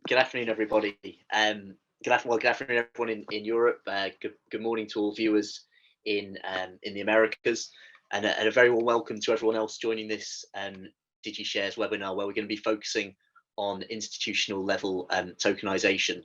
Good afternoon, everybody. Good afternoon, everyone in Europe. Good morning to all viewers in the Americas, and a very warm welcome to everyone else joining this DigiShares webinar, where we're going to be focusing on institutional level tokenization.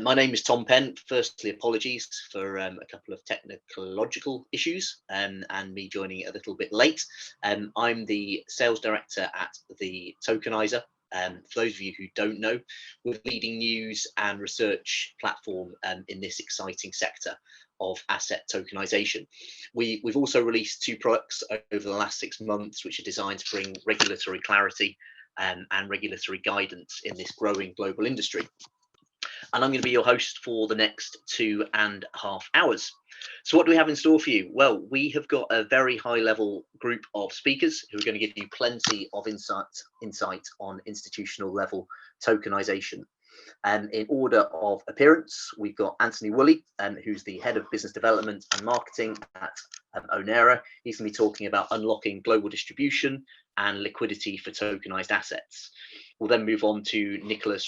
My name is Tom Penn. Firstly, apologies for a couple of technological issues and me joining a little bit late. I'm the sales director at the Tokenizer. For those of you who don't know, we're the leading news and research platform in this exciting sector of asset tokenization. We've also released 2 products over the last 6 months, which are designed to bring regulatory clarity and regulatory guidance in this growing global industry. And I'm going to be your host for the next 2.5 hours. So what do we have in store for you? Well, we have got a very high level group of speakers who are going to give you plenty of insight on institutional level tokenization. And in order of appearance, we've got Anthony Woolley, who's the head of business development and marketing at Ownera. He's going to be talking about unlocking global distribution and liquidity for tokenized assets. We'll then move on to Niklas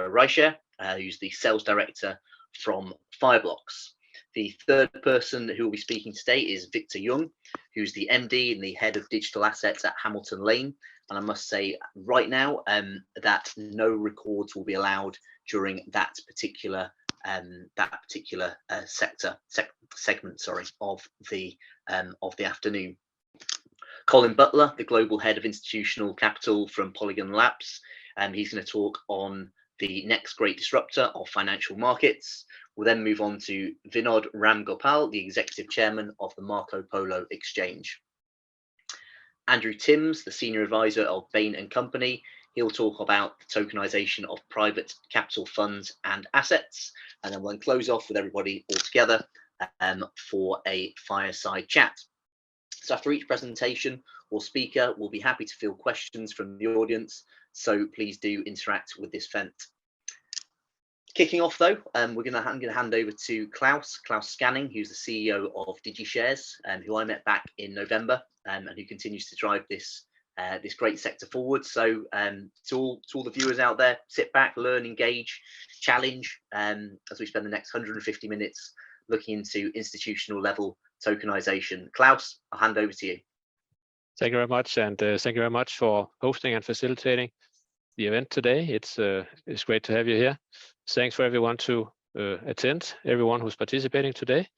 Reichert, who's the sales director from Fireblocks. The third person who will be speaking today is Victor Young, who's the MD and the head of digital assets at Hamilton Lane. And I must say right now that no records will be allowed during that particular segment of the afternoon. Colin Butler, the global head of institutional capital from Polygon Labs, and he's going to talk on the next great disruptor of financial markets. We'll then move on to Vinode Ramgopal, the executive chairman of the Marco Polo exchange. Andrew Tymms, the senior advisor of Bain and Company, he'll talk about the tokenization of private capital funds and assets. And then we'll close off with everybody all together for a fireside chat. So after each presentation or speaker, we'll be happy to field questions from the audience. So please do interact with this event. Kicking off though, I'm going to hand over to Klaus Scanning, who's the CEO of DigiShares, who I met back in November, and who continues to drive this great sector forward. So to all the viewers out there, sit back, learn, engage, challenge, as we spend the next 150 minutes looking into institutional level tokenization. Klaus, I'll hand over to you. Thank you very much, and thank you very much for hosting and facilitating the event today. It's great to have you here. Thanks for everyone to attend, everyone who's participating today.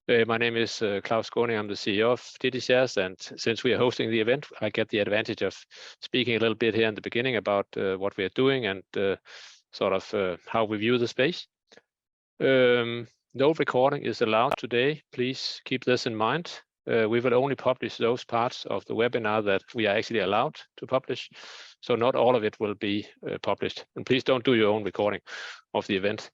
My name is Klaus Scanning. I'm the CEO of DigiShares, and since we are hosting the event, I get the advantage of speaking a little bit here in the beginning about what we are doing and sort of how we view the space. No recording is allowed today. Please keep this in mind. We will only publish those parts of the webinar that we are actually allowed to publish. So not all of it will be published. And please don't do your own recording of the event.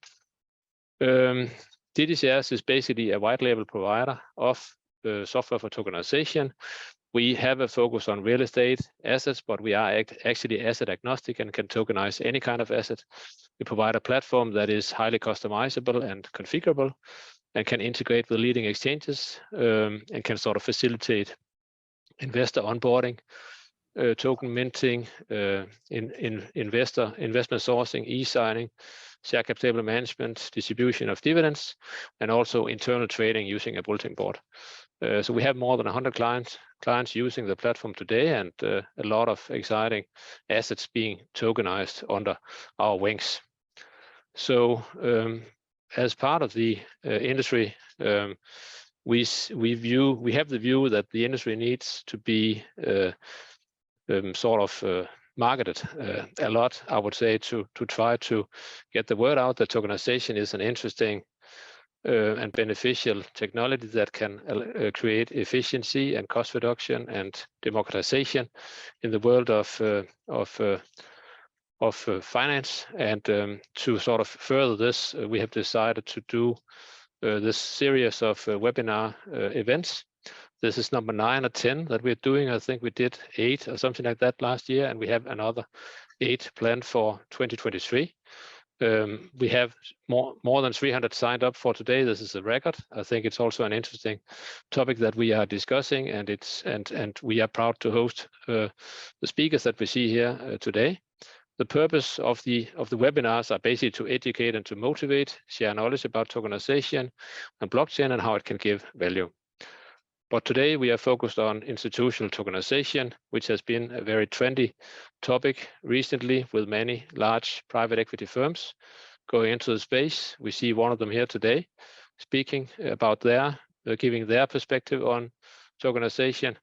DigiShares is basically a white label provider of software for tokenization. We have a focus on real estate assets, but we are actually asset agnostic and can tokenize any kind of asset. We provide a platform that is highly customizable and configurable and can integrate with leading exchanges and can sort of facilitate investor onboarding, token minting, investment sourcing, e-signing, share cap table management, distribution of dividends, and also internal trading using a bulletin board. So we have more than 100 clients using the platform today, and a lot of exciting assets being tokenized under our wings. So as part of the industry, we have the view that the industry needs to be sort of marketed a lot, I would say, to try to get the word out that tokenization is an interesting and beneficial technology that can create efficiency and cost reduction and democratization in the world of finance. And to sort of further this, we have decided to do this series of webinar events. This is number 9 or 10 that we're doing. I think we did 8 or something like that last year, and we have another 8 planned for 2023. We have more than 300 signed up for today. This is a record. I think it's also an interesting topic that we are discussing, and we are proud to host the speakers that we see here today. The purpose of the webinars are basically to educate and to motivate, share knowledge about tokenization and blockchain and how it can give value. But today we are focused on institutional tokenization, which has been a very trendy topic recently with many large private equity firms going into the space. We see one of them here today speaking about giving their perspective on tokenization.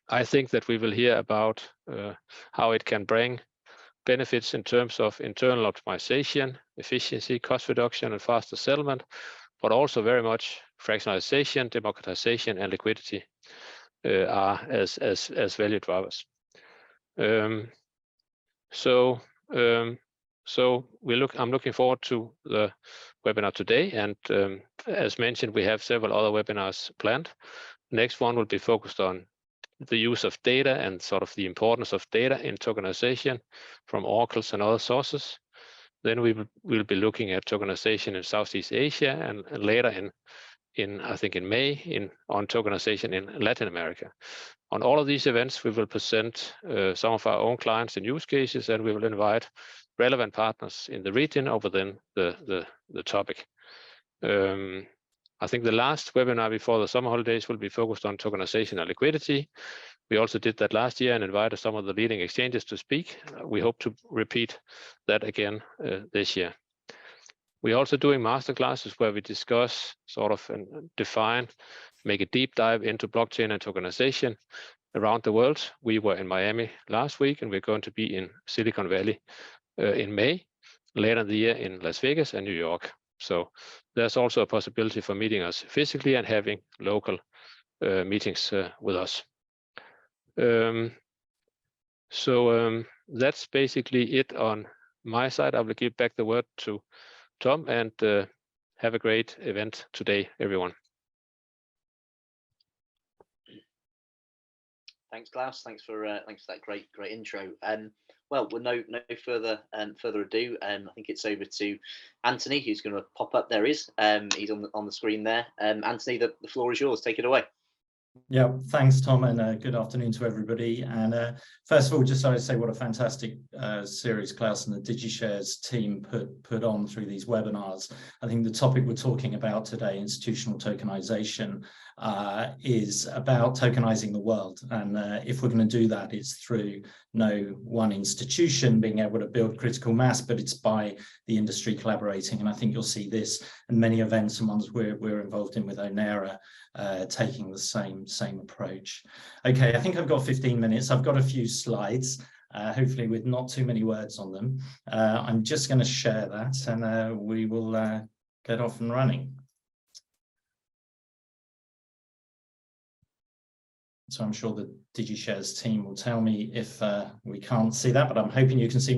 I think that we will hear about how it can bring benefits in terms of internal optimization, efficiency, cost reduction, and faster settlement, but also very much fractionalization, democratization, and liquidity are as value drivers. So I'm looking forward to the webinar today, and as mentioned, we have several other webinars planned. Next one will be focused on the use of data and sort of the importance of data in tokenization from oracles and other sources. Then we will be looking at tokenization in Southeast Asia, and later I think in May on tokenization in Latin America. On all of these events, we will present some of our own clients and use cases, and we will invite relevant partners in the region over then the topic. I think the last webinar before the summer holidays will be focused on tokenization and liquidity. We also did that last year and invited some of the leading exchanges to speak. We hope to repeat that again this year. We're also doing masterclasses where we discuss sort of and define, make a deep dive into blockchain and tokenization around the world. We were in Miami last week, and we're going to be in Silicon Valley in May, later in the year in Las Vegas and New York. So there's also a possibility for meeting us physically and having local meetings with us. That's basically it on my side. I will give back the word to Tom, and have a great event today, everyone. Thanks, Klaus. Thanks for that great intro. Well, with no further ado, I think it's over to Anthony, who's going to pop up. There is. He's on the screen there. Anthony, the floor is yours. Take it away. Yeah, thanks, Tom, and good afternoon to everybody. And first of all, just to say what a fantastic series Klaus and the DigiShares team put on through these webinars. I think the topic we're talking about today, institutional tokenization, is about tokenizing the world. And if we're going to do that, it's through no one institution being able to build critical mass, but it's by the industry collaborating. And I think you'll see this in many events and ones we're involved in with Ownera, taking the same approach. Okay, I think I've got 15 minutes. I've got a few slides, hopefully with not too many words on them. I'm just going to share that, and we will get off and running. So I'm sure the DigiShares team will tell me if we can't see that, but I'm hoping you can see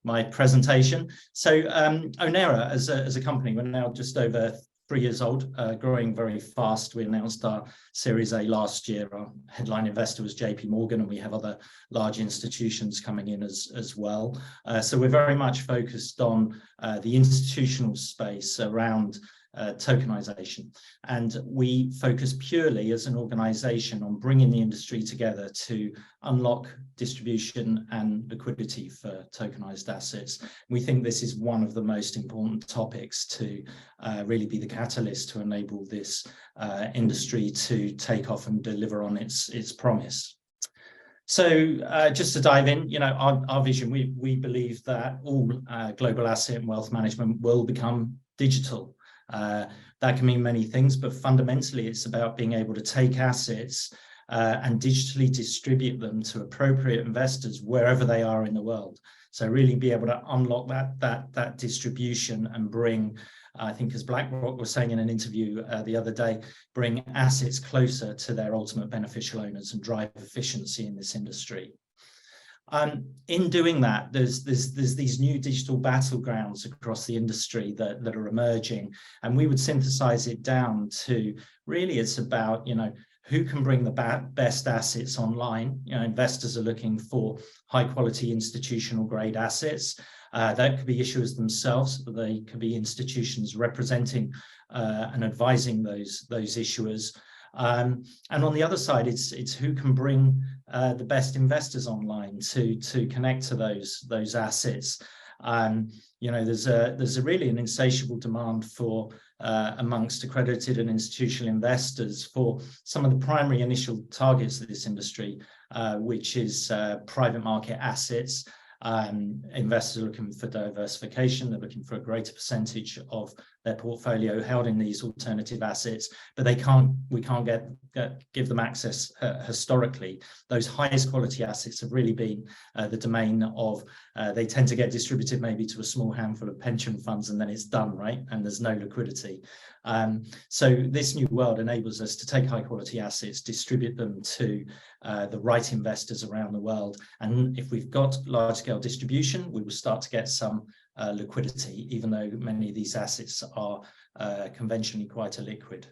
my presentation. So Ownera as a company, we're now just over 3 years old, growing very fast. We announced our Series A last year. Our headline investor was JP Morgan, and we have other large institutions coming in as well. So we're very much focused on the institutional space around tokenization, and we focus purely as an organization on bringing the industry together to unlock distribution and liquidity for tokenized assets. We think this is one of the most important topics to really be the catalyst to enable this industry to take off and deliver on its promise. So just to dive in, you know, our vision, we believe that all global asset and wealth management will become digital. That can mean many things, but fundamentally it's about being able to take assets and digitally distribute them to appropriate investors wherever they are in the world. So really be able to unlock that distribution and bring, I think as BlackRock was saying in an interview the other day, bring assets closer to their ultimate beneficial owners and drive efficiency in this industry. In doing that, there's these new digital battlegrounds across the industry that are emerging, and we would synthesize it down to really it's about, you know, who can bring the best assets online. You know, investors are looking for high quality institutional grade assets. That could be issuers themselves, but they could be institutions representing and advising those issuers. And on the other side, it's who can bring the best investors online to connect to those assets. There's a really an insatiable demand for amongst accredited and institutional investors for some of the primary initial targets of this industry, which is private market assets. Investors are looking for diversification. They're looking for a greater percentage of their portfolio held in these alternative assets, but we can't give them access historically. Those highest quality assets have really been the domain of, they tend to get distributed maybe to a small handful of pension funds, and then it's done, right? And there's no liquidity. So this new world enables us to take high quality assets, distribute them to the right investors around the world. And if we've got large scale distribution, we will start to get some liquidity, even though many of these assets are conventionally quite illiquid.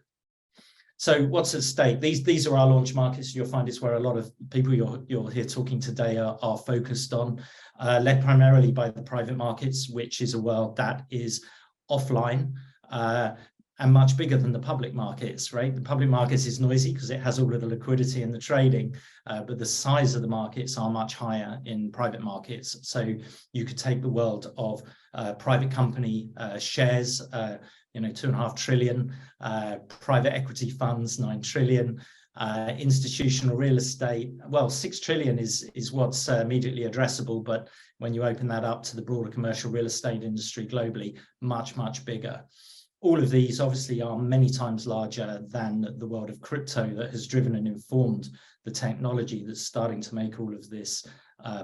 So what's at stake? These are our launch markets. You'll find it's where a lot of people you're here talking today are focused on, led primarily by the private markets, which is a world that is offline and much bigger than the public markets, right? The public markets is noisy because it has all of the liquidity and the trading, but the size of the markets are much higher in private markets. So you could take the world of private company shares, 2.5 trillion, private equity funds, 9 trillion, institutional real estate, well, 6 trillion is what's immediately addressable, but when you open that up to the broader commercial real estate industry globally, much, much bigger. All of these obviously are many times larger than the world of crypto that has driven and informed the technology that's starting to make all of this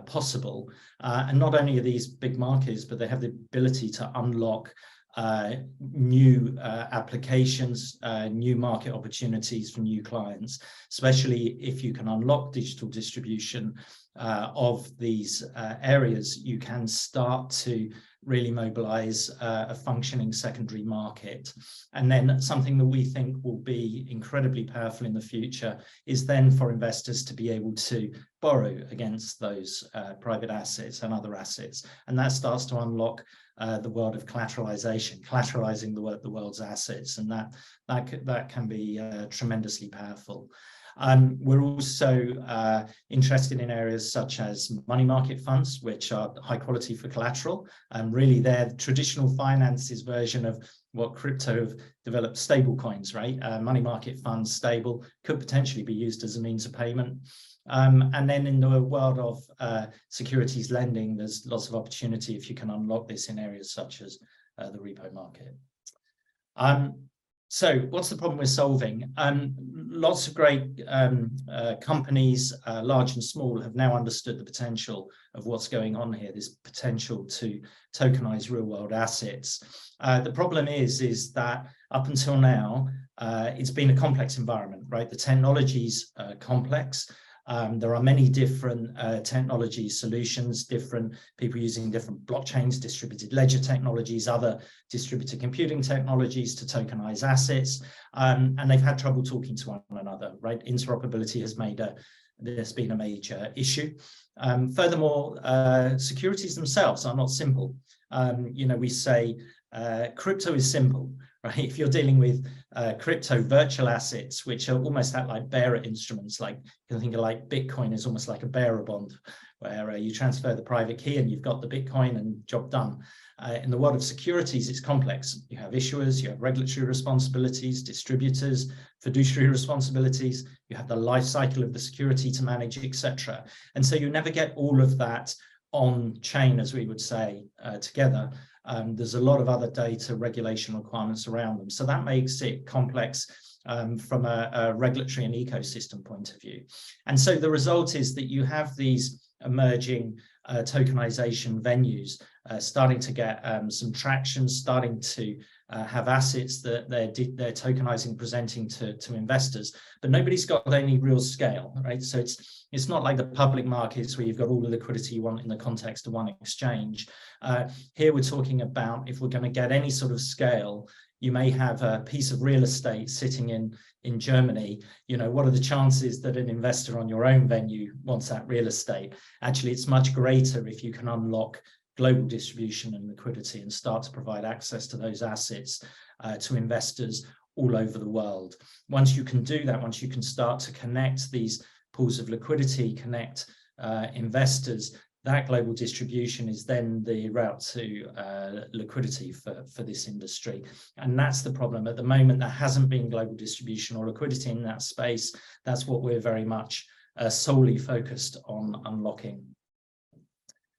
possible. And not only are these big markets, but they have the ability to unlock new applications, new market opportunities for new clients, especially if you can unlock digital distribution of these areas. You can start to really mobilize a functioning secondary market. And then something that we think will be incredibly powerful in the future is then for investors to be able to borrow against those private assets and other assets. And that starts to unlock the world of collateralizing the world's assets, and that can be tremendously powerful. We're also interested in areas such as money market funds, which are high quality for collateral, and really they're traditional finance's version of what crypto have developed, stable coins, right? Money market funds, stable, could potentially be used as a means of payment. And then in the world of securities lending, there's lots of opportunity if you can unlock this in areas such as the repo market. So what's the problem we're solving? Lots of great companies, large and small, have now understood the potential of what's going on here, this potential to tokenize real world assets. The problem is that up until now, it's been a complex environment, right? The technology's complex. There are many different technology solutions, different people using different blockchains, distributed ledger technologies, other distributed computing technologies to tokenize assets, and they've had trouble talking to one another, right? Interoperability has been a major issue. Furthermore, securities themselves are not simple. We say crypto is simple, right? If you're dealing with crypto virtual assets, which are almost like bearer instruments, like you can think of like Bitcoin is almost like a bearer bond, where you transfer the private key and you've got the Bitcoin and job done. In the world of securities, it's complex. You have issuers, you have regulatory responsibilities, distributors, fiduciary responsibilities, you have the life cycle of the security to manage, etc. And so you never get all of that on chain, as we would say, together. There's a lot of other data regulation requirements around them. So that makes it complex from a regulatory and ecosystem point of view. And so the result is that you have these emerging tokenization venues starting to get some traction, starting to have assets that they're tokenizing, presenting to investors, but nobody's got any real scale, right? So it's not like the public markets where you've got all the liquidity you want in the context of one exchange. Here we're talking about, if we're going to get any sort of scale, you may have a piece of real estate sitting in Germany. What are the chances that an investor on your own venue wants that real estate? Actually, it's much greater if you can unlock global distribution and liquidity and start to provide access to those assets to investors all over the world. Once you can do that, once you can start to connect these pools of liquidity connect investors, that global distribution is then the route to liquidity for this industry. And that's the problem. At the moment, there hasn't been global distribution or liquidity in that space. That's what we're very much solely focused on unlocking.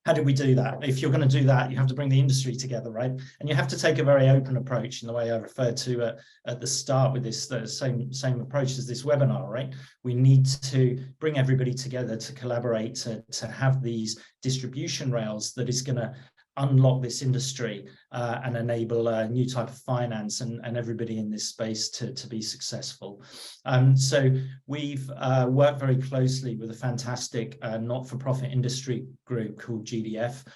How do we do that? If you're going to do that, you have to bring the industry together, right? And you have to take a very open approach in the way I referred to at the start with this same approach as this webinar, right? We need to bring everybody together to collaborate, to have these distribution rails that is going to unlock this industry and enable a new type of finance and everybody in this space to be successful. So we've worked very closely with a fantastic not-for-profit industry group called GDF.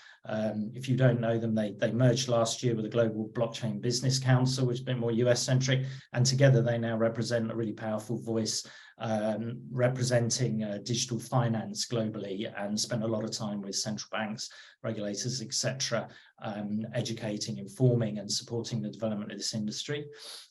If you don't know them, they merged last year with the Global Blockchain Business Council, which has been more US-centric, and together they now represent a really powerful voice representing digital finance globally, and spend a lot of time with central banks, regulators, etc., educating, informing and supporting the development of this industry.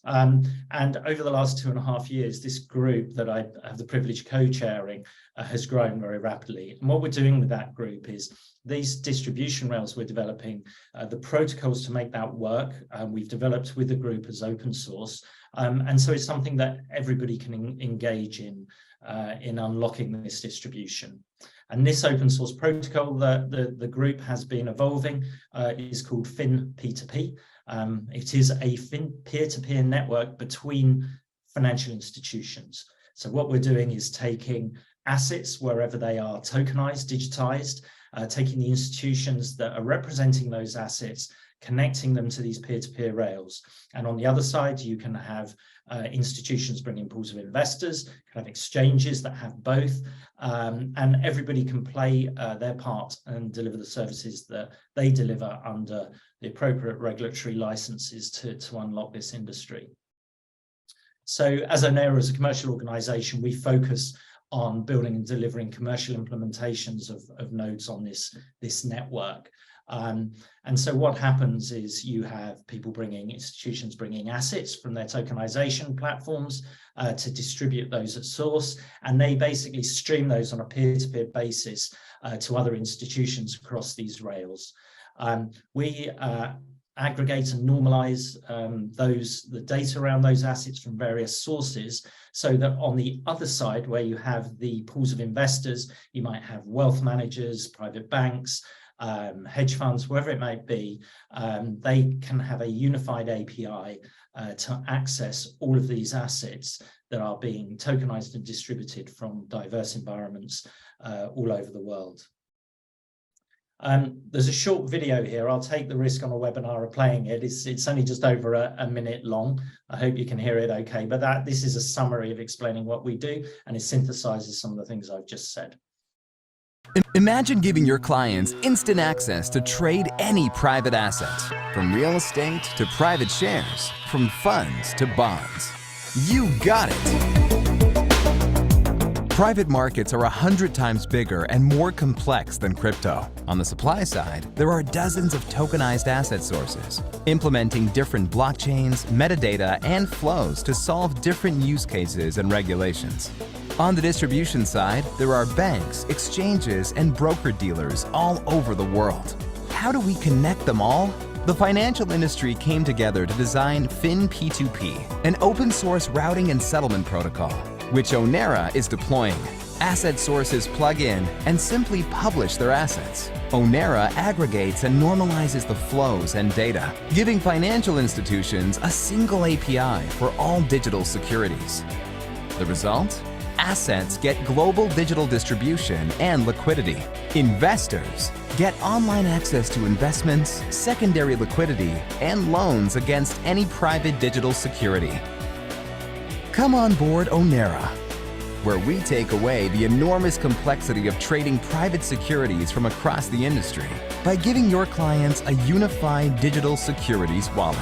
And over the last 2.5 years, this group that I have the privilege of co-chairing has grown very rapidly. And what we're doing with that group is these distribution rails we're developing, the protocols to make that work, we've developed with the group as open source. And so it's something that everybody can engage in unlocking this distribution. And this open source protocol that the group has been evolving is called Fin P2P. It is a peer-to-peer network between financial institutions. So what we're doing is taking assets wherever they are tokenized, digitized, taking the institutions that are representing those assets, connecting them to these peer-to-peer rails. And on the other side, you can have institutions bringing pools of investors, can have exchanges that have both, and everybody can play their part and deliver the services that they deliver under the appropriate regulatory licenses to unlock this industry. So as Ownera, as a commercial organization, we focus on building and delivering commercial implementations of nodes on this network. And so what happens is you have institutions bringing assets from their tokenization platforms to distribute those at source, and they basically stream those on a peer-to-peer basis to other institutions across these rails. We aggregate and normalize the data around those assets from various sources, so that on the other side, where you have the pools of investors, you might have wealth managers, private banks, hedge funds, wherever it might be, they can have a unified API to access all of these assets that are being tokenized and distributed from diverse environments all over the world. There's a short video here. I'll take the risk on a webinar of playing it. It's only just over a minute long. I hope you can hear it okay, but this is a summary of explaining what we do, and it synthesizes some of the things I've just said. Imagine giving your clients instant access to trade any private asset, from real estate to private shares, from funds to bonds. You got it! Private markets are 100 times bigger and more complex than crypto. On the supply side, there are dozens of tokenized asset sources, implementing different blockchains, metadata, and flows to solve different use cases and regulations. On the distribution side, there are banks, exchanges, and broker-dealers all over the world. How do we connect them all? The financial industry came together to design Fin P2P, an open-source routing and settlement protocol, which Ownera is deploying. Asset sources plug in and simply publish their assets. Ownera aggregates and normalizes the flows and data, giving financial institutions a single API for all digital securities. The result? Assets get global digital distribution and liquidity. Investors get online access to investments, secondary liquidity, and loans against any private digital security. Come on board Ownera, where we take away the enormous complexity of trading private securities from across the industry by giving your clients a unified digital securities wallet.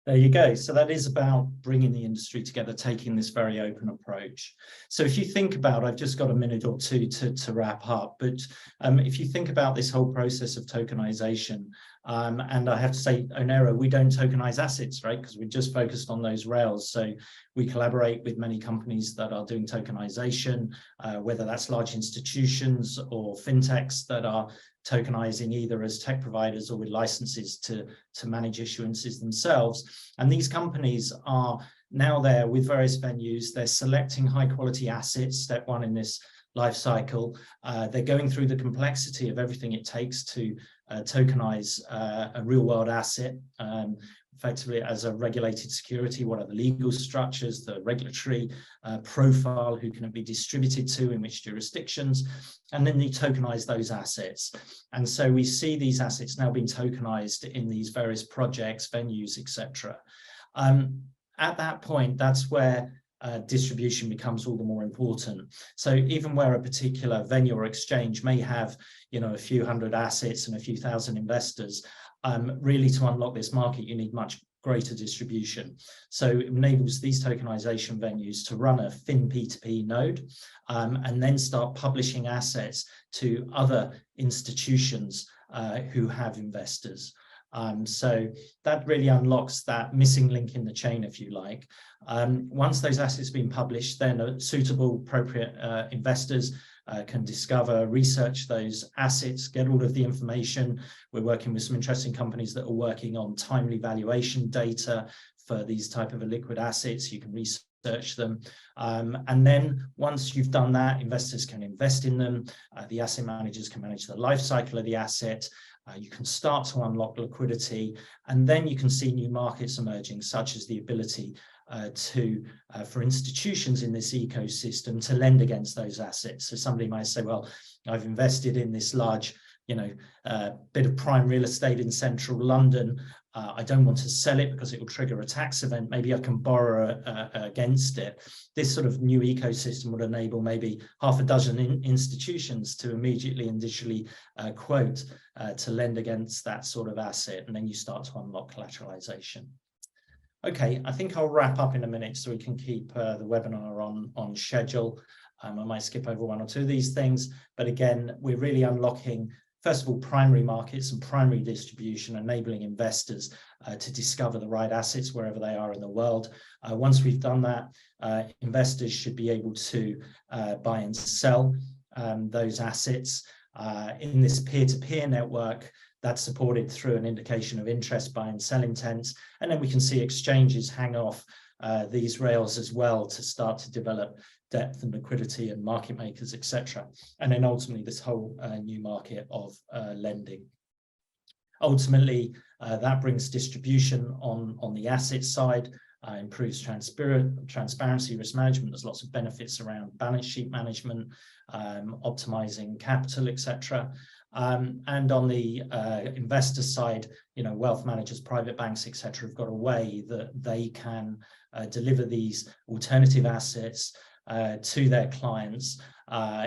There you go. So that is about bringing the industry together, taking this very open approach. So if you think about, I've just got a minute or two to wrap up, but if you think about this whole process of tokenization, And I have to say, Ownera, we don't tokenize assets, right? Because we just focused on those rails. So we collaborate with many companies that are doing tokenization, whether that's large institutions or fintechs that are tokenizing either as tech providers or with licenses to manage issuances themselves. And these companies are now there with various venues. They're selecting high quality assets, step one in this life cycle. They're going through the complexity of everything it takes to tokenize a real world asset, effectively as a regulated security. What are the legal structures, the regulatory profile, who can it be distributed to, in which jurisdictions, and then you tokenize those assets. And so we see these assets now being tokenized in these various projects, venues, etc. At that point, that's where distribution becomes all the more important. So even where a particular venue or exchange may have, a few hundred assets and a few thousand investors, really to unlock this market, you need much greater distribution. So it enables these tokenization venues to run a fin P2P node and then start publishing assets to other institutions who have investors. So that really unlocks that missing link in the chain, if you like. Once those assets have been published, then suitable, appropriate investors can discover, research those assets, get all of the information. We're working with some interesting companies that are working on timely valuation data for these type of liquid assets. You can research them. And then once you've done that, investors can invest in them. The asset managers can manage the life cycle of the asset. You can start to unlock liquidity, and then you can see new markets emerging, such as the ability for institutions in this ecosystem to lend against those assets. So somebody might say, well, I've invested in this large, bit of prime real estate in central London. I don't want to sell it because it will trigger a tax event. Maybe I can borrow against it. This sort of new ecosystem would enable maybe half a dozen institutions to immediately and digitally quote to lend against that sort of asset. And then you start to unlock collateralization. Okay, I think I'll wrap up in a minute so we can keep the webinar on schedule. I might skip over one or two of these things, but again, we're really unlocking, first of all, primary markets and primary distribution, enabling investors to discover the right assets wherever they are in the world. Once we've done that, investors should be able to buy and sell those assets in this peer-to-peer network that's supported through an indication of interest, buy and sell intents. And then we can see exchanges hang off these rails as well to start to develop depth and liquidity and market makers, etc. And then ultimately this whole new market of lending. Ultimately, that brings distribution on the asset side, improves transparency, risk management. There's lots of benefits around balance sheet management, optimizing capital, etc. And on the investor side, wealth managers, private banks, etc., have got a way that they can deliver these alternative assets to their clients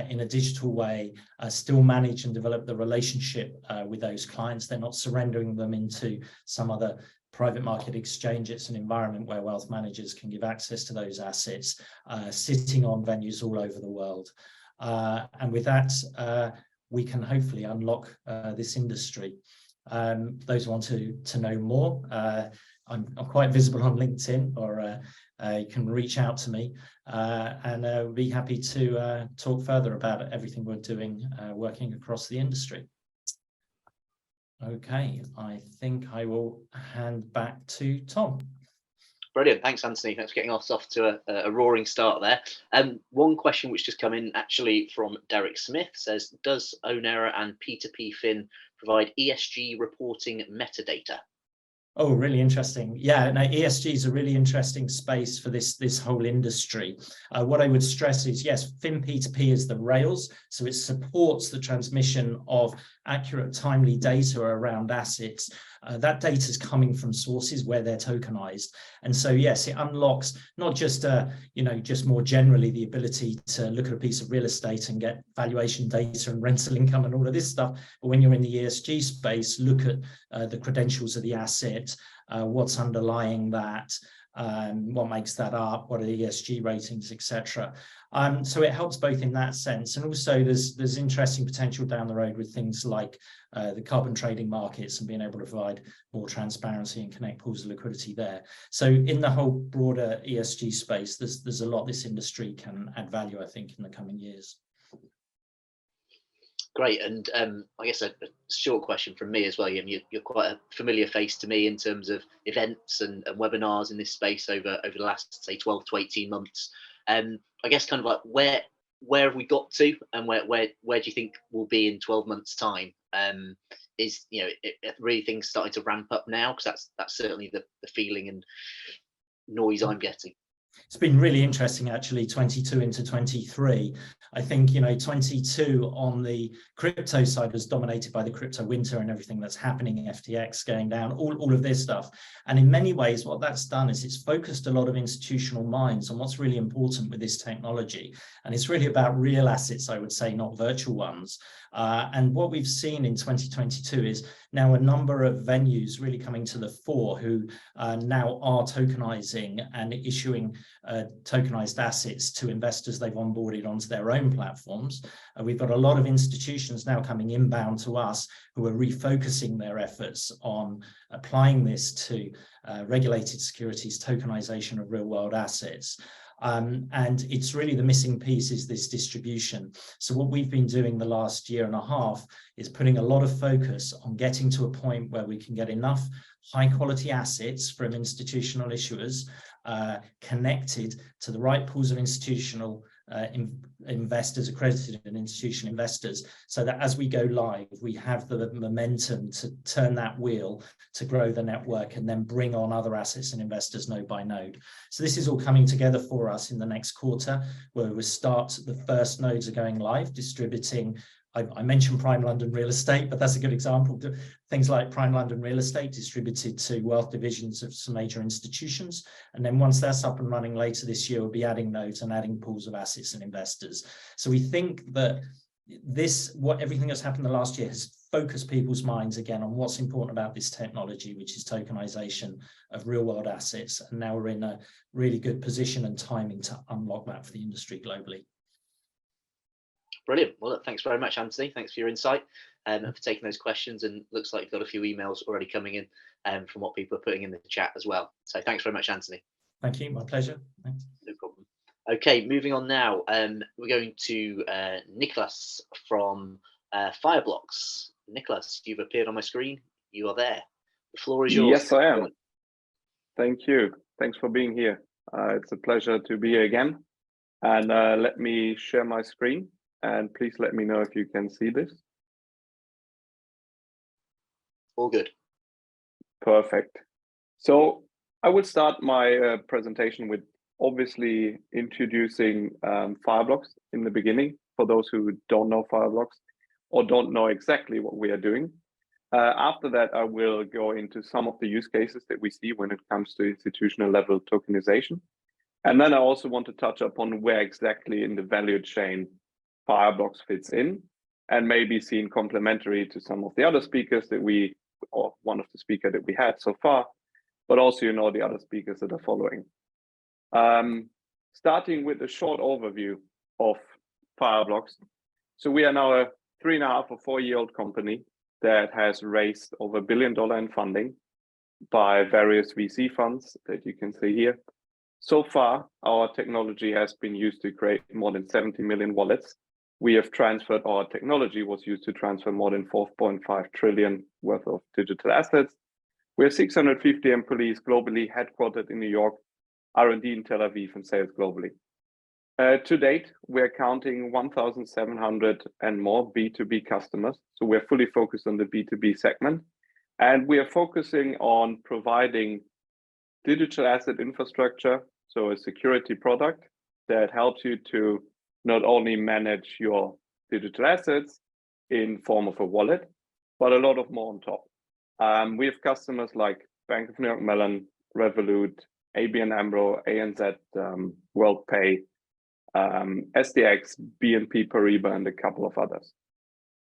in a digital way, still manage and develop the relationship with those clients. They're not surrendering them into some other private market exchange. It's an environment where wealth managers can give access to those assets, sitting on venues all over the world. And with that, we can hopefully unlock this industry. Those who want to know more, I'm quite visible on LinkedIn, or you can reach out to me, and we'll be happy to talk further about everything we're doing, working across the industry. Okay, I think I will hand back to Tom. Brilliant. Thanks, Anthony. Thanks for getting us off to a roaring start there. One question which just come in actually from Derek Smith says, does Ownera and P2P Fin provide ESG reporting metadata? Oh, really interesting. Yeah, no, ESG is a really interesting space for this whole industry. What I would stress is, yes, Fin P2P is the rails, so it supports the transmission of accurate, timely data around assets. That data is coming from sources where they're tokenized. And so, yes, it unlocks not just, just more generally the ability to look at a piece of real estate and get valuation data and rental income and all of this stuff. But when you're in the ESG space, look at the credentials of the asset, what's underlying that, what makes that up, what are the ESG ratings, etc. So it helps both in that sense, and also there's interesting potential down the road with things like the carbon trading markets and being able to provide more transparency and connect pools of liquidity there. So in the whole broader ESG space, there's a lot this industry can add value, I think, in the coming years. Great, and I guess a short question from me as well. You're quite a familiar face to me in terms of events and webinars in this space over the last, say, 12 to 18 months. I guess kind of like where have we got to, and where do you think we'll be in 12 months' time? Is really things starting to ramp up now? Because that's certainly the feeling and noise I'm getting. It's been really interesting, actually, 22 into 23. I think, 22 on the crypto side was dominated by the crypto winter and everything that's happening, FTX going down, all of this stuff. And in many ways, what that's done is it's focused a lot of institutional minds on what's really important with this technology. And it's really about real assets, I would say, not virtual ones. And what we've seen in 2022 is now a number of venues really coming to the fore who now are tokenizing and issuing tokenized assets to investors they've onboarded onto their own platforms. We've got a lot of institutions now coming inbound to us who are refocusing their efforts on applying this to regulated securities, tokenization of real world assets. And it's really the missing piece is this distribution. So what we've been doing the last year and a half is putting a lot of focus on getting to a point where we can get enough high quality assets from institutional issuers connected to the right pools of institutional investors, accredited and institutional investors, so that as we go live, we have the momentum to turn that wheel to grow the network and then bring on other assets and investors node by node. So this is all coming together for us in the next quarter, where we start the first nodes are going live, distributing. I mentioned Prime London Real Estate, but that's a good example. Things like Prime London Real Estate distributed to wealth divisions of some major institutions. And then once that's up and running later this year, we'll be adding nodes and adding pools of assets and investors. So we think that everything that's happened the last year has focused people's minds again on what's important about this technology, which is tokenization of real world assets. And now we're in a really good position and timing to unlock that for the industry globally. Brilliant. Well, look, thanks very much, Anthony. Thanks for your insight and for taking those questions. And looks like you've got a few emails already coming in from what people are putting in the chat as well. So thanks very much, Anthony. Thank you. My pleasure. Thanks. No problem. Okay, moving on now. We're going to Niklas from Fireblocks. Niklas, you've appeared on my screen. You are there. The floor is yours. Yes, I am. Thank you. Thanks for being here. It's a pleasure to be here again. And let me share my screen. And please let me know if you can see this. All good. Perfect. So I will start my presentation with obviously introducing Fireblocks in the beginning, for those who don't know Fireblocks or don't know exactly what we are doing. After that, I will go into some of the use cases that we see when it comes to institutional level tokenization. And then I also want to touch upon where exactly in the value chain Fireblocks fits in, and maybe seen complementary to some of the other speakers that or one of the speakers that we had so far, but also, the other speakers that are following. Starting with a short overview of Fireblocks. So we are now a 3.5 or 4-year-old company that has raised over $1 billion in funding by various VC funds that you can see here. So far, our technology has been used to create more than 70 million wallets. We have transferred, our technology was used to transfer more than 4.5 trillion worth of digital assets. We have 650 employees globally, headquartered in New York, R&D in Tel Aviv, and sales globally. To date, we're counting 1,700 and more B2B customers. So we're fully focused on the B2B segment. And we are focusing on providing digital asset infrastructure, so a security product that helps you to not only manage your digital assets in form of a wallet, but a lot of more on top. We have customers like Bank of New York Mellon, Revolut, ABN AMRO, ANZ, WorldPay, SDX, BNP Paribas, and a couple of others.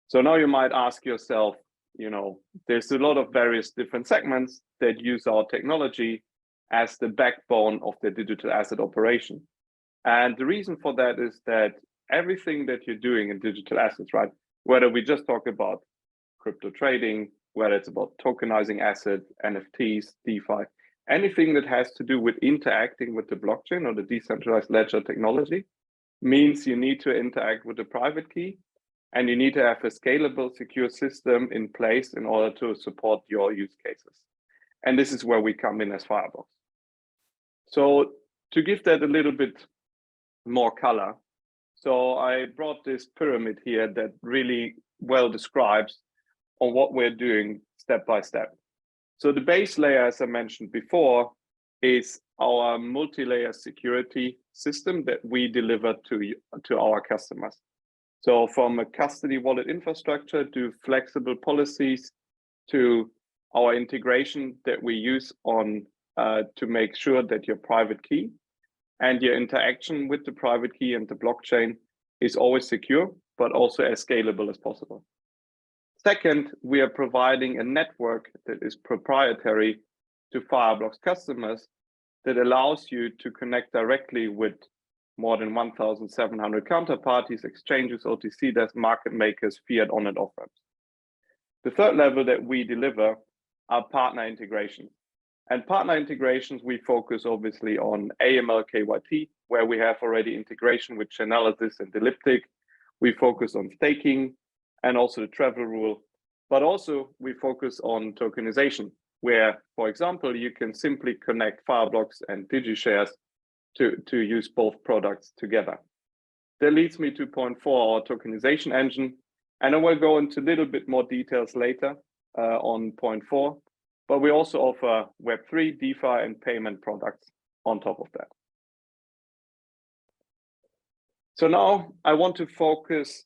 So now you might ask yourself, there's a lot of various different segments that use our technology as the backbone of their digital asset operation. And the reason for that is that everything that you're doing in digital assets, right, whether we just talk about crypto trading, whether it's about tokenizing assets, NFTs, DeFi, anything that has to do with interacting with the blockchain or the decentralized ledger technology means you need to interact with the private key, and you need to have a scalable, secure system in place in order to support your use cases. And this is where we come in as Fireblocks. So to give that a little bit more color, so I brought this pyramid here that really well describes on what we're doing step by step. So the base layer, as I mentioned before, is our multi-layer security system that we deliver to our customers. So from a custody wallet infrastructure to flexible policies to our integration that we use on to make sure that your private key and your interaction with the private key and the blockchain is always secure, but also as scalable as possible. Second, we are providing a network that is proprietary to Fireblocks customers that allows you to connect directly with more than 1,700 counterparties, exchanges, OTC desks, market makers, fiat on and off ramps. The third level that we deliver are partner integrations. And partner integrations, we focus obviously on AML KYT, where we have already integration with Chainalysis and Elliptic. We focus on staking and also the travel rule, but also we focus on tokenization, where, for example, you can simply connect Fireblocks and DigiShares to use both products together. That leads me to point 4, our tokenization engine. And I will go into a little bit more details later on point 4, but we also offer Web3, DeFi, and payment products on top of that. So now I want to focus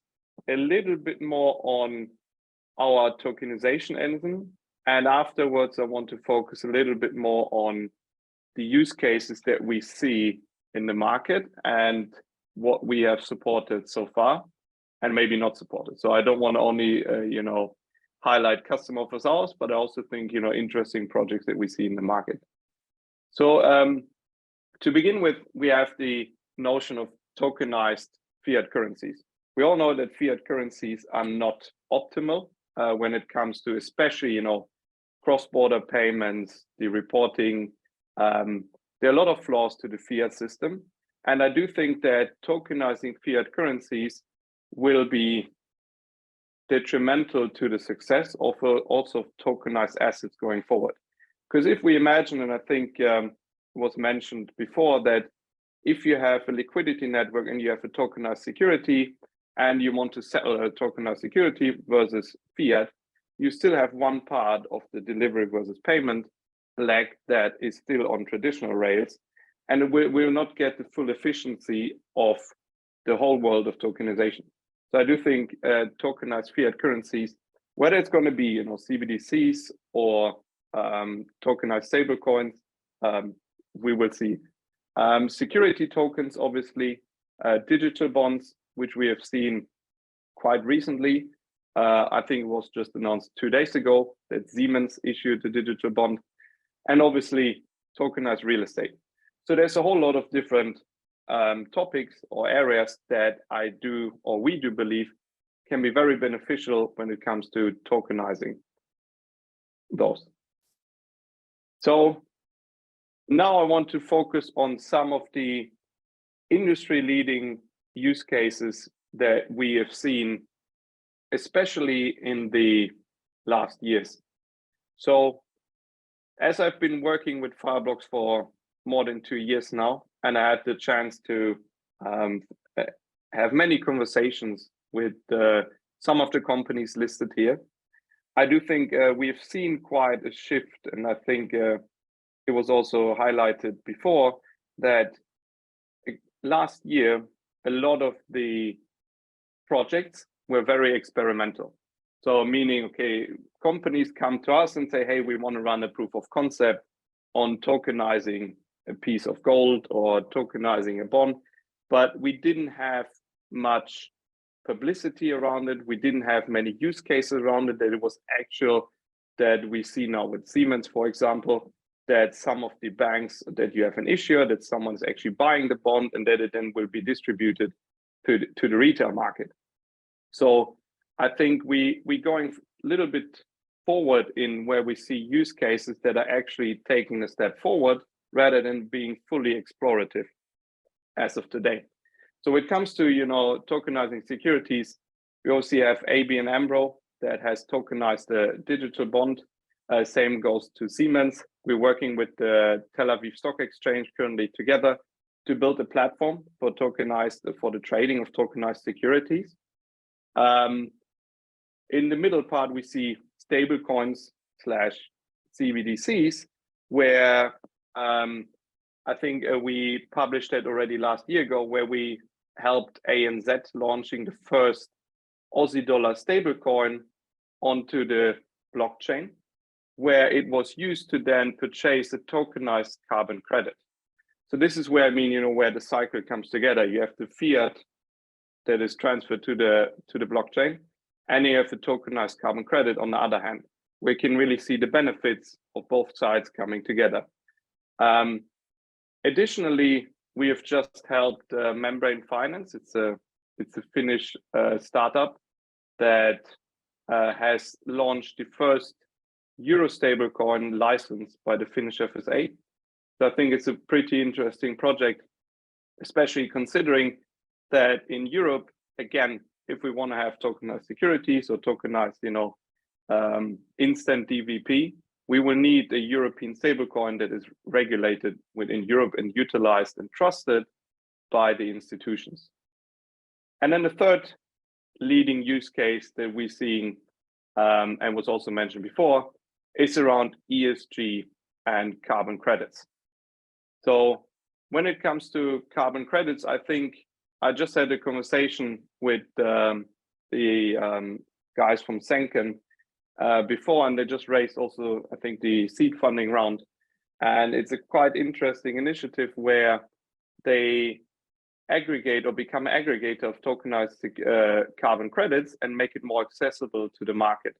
a little bit more on our tokenization engine. And afterwards, I want to focus a little bit more on the use cases that we see in the market and what we have supported so far and maybe not supported. So I don't want to only, highlight custom offers ours, but I also think, interesting projects that we see in the market. So to begin with, we have the notion of tokenized fiat currencies. We all know that fiat currencies are not optimal when it comes to especially, cross-border payments, the reporting. There are a lot of flaws to the fiat system. And I do think that tokenizing fiat currencies will be detrimental to the success of also tokenized assets going forward. Because if we imagine, and I think it was mentioned before, that if you have a liquidity network and you have a tokenized security and you want to settle a tokenized security versus fiat, you still have one part of the delivery versus payment leg that is still on traditional rails, and we will not get the full efficiency of the whole world of tokenization. So I do think tokenized fiat currencies, whether it's going to be CBDCs or tokenized stablecoins, we will see. Security tokens, obviously, digital bonds, which we have seen quite recently. I think it was just announced 2 days ago that Siemens issued a digital bond, and obviously tokenized real estate. So there's a whole lot of different topics or areas that we do believe can be very beneficial when it comes to tokenizing those. So now I want to focus on some of the industry-leading use cases that we have seen, especially in the last years. So as I've been working with Fireblocks for more than 2 years now, and I had the chance to have many conversations with some of the companies listed here, I do think we've seen quite a shift, and I think it was also highlighted before that last year, a lot of the projects were very experimental. So meaning, okay, companies come to us and say, hey, we want to run a proof of concept on tokenizing a piece of gold or tokenizing a bond, but we didn't have much publicity around it. We didn't have many use cases around it, that it was actual, that we see now with Siemens, for example, that some of the banks, that you have an issuer, that someone's actually buying the bond, and that it then will be distributed to the retail market. So I think we going a little bit forward in where we see use cases that are actually taking a step forward rather than being fully explorative as of today. So when it comes to, you know, tokenizing securities, we also have ABN AMRO that has tokenized the digital bond. Same goes to Siemens. We're working with the Tel Aviv Stock Exchange currently together to build a platform for the trading of tokenized securities. In the middle part, we see stable coins / CBDCs, where I think we published that already last year ago, where we helped ANZ launching the first Aussie dollar stablecoin onto the blockchain, where it was used to then purchase a tokenized carbon credit. So this is where, I mean, you know, where the cycle comes together. You have the fiat that is transferred to the blockchain, and you have the tokenized carbon credit on the other hand. We can really see the benefits of both sides coming together. Additionally, we have just helped Membrane Finance. It's a Finnish startup that has launched the first Euro stablecoin licensed by the Finnish FSA. So I think it's a pretty interesting project, especially considering that in Europe, again, if we want to have tokenized securities or tokenized, you know, instant DVP, we will need a European stablecoin that is regulated within Europe and utilized and trusted by the institutions. And then the third leading use case that we're seeing, and was also mentioned before, is around ESG and carbon credits. So when it comes to carbon credits, I think I just had a conversation with the guys from Senken before, and they just raised also, I think, the seed funding round. And it's a quite interesting initiative where they aggregate or become an aggregator of tokenized carbon credits and make it more accessible to the market.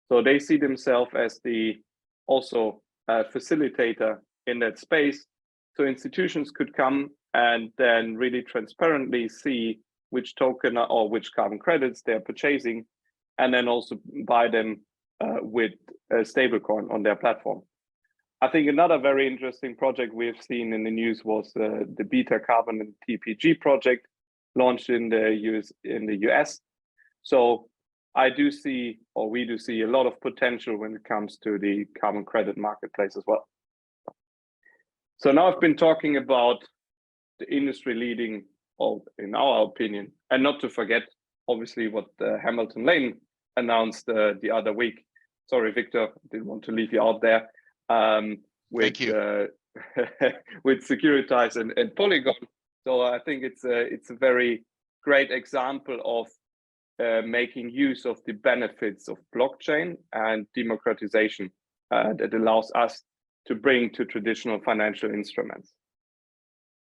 So they see themselves as the also facilitator in that space. So institutions could come and then really transparently see which token or which carbon credits they're purchasing, and then also buy them with a stablecoin on their platform. I think another very interesting project we have seen in the news was the Beta Carbon and TPG project launched in the US. So I do see, or we do see, a lot of potential when it comes to the carbon credit marketplace as well. So now I've been talking about the industry leading, or in our opinion, and not to forget, obviously, what Hamilton Lane announced the other week. Sorry, Victor, didn't want to leave you out there. With with Securitize and Polygon. So I think it's a very great example of making use of the benefits of blockchain and democratization that allows us to bring to traditional financial instruments.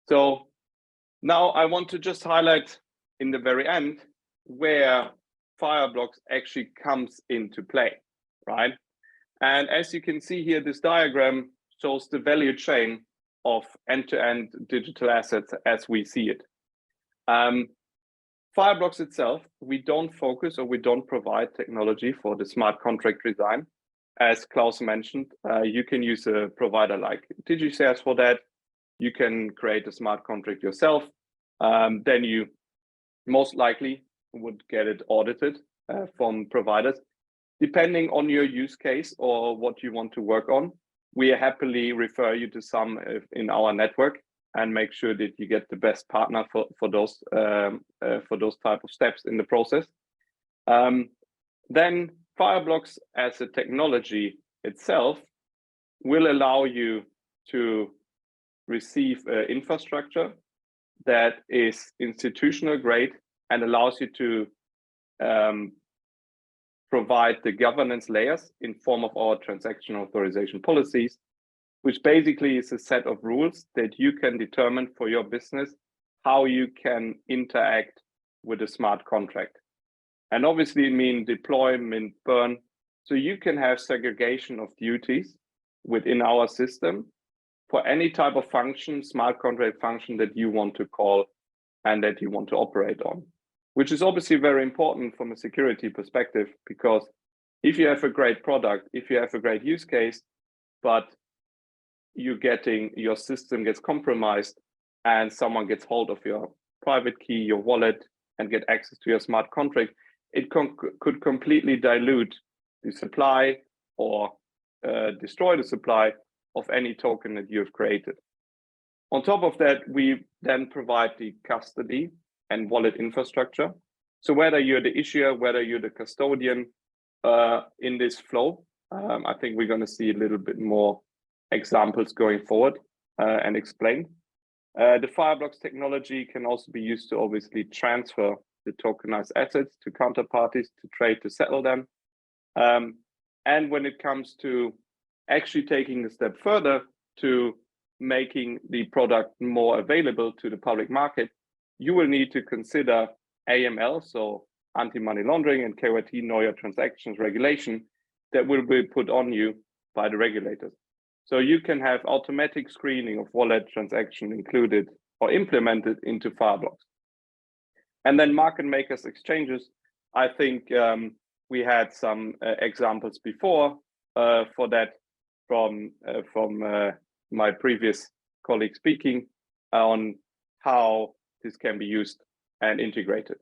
So now I want to just highlight in the very end where Fireblocks actually comes into play, right? And as you can see here, this diagram shows the value chain of end-to-end digital assets as we see it. Fireblocks itself, we don't focus or we don't provide technology for the smart contract design. As Klaus mentioned, you can use a provider like DigiShares for that. You can create a smart contract yourself. Then you most likely would get it audited from providers. Depending on your use case or what you want to work on, we happily refer you to some in our network and make sure that you get the best partner for those type of steps in the process. Then Fireblocks as a technology itself will allow you to receive infrastructure that is institutional grade and allows you to provide the governance layers in form of our transaction authorization policies, which basically is a set of rules that you can determine for your business how you can interact with a smart contract. And obviously it means deploy, mint, burn. So you can have segregation of duties within our system for any type of function, smart contract function that you want to call and that you want to operate on, which is obviously very important from a security perspective, because if you have a great product, if you have a great use case, but your system gets compromised and someone gets hold of your private key, your wallet, and get access to your smart contract, it could completely dilute the supply or destroy the supply of any token that you have created. On top of that, we then provide the custody and wallet infrastructure. So whether you're the issuer, whether you're the custodian in this flow, I think we're going to see a little bit more examples going forward and explain. The Fireblocks technology can also be used to obviously transfer the tokenized assets to counterparties to trade, to settle them. And when it comes to actually taking a step further to making the product more available to the public market, you will need to consider AML, so anti-money laundering, and KYT, know your transactions regulation, that will be put on you by the regulators. So you can have automatic screening of wallet transaction included or implemented into Fireblocks. And then market makers exchanges, I think we had some examples before for that from my previous colleague speaking on how this can be used and integrated.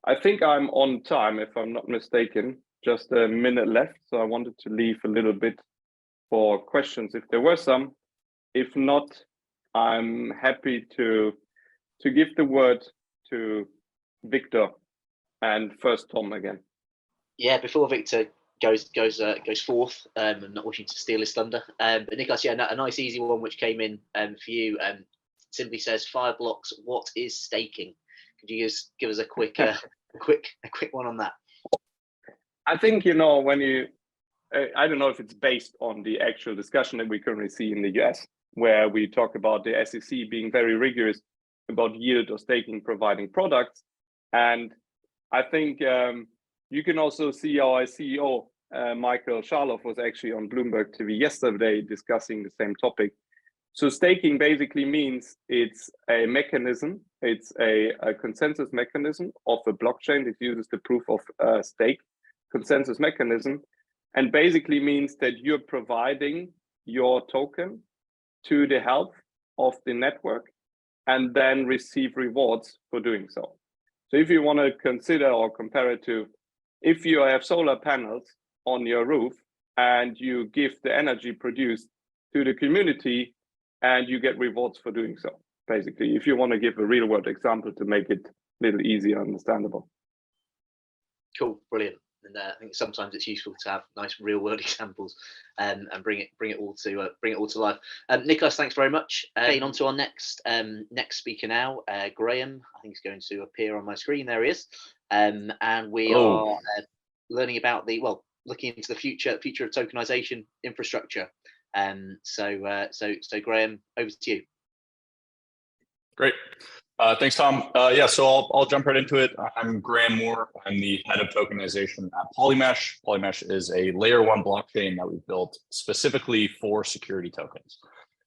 I think I'm on time, if I'm not mistaken, just a minute left. So I wanted to leave a little bit for questions if there were some. If not, I'm happy to give the word to Victor and first Tom again. Yeah, before Victor goes forth, I'm not wishing to steal his thunder, but Niklas, yeah, a nice easy one which came in for you. Simply says, Fireblocks, what is staking? Could you just give us a quick quick one on that? I think, when you, I don't know if it's based on the actual discussion that we currently see in the US, where we talk about the SEC being very rigorous about yield or staking providing products. And I think you can also see our CEO, Michael Charloff, was actually on Bloomberg TV yesterday discussing the same topic. So staking basically means it's a mechanism, it's a consensus mechanism of a blockchain that uses the proof of stake consensus mechanism, and basically means that you're providing your token to the health of the network and then receive rewards for doing so. So if you want to consider or compare it to, if you have solar panels on your roof and you give the energy produced to the community and you get rewards for doing so, basically, if you want to give a real world example to make it a little easier understandable. Cool, brilliant. And I think sometimes it's useful to have nice real world examples and bring it all to life. Niklas, thanks very much. On to our next speaker now, Graeme. I think he's going to appear on my screen. There he is. And we are learning about looking into the future of tokenization infrastructure. So Graeme, over to you. Great. Thanks, Tom. So I'll jump right into it. I'm Graeme Moore. I'm the head of tokenization at Polymesh. Polymesh is a layer 1 blockchain that we've built specifically for security tokens.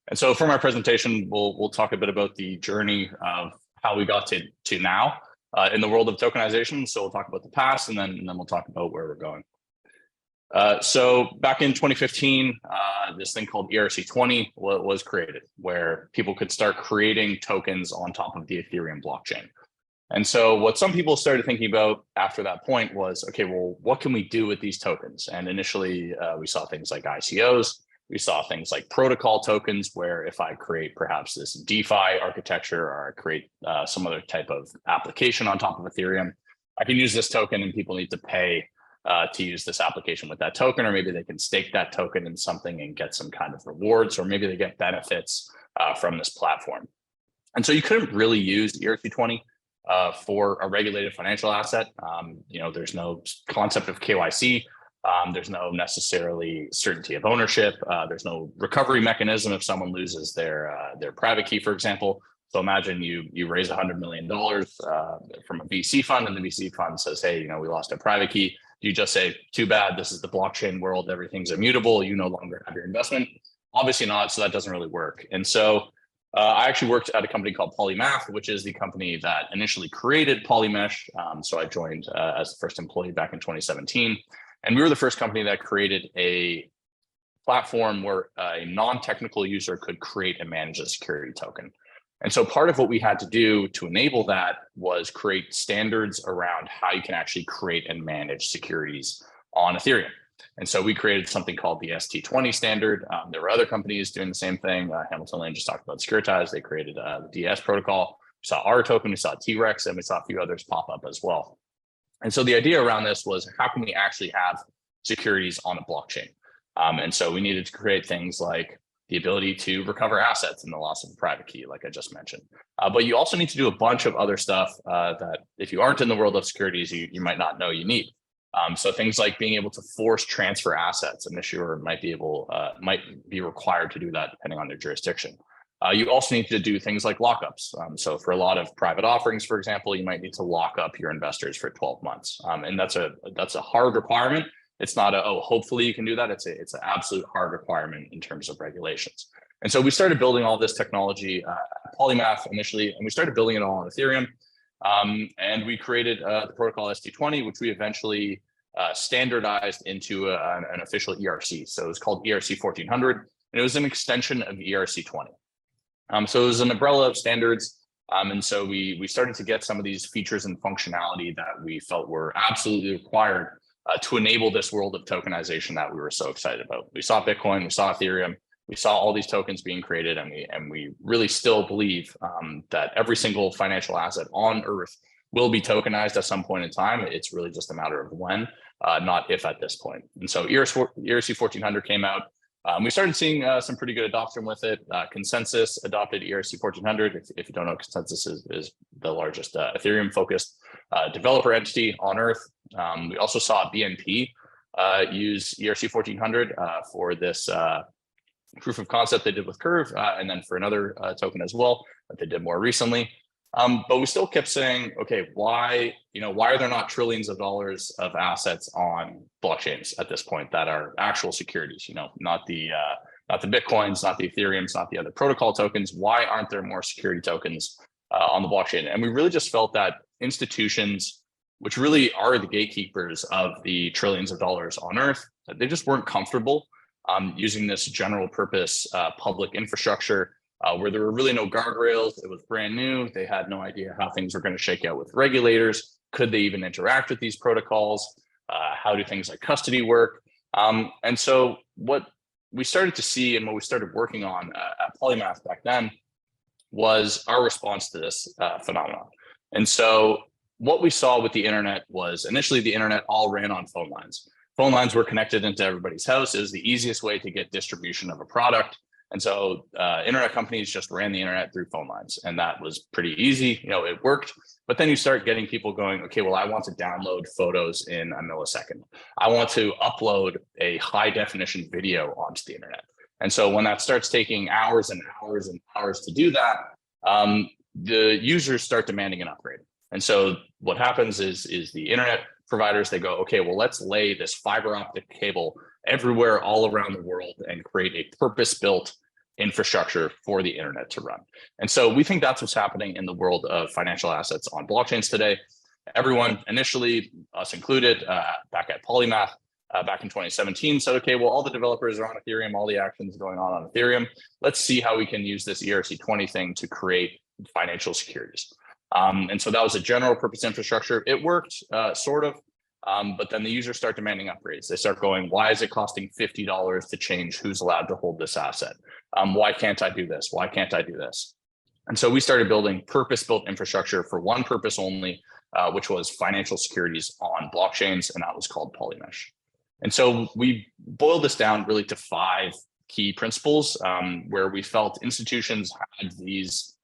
And so for my presentation, we'll talk a bit about the journey of how we got to now in the world of tokenization. So we'll talk about the past, and then we'll talk about where we're going. So back in 2015, this thing called ERC20 was created, where people could start creating tokens on top of the Ethereum blockchain. And so what some people started thinking about after that point was, okay, well, what can we do with these tokens? And initially, we saw things like ICOs. We saw things like protocol tokens, where if I create perhaps this DeFi architecture, or I create some other type of application on top of Ethereum, I can use this token and people need to pay to use this application with that token, or maybe they can stake that token in something and get some kind of rewards, or maybe they get benefits from this platform. And so you couldn't really use ERC20 for a regulated financial asset. There's no concept of KYC. There's no necessarily certainty of ownership. There's no recovery mechanism if someone loses their private key, for example. So imagine you raise $100 million from a VC fund, and the VC fund says, hey, we lost a private key. Do you just say, too bad, this is the blockchain world, everything's immutable, you no longer have your investment? Obviously not, so that doesn't really work. And so I actually worked at a company called Polymath, which is the company that initially created Polymesh. So I joined as the first employee back in 2017. And we were the first company that created a platform where a non-technical user could create and manage a security token. And so part of what we had to do to enable that was create standards around how you can actually create and manage securities on Ethereum. And so we created something called the ST20 standard. There were other companies doing the same thing. Hamilton Lane just talked about Securitize. They created the DS protocol. We saw our token, we saw T-Rex, and we saw a few others pop up as well. And so the idea around this was, how can we actually have securities on a blockchain? And so we needed to create things like the ability to recover assets in the loss of a private key, like I just mentioned. But you also need to do a bunch of other stuff that if you aren't in the world of securities, you might not know you need. So things like being able to force transfer assets. An issuer might be required to do that depending on their jurisdiction. You also need to do things like lockups. So for a lot of private offerings, for example, you might need to lock up your investors for 12 months. And that's a hard requirement. It's not hopefully you can do that. It's an absolute hard requirement in terms of regulations. And so we started building all this technology at Polymath initially, and we started building it all on Ethereum. And we created the protocol ST20, which we eventually standardized into an official ERC. So it was called ERC 1400, and it was an extension of ERC 20. So it was an umbrella of standards. And so we started to get some of these features and functionality that we felt were absolutely required to enable this world of tokenization that we were so excited about. We saw Bitcoin, we saw Ethereum, we saw all these tokens being created, and we really still believe that every single financial asset on Earth will be tokenized at some point in time. It's really just a matter of when, not if at this point. And so ERC 1400 came out. We started seeing some pretty good adoption with it. Consensus adopted ERC 1400. If you don't know, Consensus is the largest Ethereum-focused developer entity on Earth. We also saw BNP use ERC 1400 for this proof of concept they did with Curve, and then for another token as well that they did more recently. But we still kept saying, okay, why are there not trillions of dollars of assets on blockchains at this point that are actual securities? Not the Bitcoins, not the Ethereums, not the other protocol tokens. Why aren't there more security tokens on the blockchain? And we really just felt that institutions, which really are the gatekeepers of the trillions of dollars on Earth, they just weren't comfortable using this general purpose public infrastructure where there were really no guardrails. It was brand new. They had no idea how things were going to shake out with regulators. Could they even interact with these protocols? How do things like custody work? And so what we started to see and what we started working on at Polymath back then was our response to this phenomenon. And so what we saw with the internet was initially the internet all ran on phone lines. Phone lines were connected into everybody's house. It was the easiest way to get distribution of a product. And so internet companies just ran the internet through phone lines, and that was pretty easy. It worked. But then you start getting people going, okay, well, I want to download photos in a millisecond. I want to upload a high definition video onto the internet. And so when that starts taking hours and hours and hours to do that, the users start demanding an upgrade. And so what happens is the internet providers, they go, okay, well, let's lay this fiber optic cable everywhere all around the world and create a purpose-built infrastructure for the internet to run. And so we think that's what's happening in the world of financial assets on blockchains today. Everyone initially, us included, back at Polymath, back in 2017 said, okay, well, all the developers are on Ethereum, all the actions going on Ethereum. Let's see how we can use this ERC20 thing to create financial securities. And so that was a general purpose infrastructure. It worked, sort of, but then the users start demanding upgrades. They start going, why is it costing $50 to change who's allowed to hold this asset? Why can't I do this? Why can't I do this? And so we started building purpose-built infrastructure for one purpose only, which was financial securities on blockchains, and that was called Polymesh. And so we boiled this down really to 5 key principles where we felt institutions had these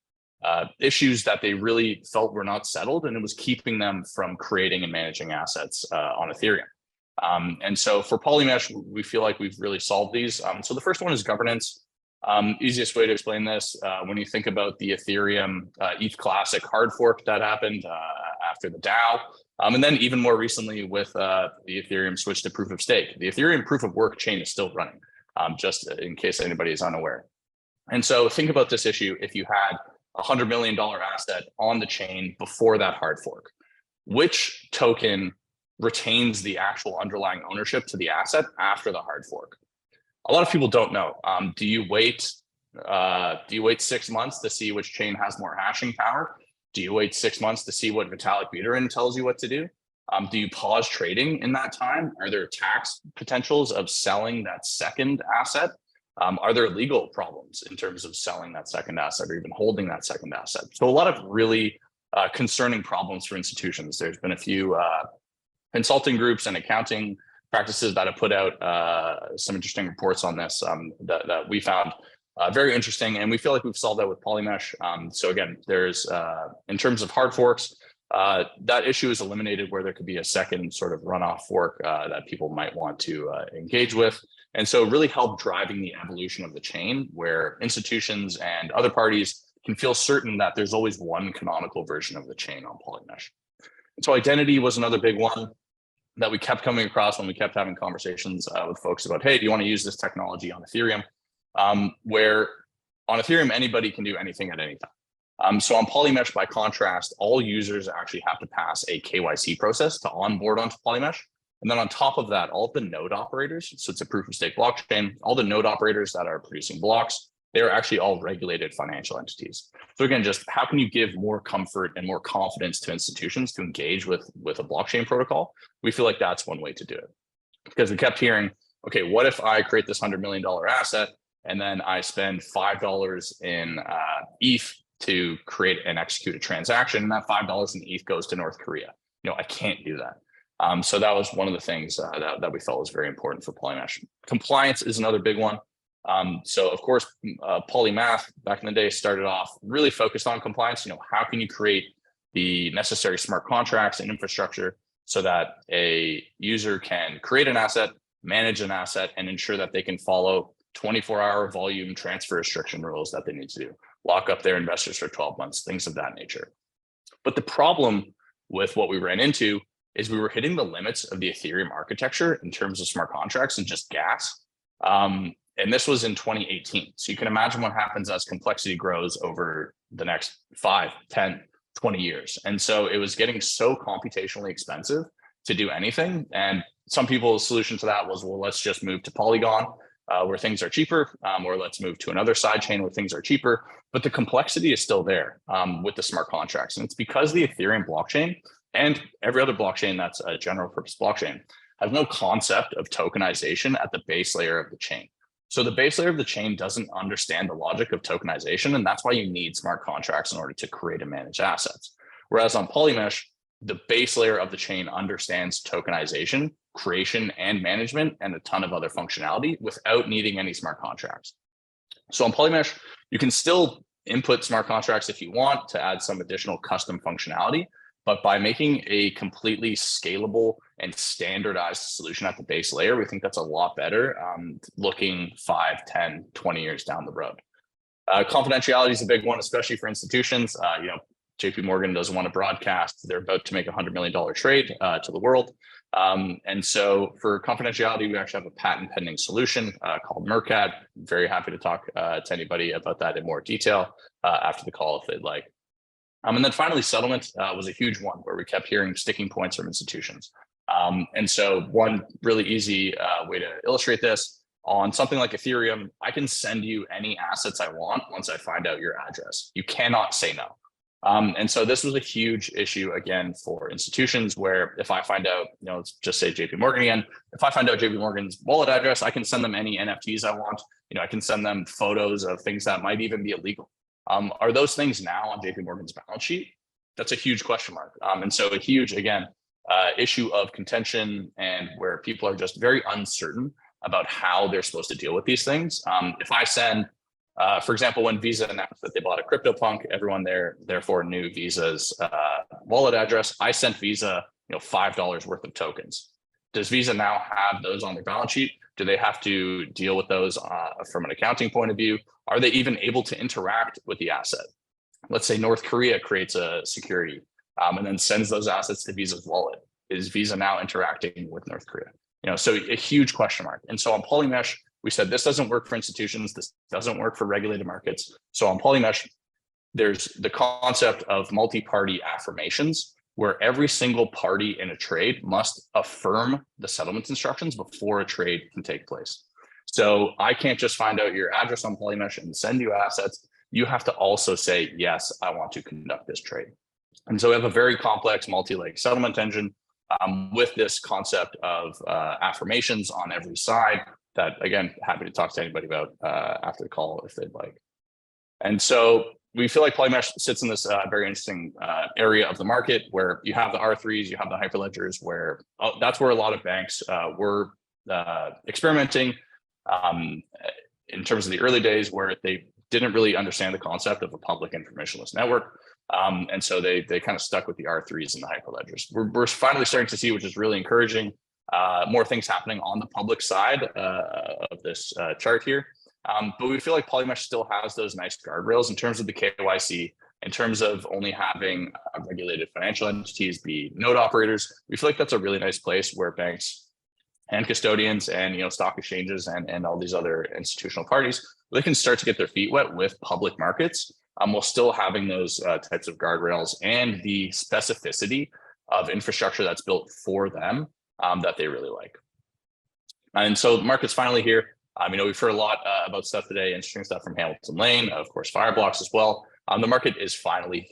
issues that they really felt were not settled, and it was keeping them from creating and managing assets on Ethereum. And so for Polymesh, we feel like we've really solved these. So the first one is governance. Easiest way to explain this, when you think about the Ethereum ETH Classic hard fork that happened after the DAO, and then even more recently with the Ethereum switch to proof of stake, the Ethereum proof of work chain is still running, just in case anybody is unaware. And so think about this issue. If you had a $100 million asset on the chain before that hard fork, which token retains the actual underlying ownership to the asset after the hard fork? A lot of people don't know. Do you wait 6 months to see which chain has more hashing power? Do you wait 6 months to see what Vitalik Buterin tells you what to do? Do you pause trading in that time? Are there tax potentials of selling that second asset? Are there legal problems in terms of selling that second asset or even holding that second asset? So a lot of really concerning problems for institutions. There's been a few consulting groups and accounting practices that have put out some interesting reports on this that we found very interesting, and we feel like we've solved that with Polymesh. So again, there's in terms of hard forks, that issue is eliminated where there could be a second sort of runoff fork that people might want to engage with. And so really help driving the evolution of the chain where institutions and other parties can feel certain that there's always one canonical version of the chain on Polymesh. And so identity was another big one that we kept coming across when we kept having conversations with folks about, hey, do you want to use this technology on Ethereum? Where on Ethereum, anybody can do anything at any time. So on Polymesh, by contrast, all users actually have to pass a KYC process to onboard onto Polymesh. And then on top of that, all of the node operators, so it's a proof of stake blockchain, all the node operators that are producing blocks, they're actually all regulated financial entities. So again, just how can you give more comfort and more confidence to institutions to engage with a blockchain protocol? We feel like that's one way to do it. Because we kept hearing, okay, what if I create this $100 million asset and then I spend $5 in ETH to create and execute a transaction, and that $5 in ETH goes to North Korea? I can't do that. So that was one of the things that we felt was very important for Polymesh. Compliance is another big one. So of course, Polymath back in the day started off really focused on compliance. How can you create the necessary smart contracts and infrastructure so that a user can create an asset, manage an asset, and ensure that they can follow 24-hour volume transfer restriction rules that they need to do, lock up their investors for 12 months, things of that nature. But the problem with what we ran into is we were hitting the limits of the Ethereum architecture in terms of smart contracts and just gas. And this was in 2018. So you can imagine what happens as complexity grows over the next 5, 10, 20 years. And so it was getting so computationally expensive to do anything. And some people's solution to that was, well, let's just move to Polygon where things are cheaper, or let's move to another side chain where things are cheaper. But the complexity is still there with the smart contracts. And it's because the Ethereum blockchain and every other blockchain that's a general purpose blockchain has no concept of tokenization at the base layer of the chain. So the base layer of the chain doesn't understand the logic of tokenization, and that's why you need smart contracts in order to create and manage assets. Whereas on Polymesh, the base layer of the chain understands tokenization, creation and management, and a ton of other functionality without needing any smart contracts. So on Polymesh, you can still input smart contracts if you want to add some additional custom functionality, but by making a completely scalable and standardized solution at the base layer, we think that's a lot better looking 5, 10, 20 years down the road. Confidentiality is a big one, especially for institutions. JP Morgan doesn't want to broadcast. They're about to make a $100 million trade to the world. And so for confidentiality, we actually have a patent pending solution called Mercat. Very happy to talk to anybody about that in more detail after the call if they'd like. And then finally, settlement was a huge one where we kept hearing sticking points from institutions. And so one really easy way to illustrate this, on something like Ethereum, I can send you any assets I want once I find out your address. You cannot say no. And so this was a huge issue, again, for institutions where if I find out, let's just say JP Morgan again, if I find out JP Morgan's wallet address, I can send them any NFTs I want. I can send them photos of things that might even be illegal. Are those things now on JP Morgan's balance sheet? That's a huge question mark. And so a huge, again, issue of contention and where people are just very uncertain about how they're supposed to deal with these things. If I send, for example, when Visa announced that they bought a CryptoPunk, everyone there therefore knew Visa's wallet address. I sent Visa, $5 worth of tokens. Does Visa now have those on their balance sheet? Do they have to deal with those from an accounting point of view? are they even able to interact with the asset? Let's say North Korea creates a security and then sends those assets to Visa's wallet. Is Visa now interacting with North Korea? So a huge question mark. And so on Polymesh, we said this doesn't work for institutions. This doesn't work for regulated markets. So on Polymesh, there's the concept of multi-party affirmations, where every single party in a trade must affirm the settlement instructions before a trade can take place. So I can't just find out your address on Polymesh and send you assets. You have to also say, yes, I want to conduct this trade. And so we have a very complex multi-leg settlement engine with this concept of affirmations on every side that, again, happy to talk to anybody about after the call if they'd like. And so we feel like Polymesh sits in this very interesting area of the market where you have the R3s, you have the hyperledgers, where that's where a lot of banks were experimenting in terms of the early days, where they didn't really understand the concept of a public informationless network. And so they kind of stuck with the R3s and the hyperledgers. We're finally starting to see, which is really encouraging, more things happening on the public side of this chart here. But we feel like Polymesh still has those nice guardrails in terms of the KYC, in terms of only having regulated financial entities be node operators. We feel like that's a really nice place where banks and custodians and stock exchanges and all these other institutional parties, they can start to get their feet wet with public markets, while still having those types of guardrails and the specificity of infrastructure that's built for them that they really like. And so the market's finally here. We've heard a lot about stuff today, interesting stuff from Hamilton Lane, of course, Fireblocks as well. The market is finally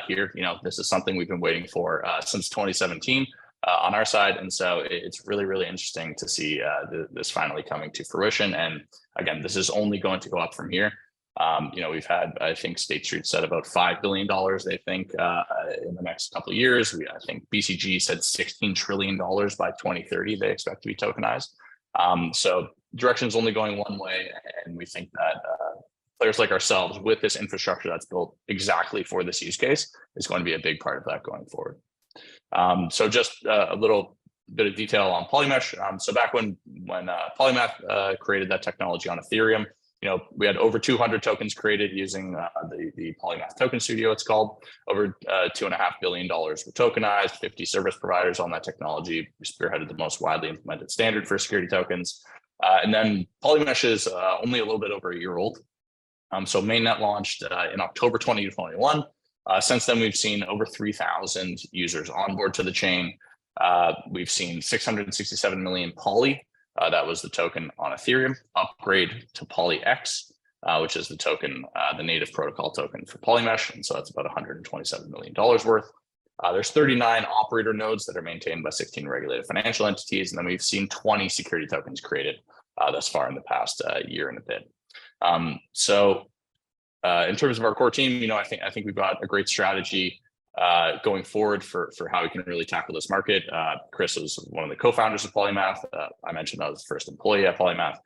here. This is something we've been waiting for since 2017 on our side. And so it's really, really interesting to see this finally coming to fruition. And again, this is only going to go up from here. We've had, I think State Street said about $5 billion, they think, in the next couple of years. I think BCG said $16 trillion by 2030, they expect to be tokenized. So direction is only going one way, and we think that players like ourselves with this infrastructure that's built exactly for this use case is going to be a big part of that going forward. So just a little bit of detail on Polymesh. So back when Polymath created that technology on Ethereum, we had over 200 tokens created using the Polymath Token Studio, it's called. Over $2.5 billion were tokenized, 50 service providers on that technology. We spearheaded the most widely implemented standard for security tokens. And then Polymesh is only a little bit over a year old. So mainnet launched in October 2021. Since then, we've seen over 3,000 users onboard to the chain. We've seen 667 million Poly. That was the token on Ethereum, upgrade to PolyX, which is the token, the native protocol token for Polymesh. And so that's about $127 million worth. There's 39 operator nodes that are maintained by 16 regulated financial entities. And then we've seen 20 security tokens created thus far in the past year and a bit. So in terms of our core team, I think we've got a great strategy going forward for how we can really tackle this market. Chris was one of the co-founders of Polymath. I mentioned I was the first employee at Polymath.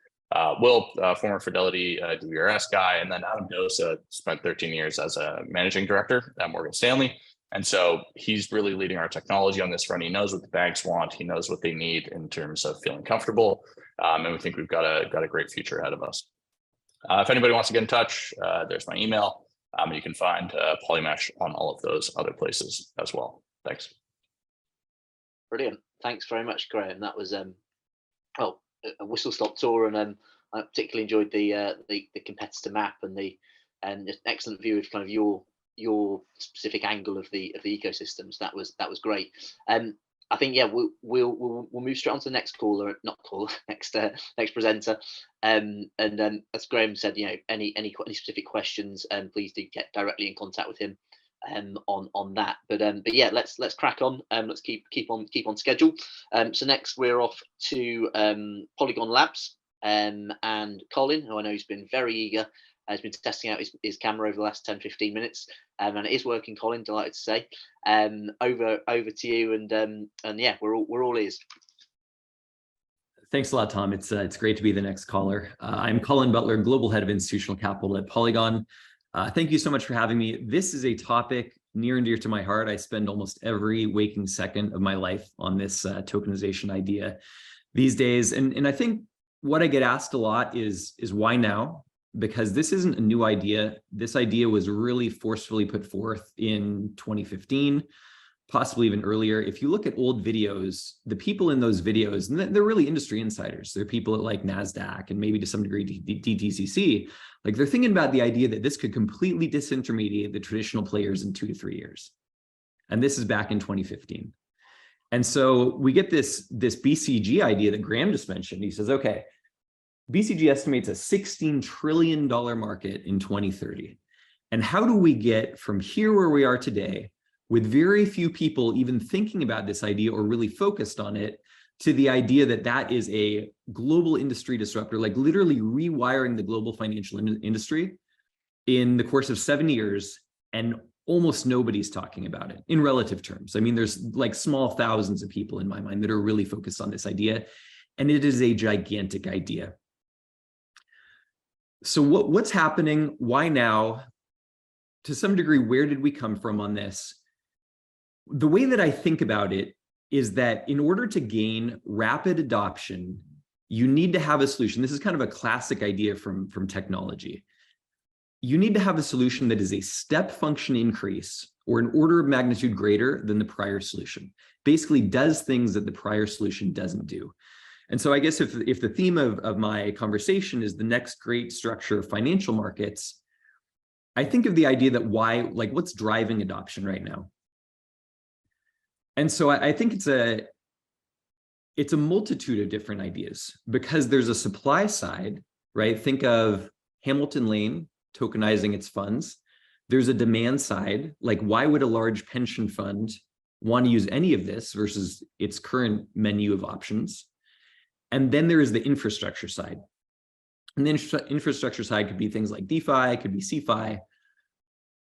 Will, former Fidelity DBRS guy, and then Adam Dosa spent 13 years as a managing director at Morgan Stanley. And so he's really leading our technology on this front. He knows what the banks want. He knows what they need in terms of feeling comfortable. And we think we've got a great future ahead of us. If anybody wants to get in touch, there's my email. You can find Polymesh on all of those other places as well. Thanks. Brilliant. Thanks very much, Graeme. That was a whistle-stop tour, and I particularly enjoyed the competitor map and the excellent view of kind of your specific angle of the ecosystems. That was great. I think we'll move straight on to the next next presenter. And as Graeme said, any specific questions, please do get directly in contact with him on that. But yeah, let's crack on. Let's keep on schedule. So next we're off to Polygon Labs and Colin, who I know has been very eager. Has been testing out his camera over the last 10-15 minutes, and it is working, Colin, delighted to say. Over to you, and yeah, we're all ears. Thanks a lot, Tom. It's great to be the next caller. I'm Colin Butler, Global Head of Institutional Capital at Polygon. Thank you so much for having me. This is a topic near and dear to my heart. I spend almost every waking second of my life on this tokenization idea these days. And I think what I get asked a lot is why now? because this isn't a new idea. This idea was really forcefully put forth in 2015, possibly even earlier. If you look at old videos, the people in those videos, and they're really industry insiders. They're people at like NASDAQ and maybe to some degree DTCC. Like they're thinking about the idea that this could completely disintermediate the traditional players in 2 to 3 years. And this is back in 2015. And so we get this BCG idea that Graeme just mentioned. He says, okay, BCG estimates a $16 trillion market in 2030. And how do we get from here where we are today, with very few people even thinking about this idea or really focused on it, to the idea that that is a global industry disruptor, like literally rewiring the global financial industry in the course of 7 years, and almost nobody's talking about it in relative terms. I mean, there's like small thousands of people in my mind that are really focused on this idea, and it is a gigantic idea. So what's happening? Why now? To some degree, where did we come from on this? The way that I think about it is that in order to gain rapid adoption, you need to have a solution. This is kind of a classic idea from technology. You need to have a solution that is a step function increase or an order of magnitude greater than the prior solution. Basically does things that the prior solution doesn't do. And so I guess if the theme of my conversation is the next great structure of financial markets, I think of the idea that what's driving adoption right now? And so I think it's a multitude of different ideas, because there's a supply side, right? Think of Hamilton Lane tokenizing its funds. There's a demand side, like why would a large pension fund want to use any of this versus its current menu of options? And then there is the infrastructure side. And the infrastructure side could be things like DeFi, it could be CeFi.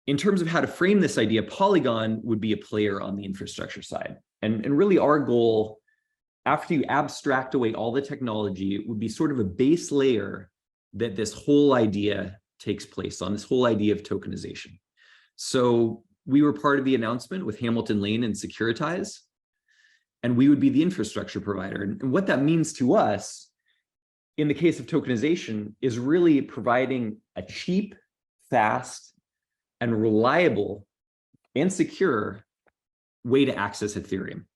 In terms of how to frame this idea, Polygon would be a player on the infrastructure side. And really our goal, after you abstract away all the technology, would be sort of a base layer that this whole idea takes place on, this whole idea of tokenization. So we were part of the announcement with Hamilton Lane and Securitize, and we would be the infrastructure provider. And what that means to us, in the case of tokenization, is really providing a cheap, fast, and reliable and secure way to access Ethereum.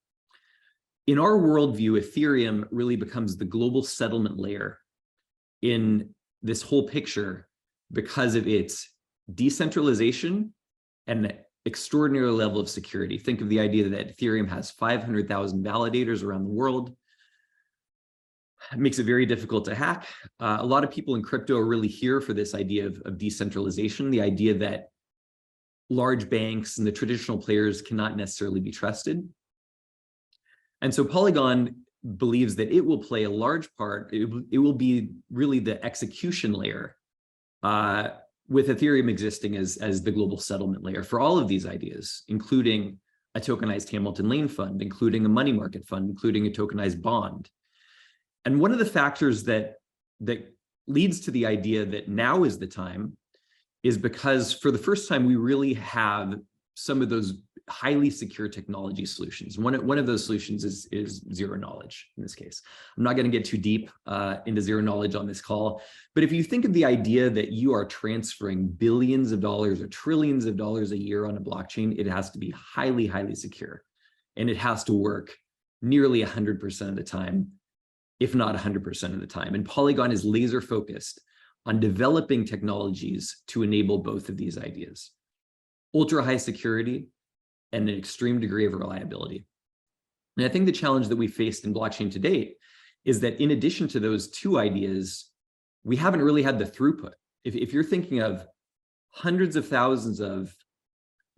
In our worldview, Ethereum really becomes the global settlement layer in this whole picture because of its decentralization and extraordinary level of security. Think of the idea that Ethereum has 500,000 validators around the world. It makes it very difficult to hack. A lot of people in crypto are really here for this idea of decentralization, the idea that large banks and the traditional players cannot necessarily be trusted. And so Polygon believes that it will play a large part. It will be really the execution layer, with Ethereum existing as the global settlement layer for all of these ideas, including a tokenized Hamilton Lane fund, including a money market fund, including a tokenized bond. And one of the factors that leads to the idea that now is the time is because for the first time, we really have some of those highly secure technology solutions. One of those solutions is zero knowledge in this case. I'm not going to get too deep into zero knowledge on this call, but if you think of the idea that you are transferring billions of dollars or trillions of dollars a year on a blockchain, it has to be highly, highly secure. And it has to work nearly 100% of the time, if not 100% of the time. And Polygon is laser focused on developing technologies to enable both of these ideas. Ultra high security and an extreme degree of reliability. And I think the challenge that we faced in blockchain to date is that in addition to those two ideas, we haven't really had the throughput. If you're thinking of hundreds of thousands of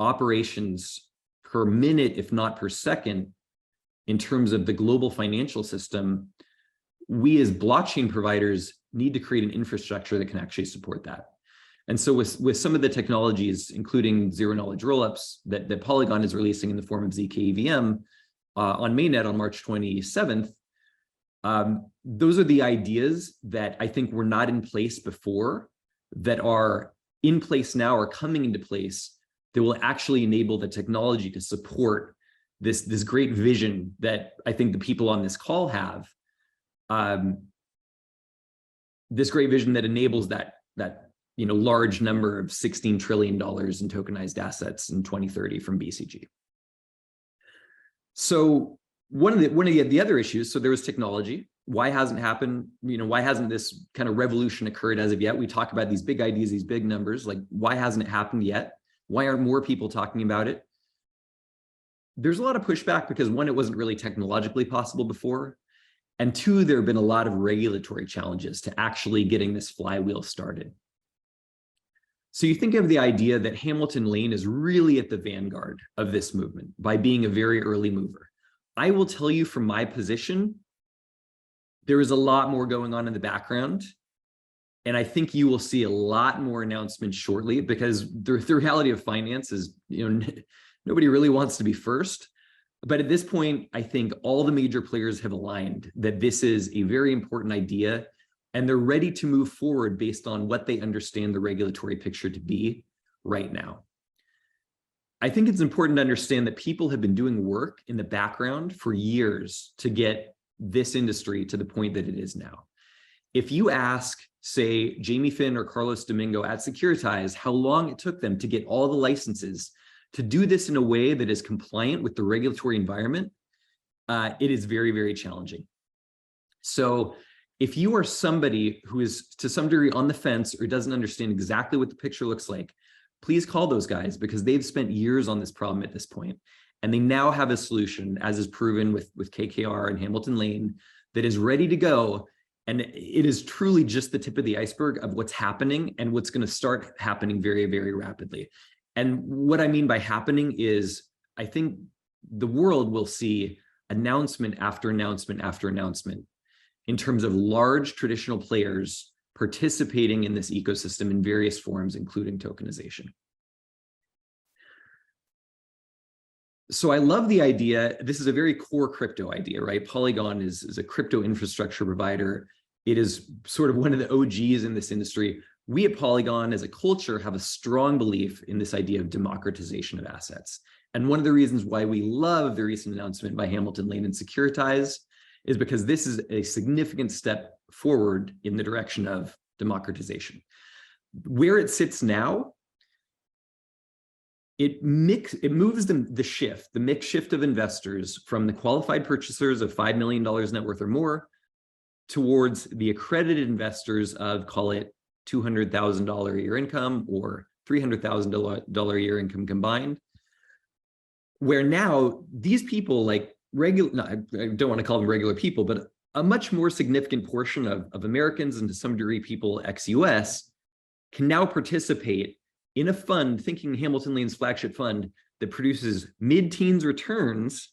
operations per minute, if not per second, in terms of the global financial system, we as blockchain providers need to create an infrastructure that can actually support that. And so with some of the technologies, including zero knowledge rollups that Polygon is releasing in the form of zk-EVM on mainnet on March 27th, those are the ideas that I think were not in place before, that are in place now or coming into place, that will actually enable the technology to support this great vision that I think the people on this call have. This great vision that enables that large number of $16 trillion in tokenized assets in 2030 from BCG. So one of the other issues, so there was technology. Why hasn't happened? Why hasn't this kind of revolution occurred as of yet? We talk about these big ideas, these big numbers, like why hasn't it happened yet? Why aren't more people talking about it? There's a lot of pushback because one, it wasn't really technologically possible before. And two, there have been a lot of regulatory challenges to actually getting this flywheel started. So you think of the idea that Hamilton Lane is really at the vanguard of this movement by being a very early mover. I will tell you from my position, there is a lot more going on in the background. And I think you will see a lot more announcements shortly because the reality of finance is, nobody really wants to be first. But at this point, I think all the major players have aligned that this is a very important idea and they're ready to move forward based on what they understand the regulatory picture to be right now. I think it's important to understand that people have been doing work in the background for years to get this industry to the point that it is now. If you ask, say, Jamie Finn or Carlos Domingo at Securitize how long it took them to get all the licenses to do this in a way that is compliant with the regulatory environment, it is very, very challenging. So if you are somebody who is to some degree on the fence or doesn't understand exactly what the picture looks like, please call those guys because they've spent years on this problem at this point. And they now have a solution, as is proven with KKR and Hamilton Lane, that is ready to go. And it is truly just the tip of the iceberg of what's happening and what's going to start happening very, very rapidly. And what I mean by happening is, I think the world will see announcement after announcement after announcement in terms of large traditional players participating in this ecosystem in various forms, including tokenization. So I love the idea. This is a very core crypto idea, right? Polygon is a crypto infrastructure provider. It is sort of one of the OGs in this industry. We at Polygon as a culture have a strong belief in this idea of democratization of assets. And one of the reasons why we love the recent announcement by Hamilton Lane and Securitize is because this is a significant step forward in the direction of democratization. Where it sits now, it moves the mix shift of investors from the qualified purchasers of $5 million net worth or more towards the accredited investors of, call it, $200,000 a year income or $300,000 a year income combined, where now these people, like I don't want to call them regular people, but a much more significant portion of Americans and to some degree people ex-US can now participate in a fund, thinking Hamilton Lane's flagship fund, that produces mid-teens returns,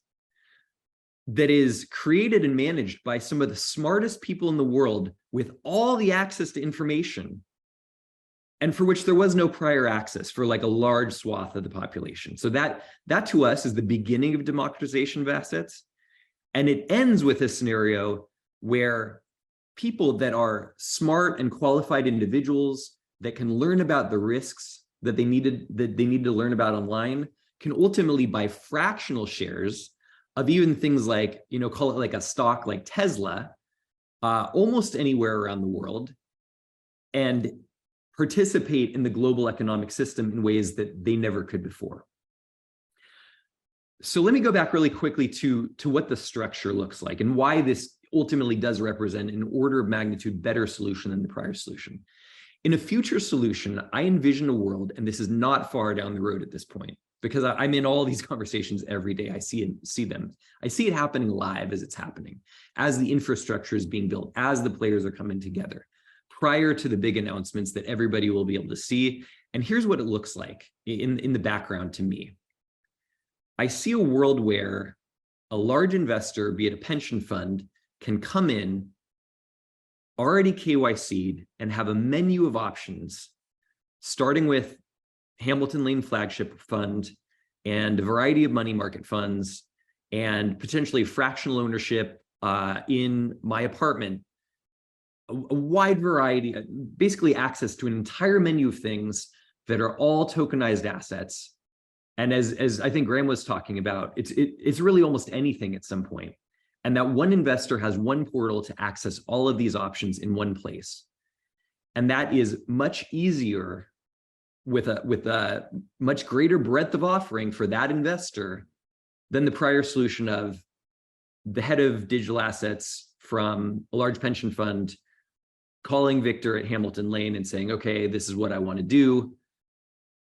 that is created and managed by some of the smartest people in the world with all the access to information, and for which there was no prior access for like a large swath of the population. So that to us is the beginning of democratization of assets. And it ends with a scenario where people that are smart and qualified individuals that can learn about the risks that they need to learn about online can ultimately buy fractional shares of even things like, call it like a stock like Tesla, almost anywhere around the world, and participate in the global economic system in ways that they never could before. So let me go back really quickly to what the structure looks like and why this ultimately does represent an order of magnitude better solution than the prior solution. In a future solution, I envision a world, and this is not far down the road at this point, because I'm in all these conversations every day. I see them. I see it happening live as it's happening, as the infrastructure is being built, as the players are coming together, prior to the big announcements that everybody will be able to see. And here's what it looks like in the background to me. I see a world where a large investor, be it a pension fund, can come in, already KYC'd, and have a menu of options, starting with Hamilton Lane flagship fund and a variety of money market funds and potentially fractional ownership in my apartment, a wide variety, basically access to an entire menu of things that are all tokenized assets. And as I think Graeme was talking about, it's really almost anything at some point. And that one investor has one portal to access all of these options in one place. And that is much easier with a much greater breadth of offering for that investor than the prior solution of the head of digital assets from a large pension fund calling Victor at Hamilton Lane and saying, okay, this is what I want to do.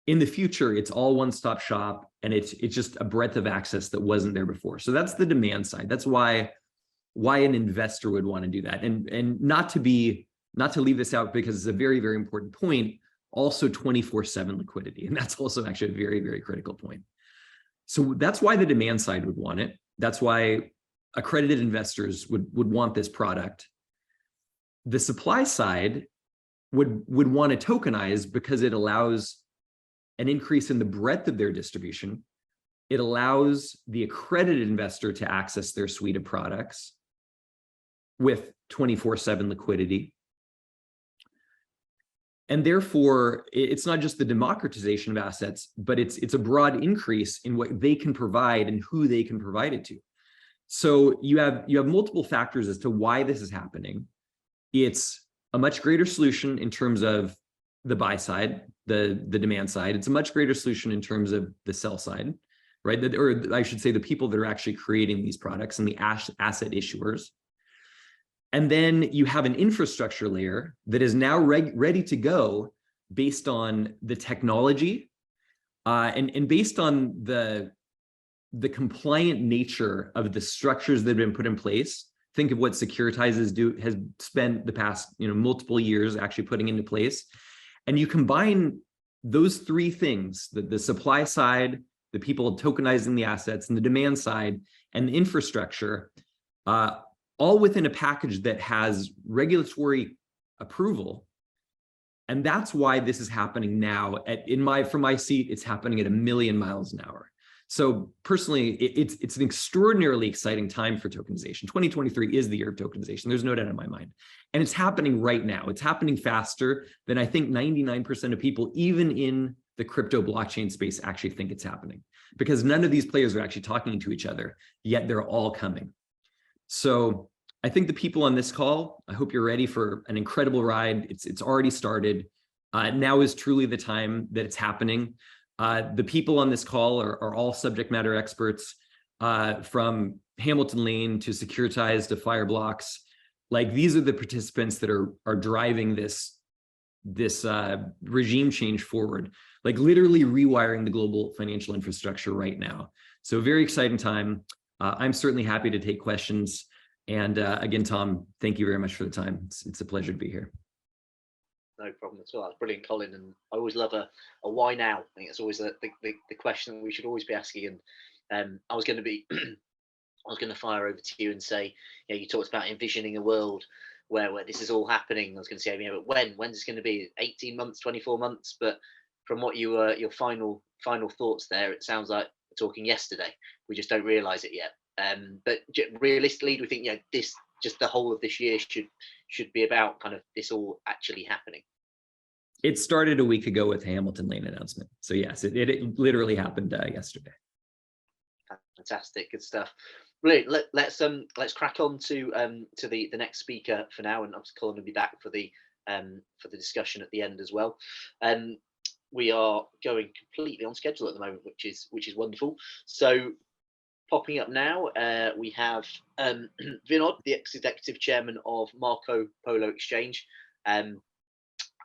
In the future, it's all one-stop shop, and it's just a breadth of access that wasn't there before. So that's the demand side. That's why an investor would want to do that. And not to leave this out, because it's a very, very important point, also 24/7 liquidity. And that's also actually a very, very critical point. So that's why the demand side would want it. That's why accredited investors would want this product. The supply side would want to tokenize because it allows an increase in the breadth of their distribution. It allows the accredited investor to access their suite of products with 24/7 liquidity. And therefore, it's not just the democratization of assets, but it's a broad increase in what they can provide and who they can provide it to. So you have multiple factors as to why this is happening. It's a much greater solution in terms of the buy side, the demand side. It's a much greater solution in terms of the sell side, right? Or I should say the people that are actually creating these products and the asset issuers. And then you have an infrastructure layer that is now ready to go based on the technology and based on the compliant nature of the structures that have been put in place. Think of what Securitize has spent the past multiple years actually putting into place. And you combine those three things, the supply side, the people tokenizing the assets, and the demand side, and the infrastructure, all within a package that has regulatory approval. And that's why this is happening now. From my seat, it's happening at 1,000,000 miles an hour. So personally, it's an extraordinarily exciting time for tokenization. 2023 is the year of tokenization. There's no doubt in my mind. And it's happening right now. It's happening faster than I think 99% of people, even in the crypto blockchain space, actually think it's happening. Because none of these players are actually talking to each other, yet they're all coming. So I think the people on this call, I hope you're ready for an incredible ride. It's already started. Now is truly the time that it's happening. The people on this call are all subject matter experts, from Hamilton Lane to Securitize to Fireblocks. Like, these are the participants that are driving this regime change forward, like literally rewiring the global financial infrastructure right now. So very exciting time. I'm certainly happy to take questions. And again, Tom, thank you very much for the time. It's a pleasure to be here. No problem at all. That's brilliant, Colin. And I always love a why now. I think it's always the question that we should always be asking. And I was going to fire over to you and say, you talked about envisioning a world where this is all happening. I was going to say, but when's it going to be? 18 months, 24 months? But from what your final thoughts there, it sounds like we're talking yesterday. We just don't realise it yet. But realistically, do we think this, just the whole of this year should be about kind of this all actually happening? It started a week ago with Hamilton Lane announcement. So yes, it literally happened yesterday. Fantastic, good stuff. Brilliant. Let's crack on to the next speaker for now, and obviously Colin will be back for the discussion at the end as well. We are going completely on schedule at the moment, which is wonderful. So popping up now, we have Vinode, the ex-executive chairman of Marco Polo Exchange.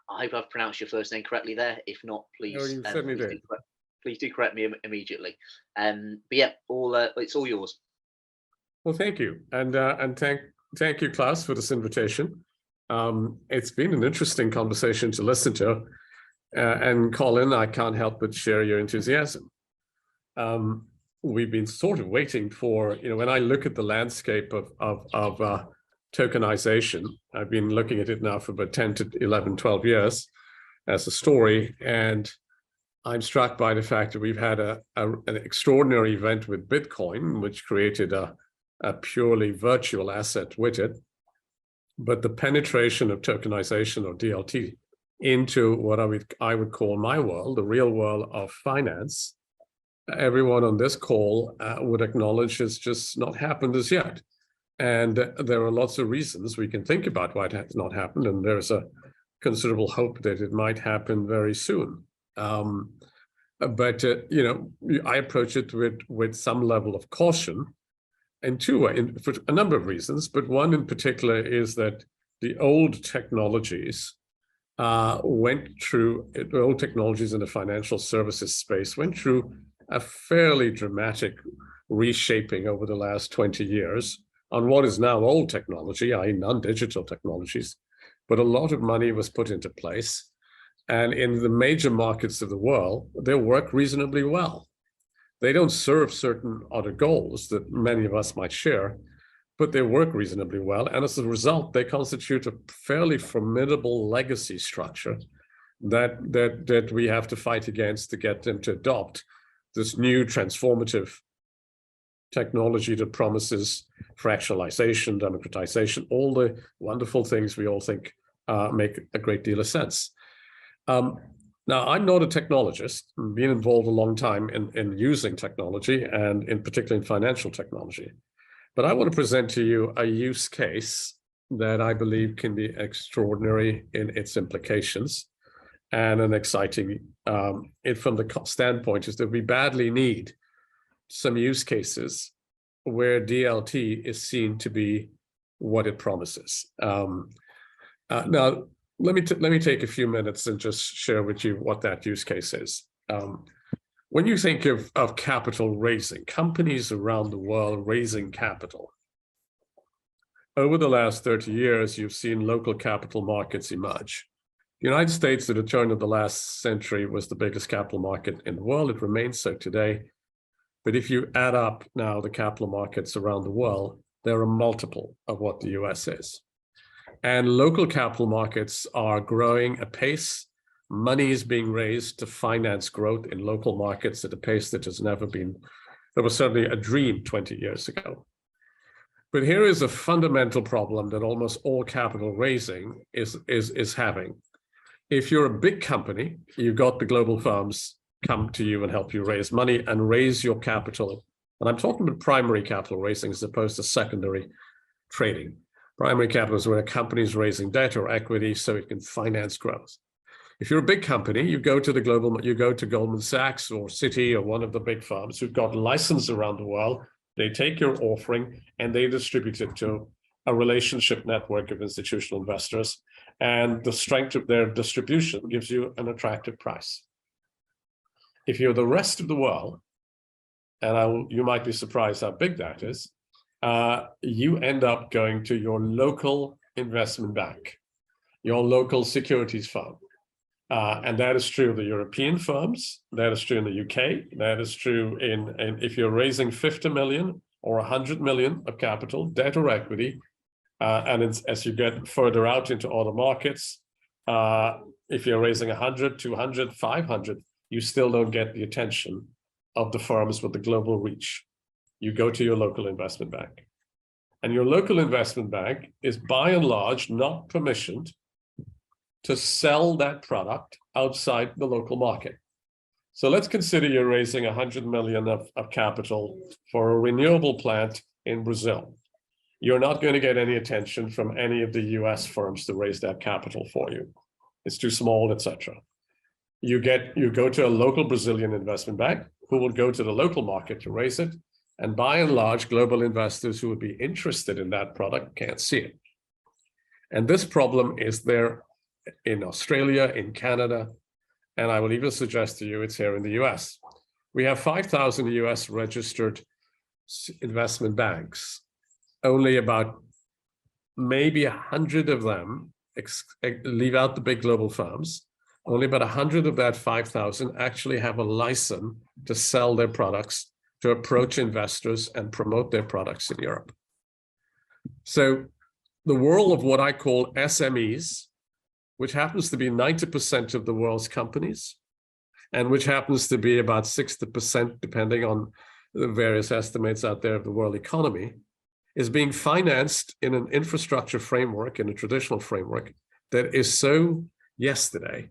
I hope I've pronounced your first name correctly there. If not, please, no, you certainly did. Please do correct me immediately. But yeah, it's all yours. Well, thank you, and thank you, Klaus, for this invitation. It's been an interesting conversation to listen to, and Colin, I can't help but share your enthusiasm. We've been sort of waiting for, when I look at the landscape of tokenization, I've been looking at it now for about 10 to 11, 12 years as a story, and I'm struck by the fact that we've had an extraordinary event with Bitcoin, which created a purely virtual asset with it. But the penetration of tokenization, or DLT, into what I would call my world, the real world of finance, everyone on this call would acknowledge it's just not happened as yet. And there are lots of reasons we can think about why it has not happened. And there's a considerable hope that it might happen very soon. But you know, I approach it with some level of caution, in two ways, for a number of reasons. But one in particular is that the old technologies old technologies in the financial services space went through a fairly dramatic reshaping over the last 20 years on what is now old technology, i.e. non-digital technologies. But a lot of money was put into place. And in the major markets of the world, they work reasonably well. They don't serve certain other goals that many of us might share, but they work reasonably well. And as a result, they constitute a fairly formidable legacy structure that we have to fight against to get them to adopt this new transformative technology that promises fractionalization, democratization, all the wonderful things we all think make a great deal of sense. Now, I'm not a technologist. I've been involved a long time in using technology, and in particular in financial technology. But I want to present to you a use case that I believe can be extraordinary in its implications, and an exciting, from the standpoint is that we badly need some use cases where DLT is seen to be what it promises. Now, let me take a few minutes and just share with you what that use case is. When you think of capital raising, companies around the world raising capital, over the last 30 years, you've seen local capital markets emerge. The United States, at the turn of the last century, was the biggest capital market in the world. It remains so today. But if you add up now the capital markets around the world, they're a multiple of what the US is. And local capital markets are growing apace. Money is being raised to finance growth in local markets at a pace that has never been, that was certainly a dream 20 years ago. But here is a fundamental problem that almost all capital raising is having. If you're a big company, you've got the global firms come to you and help you raise money and raise your capital. And I'm talking about primary capital raising as opposed to secondary trading. Primary capital is where a company is raising debt or equity so it can finance growth. If you're a big company, you go to Goldman Sachs or Citi or one of the big firms who've got license around the world. They take your offering and they distribute it to a relationship network of institutional investors. And the strength of their distribution gives you an attractive price. If you're the rest of the world, and you might be surprised how big that is, you end up going to your local investment bank, your local securities firm. And that is true of the European firms, that is true in the UK, that is true in if you're raising 50 million or 100 million of capital, debt or equity, and as you get further out into other markets, if you're raising 100, 200, 500, you still don't get the attention of the firms with the global reach. You go to your local investment bank. And your local investment bank is by and large not permissioned to sell that product outside the local market. So let's consider you're raising 100 million of capital for a renewable plant in Brazil. You're not going to get any attention from any of the US firms to raise that capital for you. It's too small, etc. You go to a local Brazilian investment bank who will go to the local market to raise it. And by and large, global investors who would be interested in that product can't see it. And this problem is there in Australia, in Canada, and I will even suggest to you it's here in the US. We have 5,000 US registered investment banks. Only about maybe 100 of them, leave out the big global firms, only about 100 of that 5,000 actually have a license to sell their products, to approach investors and promote their products in Europe. So the world of what I call SMEs, which happens to be 90% of the world's companies, and which happens to be about 60%, depending on the various estimates out there of the world economy, is being financed in an infrastructure framework, in a traditional framework, that is so yesterday.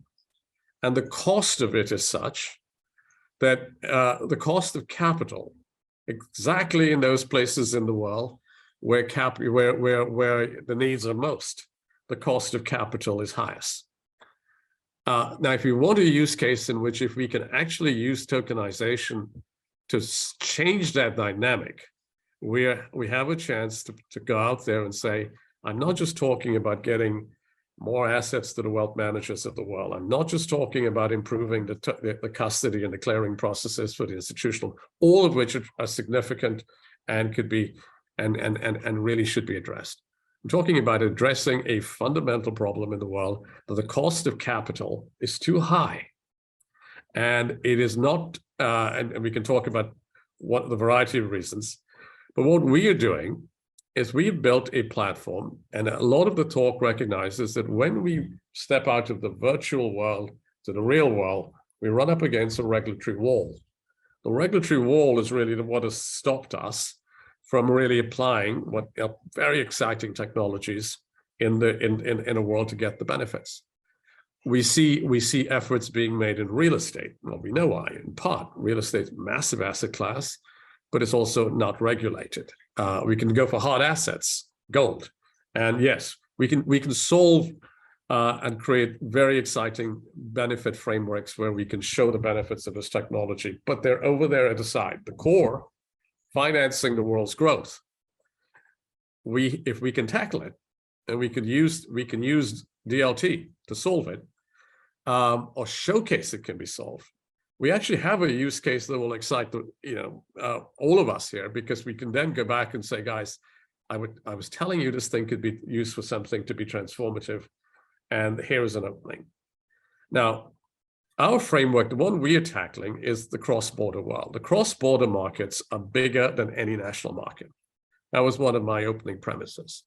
And the cost of it is such that the cost of capital, exactly in those places in the world where the needs are most, the cost of capital is highest. Now, if you want a use case in which if we can actually use tokenization to change that dynamic, we have a chance to go out there and say, I'm not just talking about getting more assets to the wealth managers of the world. I'm not just talking about improving the custody and the clearing processes for the institutional, all of which are significant and could be and really should be addressed. I'm talking about addressing a fundamental problem in the world that the cost of capital is too high. And it is not, and we can talk about what the variety of reasons, but what we are doing is we've built a platform, and a lot of the talk recognizes that when we step out of the virtual world to the real world, we run up against a regulatory wall. The regulatory wall is really what has stopped us from really applying what are very exciting technologies in a world to get the benefits. We see efforts being made in real estate. Well, we know why. In part, real estate is a massive asset class, but it's also not regulated. We can go for hard assets, gold, and yes, we can solve and create very exciting benefit frameworks where we can show the benefits of this technology. But they're over there at the side. The core, financing the world's growth. If we can tackle it, and we can use DLT to solve it, or showcase it can be solved. We actually have a use case that will excite all of us here, because we can then go back and say, guys, I was telling you this thing could be used for something to be transformative, and here is an opening. Now, our framework, the one we are tackling, is the cross-border world. The cross-border markets are bigger than any national market. That was one of my opening premises.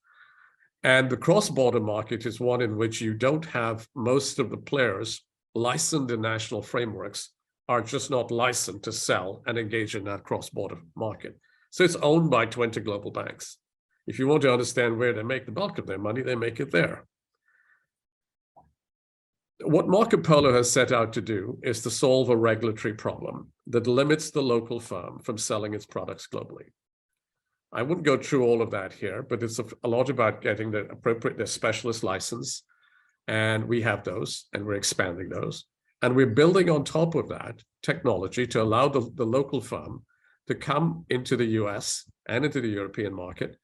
And the cross-border market is one in which you don't have most of the players licensed in national frameworks are just not licensed to sell and engage in that cross-border market. So it's owned by 20 global banks. If you want to understand where they make the bulk of their money, they make it there. What Marco Polo has set out to do is to solve a regulatory problem that limits the local firm from selling its products globally. I wouldn't go through all of that here, but it's a lot about getting the specialist license, and we have those, and we're expanding those. And we're building on top of that technology to allow the local firm to come into the US and into the European market,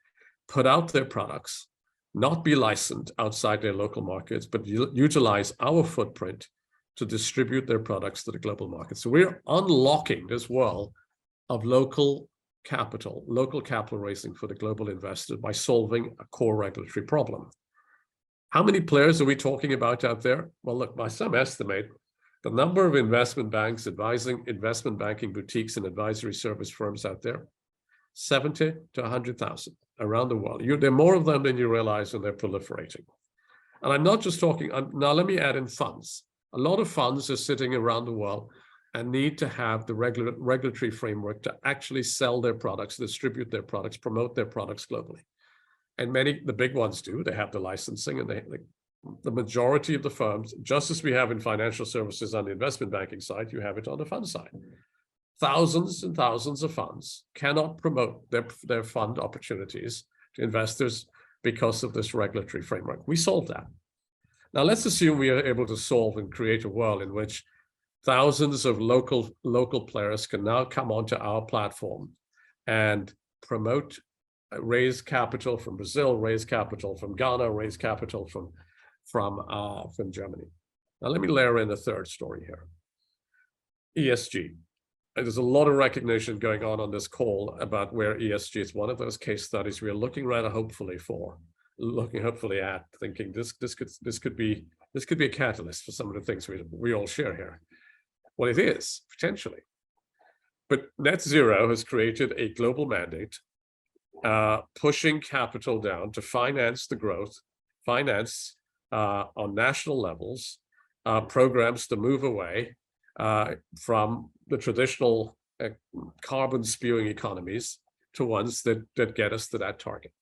put out their products, not be licensed outside their local markets, but utilize our footprint to distribute their products to the global market. So we're unlocking this world of local capital raising for the global investor by solving a core regulatory problem. How many players are we talking about out there? Well, look, by some estimate, the number of investment banks advising investment banking boutiques and advisory service firms out there, 70 to 100,000 around the world. There are more of them than you realize, and they're proliferating. And I'm not just talking, now let me add in funds. A lot of funds are sitting around the world and need to have the regulatory framework to actually sell their products, distribute their products, promote their products globally. And the big ones do. They have the licensing, and the majority of the firms, just as we have in financial services on the investment banking side, you have it on the fund side. Thousands and thousands of funds cannot promote their fund opportunities to investors because of this regulatory framework. We solved that. Now let's assume we are able to solve and create a world in which thousands of local players can now come onto our platform and promote, raise capital from Brazil, raise capital from Ghana, raise capital from Germany. Now let me layer in a third story here. ESG. There's a lot of recognition going on this call about where ESG is one of those case studies we are looking rather hopefully at, thinking this could be a catalyst for some of the things we all share here. Well, it is potentially, but net zero has created a global mandate, pushing capital down to finance the growth, finance on national levels, programs to move away from the traditional carbon spewing economies to ones that get us to that target.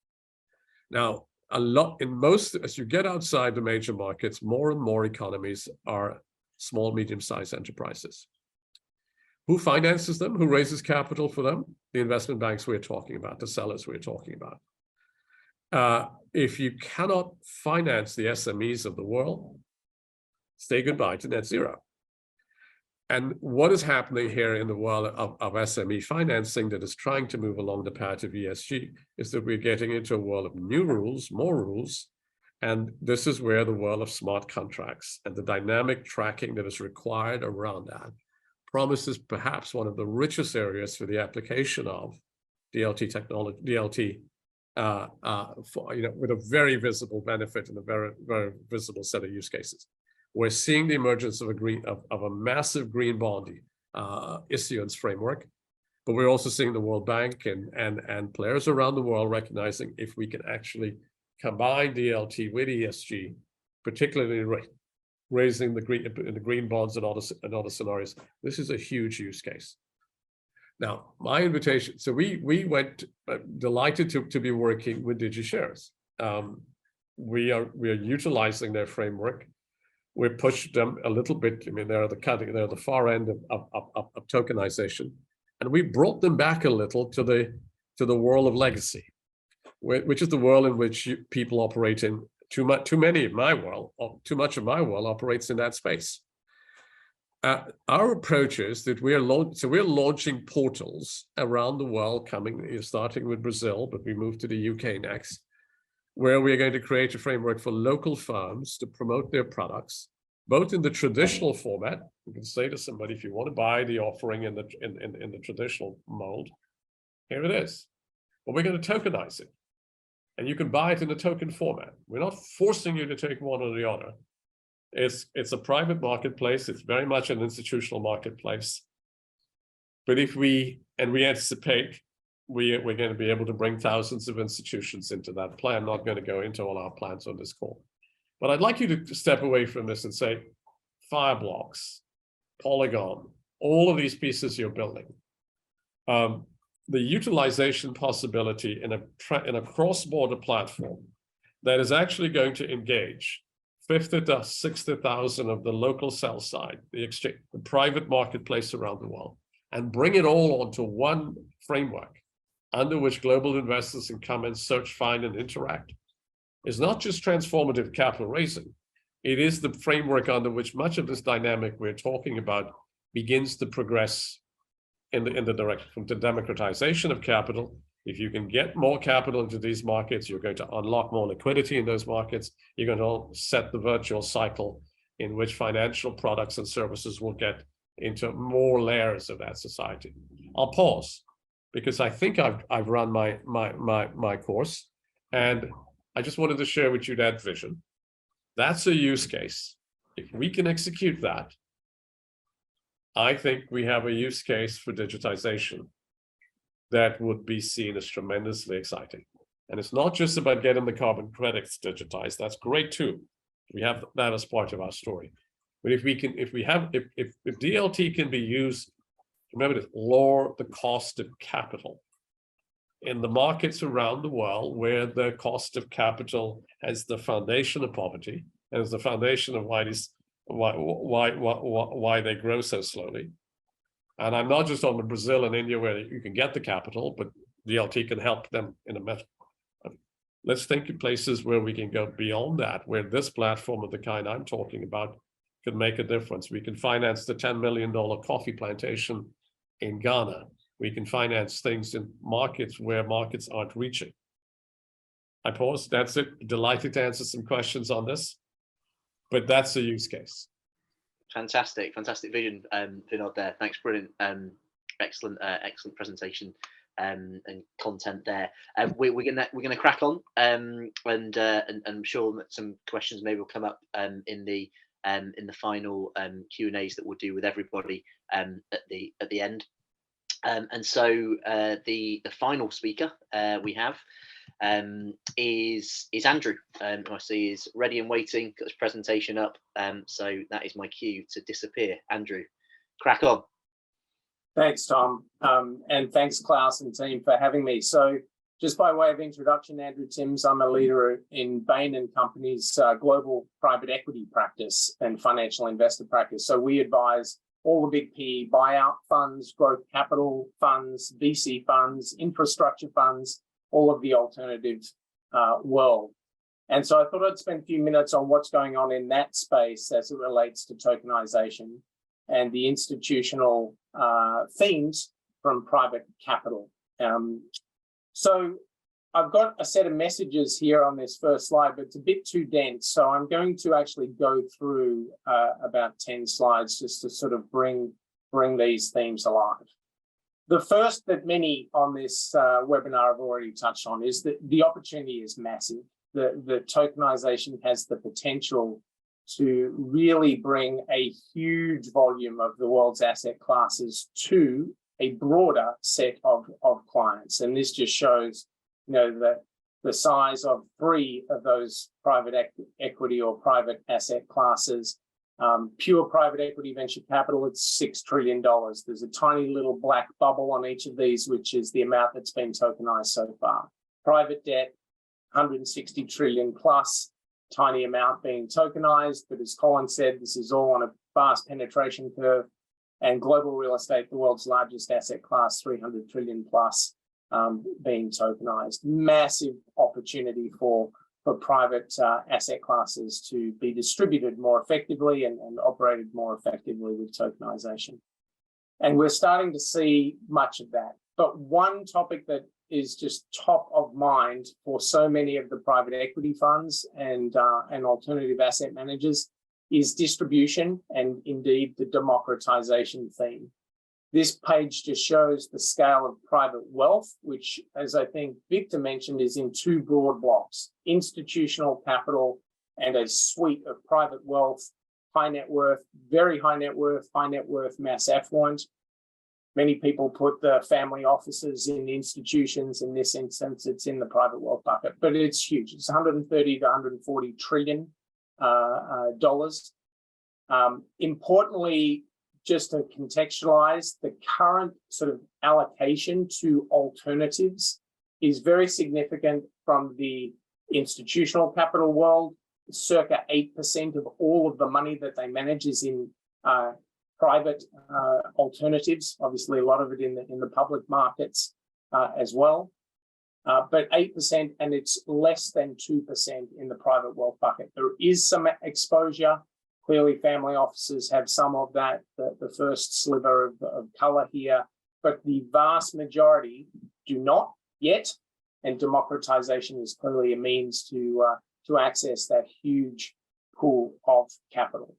Now, as you get outside the major markets, more and more economies are small, medium-sized enterprises. Who finances them? Who raises capital for them? The investment banks we're talking about, the sellers we're talking about. If you cannot finance the SMEs of the world, say goodbye to net zero. And what is happening here in the world of SME financing that is trying to move along the path of ESG is that we're getting into a world of new rules, more rules, and this is where the world of smart contracts and the dynamic tracking that is required around that promises perhaps one of the richest areas for the application of DLT technology, DLT, with a very visible benefit and a very, very visible set of use cases. We're seeing the emergence of a massive green bond issuance framework, but we're also seeing the World Bank and players around the world recognizing if we can actually combine DLT with ESG, particularly raising the green bonds and other scenarios, this is a huge use case. Now, my invitation, so we went delighted to be working with DigiShares. We are utilizing their framework. We pushed them a little bit. I mean, they're the far end of tokenization, and we brought them back a little to the world of legacy, which is the world in which people operate in. Too much of my world operates in that space. Our approach is that we're launching portals around the world, starting with Brazil, but we move to the UK next, where we're going to create a framework for local firms to promote their products, both in the traditional format. You can say to somebody, if you want to buy the offering in the traditional mold, here it is. But we're going to tokenize it. And you can buy it in the token format. We're not forcing you to take one or the other. It's a private marketplace. It's very much an institutional marketplace. But if we anticipate we're going to be able to bring thousands of institutions into that plan. I'm not going to go into all our plans on this call. But I'd like you to step away from this and say, Fireblocks, Polygon, all of these pieces you're building. The utilization possibility in a cross-border platform that is actually going to engage 50 to 60,000 of the local sell side, the exchange, the private marketplace around the world, and bring it all onto one framework under which global investors can come and search, find, and interact, is not just transformative capital raising. It is the framework under which much of this dynamic we're talking about begins to progress in the direction from the democratization of capital. If you can get more capital into these markets, you're going to unlock more liquidity in those markets. You're going to set the virtual cycle in which financial products and services will get into more layers of that society. I'll pause because I think I've run my course, and I just wanted to share with you that vision. That's a use case. If we can execute that, I think we have a use case for digitization that would be seen as tremendously exciting. And it's not just about getting the carbon credits digitized. That's great too. We have that as part of our story. But if DLT can be used, remember to lower the cost of capital in the markets around the world where the cost of capital has the foundation of poverty and is the foundation of why they grow so slowly. And I'm not just on Brazil and India where you can get the capital, but DLT can help them in a measure. Let's think of places where we can go beyond that, where this platform of the kind I'm talking about could make a difference. We can finance the $10 million coffee plantation in Ghana. We can finance things in markets where markets aren't reaching. I pause. That's it. Delighted to answer some questions on this, but that's a use case. Fantastic vision, Vinode there. Thanks, brilliant, excellent presentation and content there. We're gonna crack on, and I'm sure that some questions maybe will come up in the final Q&As that we'll do with everybody at the end. And so the final speaker we have is Andrew, who I see is ready and waiting, got his presentation up. So that is my cue to disappear. Andrew, crack on. Thanks, Tom. And thanks, Klaus and team, for having me. So just by way of introduction, Andrew Tymms, I'm a leader in Bain and Company's global private equity practice and financial investor practice. So we advise all the big PE buyout funds, growth capital funds, VC funds, infrastructure funds, all of the alternative world. And so I thought I'd spend a few minutes on what's going on in that space as it relates to tokenization and the institutional themes from private capital. So I've got a set of messages here on this first slide, but it's a bit too dense. So I'm going to actually go through about 10 slides just to sort of bring these themes alive. The first that many on this webinar have already touched on is that the opportunity is massive. The tokenization has the potential to really bring a huge volume of the world's asset classes to a broader set of clients. And this just shows, you know, the size of 3 of those private equity or private asset classes. Pure private equity venture capital, it's $6 trillion. There's a tiny little black bubble on each of these, which is the amount that's been tokenized so far. Private debt, 160 trillion plus, tiny amount being tokenized. But as Colin said, this is all on a fast penetration curve. And global real estate, the world's largest asset class, 300 trillion plus, being tokenized. Massive opportunity for private asset classes to be distributed more effectively and operated more effectively with tokenization. And we're starting to see much of that. But one topic that is just top of mind for so many of the private equity funds and alternative asset managers is distribution and indeed the democratization theme. This page just shows the scale of private wealth, which, as I think Victor mentioned, is in 2 broad blocks: institutional capital and a suite of private wealth, high net worth, very high net worth, mass affluent. Many people put the family offices in institutions. In this instance, it's in the private wealth bucket, but it's huge. It's 130 to 140 trillion dollars. Importantly, just to contextualize, the current sort of allocation to alternatives is very significant from the institutional capital world. Circa 8% of all of the money that they manage is in private alternatives. Obviously, a lot of it in the public markets as well. But 8%, and it's less than 2% in the private wealth bucket. There is some exposure. Clearly, family offices have some of that, the first sliver of color here, but the vast majority do not yet, and democratization is clearly a means to access that huge pool of capital.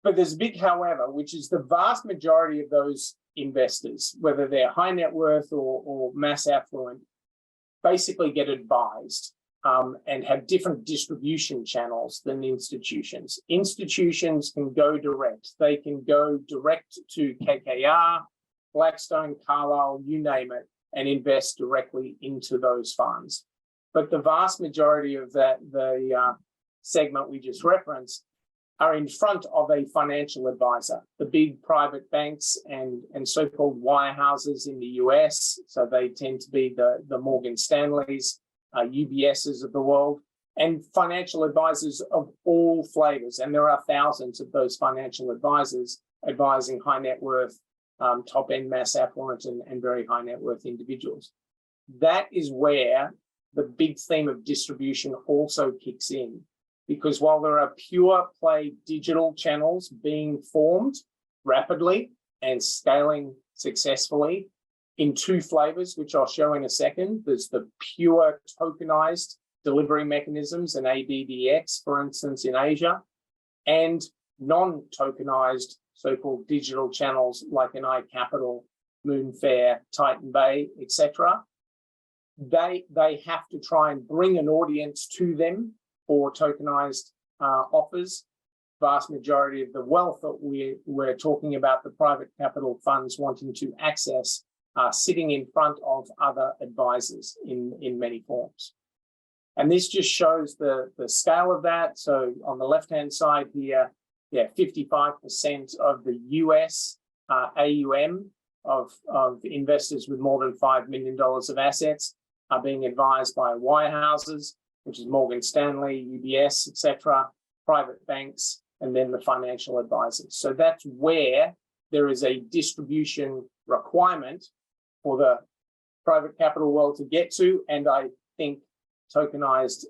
But there's a big however, which is the vast majority of those investors, whether they're high net worth or mass affluent, basically get advised and have different distribution channels than institutions. Institutions can go direct. They can go direct to KKR, Blackstone, Carlyle, you name it, and invest directly into those funds. But the vast majority of the segment we just referenced are in front of a financial advisor, the big private banks and so-called wirehouses in the US. So they tend to be the Morgan Stanleys, UBSs of the world, and financial advisors of all flavors. And there are thousands of those financial advisors advising high net worth, top-end mass affluent and very high net worth individuals. That is where the big theme of distribution also kicks in. Because while there are pure play digital channels being formed rapidly and scaling successfully in 2 flavors, which I'll show in a second, there's the pure tokenized delivery mechanisms and ADDX, for instance, in Asia, and non-tokenized so-called digital channels like an iCapital, Moonfair, Titan Bay, etc. They have to try and bring an audience to them for tokenized offers. Vast majority of the wealth that we're talking about, the private capital funds wanting to access, sitting in front of other advisors in many forms. And this just shows the scale of that. So on the left-hand side here, 55% of the US AUM of investors with more than $5 million of assets are being advised by wirehouses, which is Morgan Stanley, UBS, etc., private banks, and then the financial advisors. So that's where there is a distribution requirement for the private capital world to get to, and I think tokenized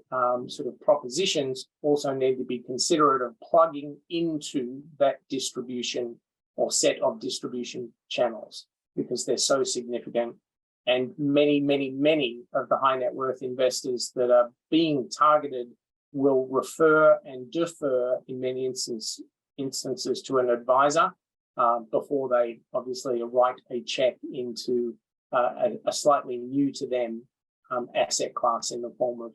sort of propositions also need to be considerate of plugging into that distribution or set of distribution channels, because they're so significant. And many, many, many of the high net worth investors that are being targeted will refer and defer in many instances to an advisor before they obviously write a check into a slightly new to them asset class in the form of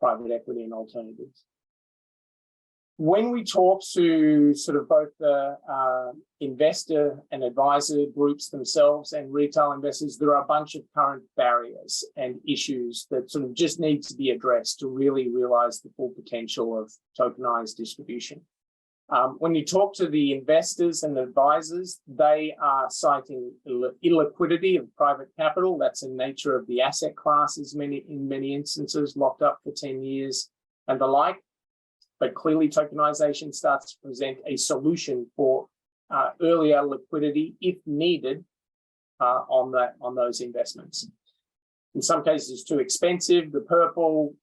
private equity and alternatives. When we talk to sort of both the investor and advisor groups themselves and retail investors, there are a bunch of current barriers and issues that sort of just need to be addressed to really realize the full potential of tokenized distribution. When you talk to the investors and advisors, they are citing illiquidity of private capital. That's the nature of the asset classes, in many instances, locked up for 10 years and the like. But clearly, tokenization starts to present a solution for earlier liquidity, if needed, on those investments. In some cases, it's too expensive. The purple,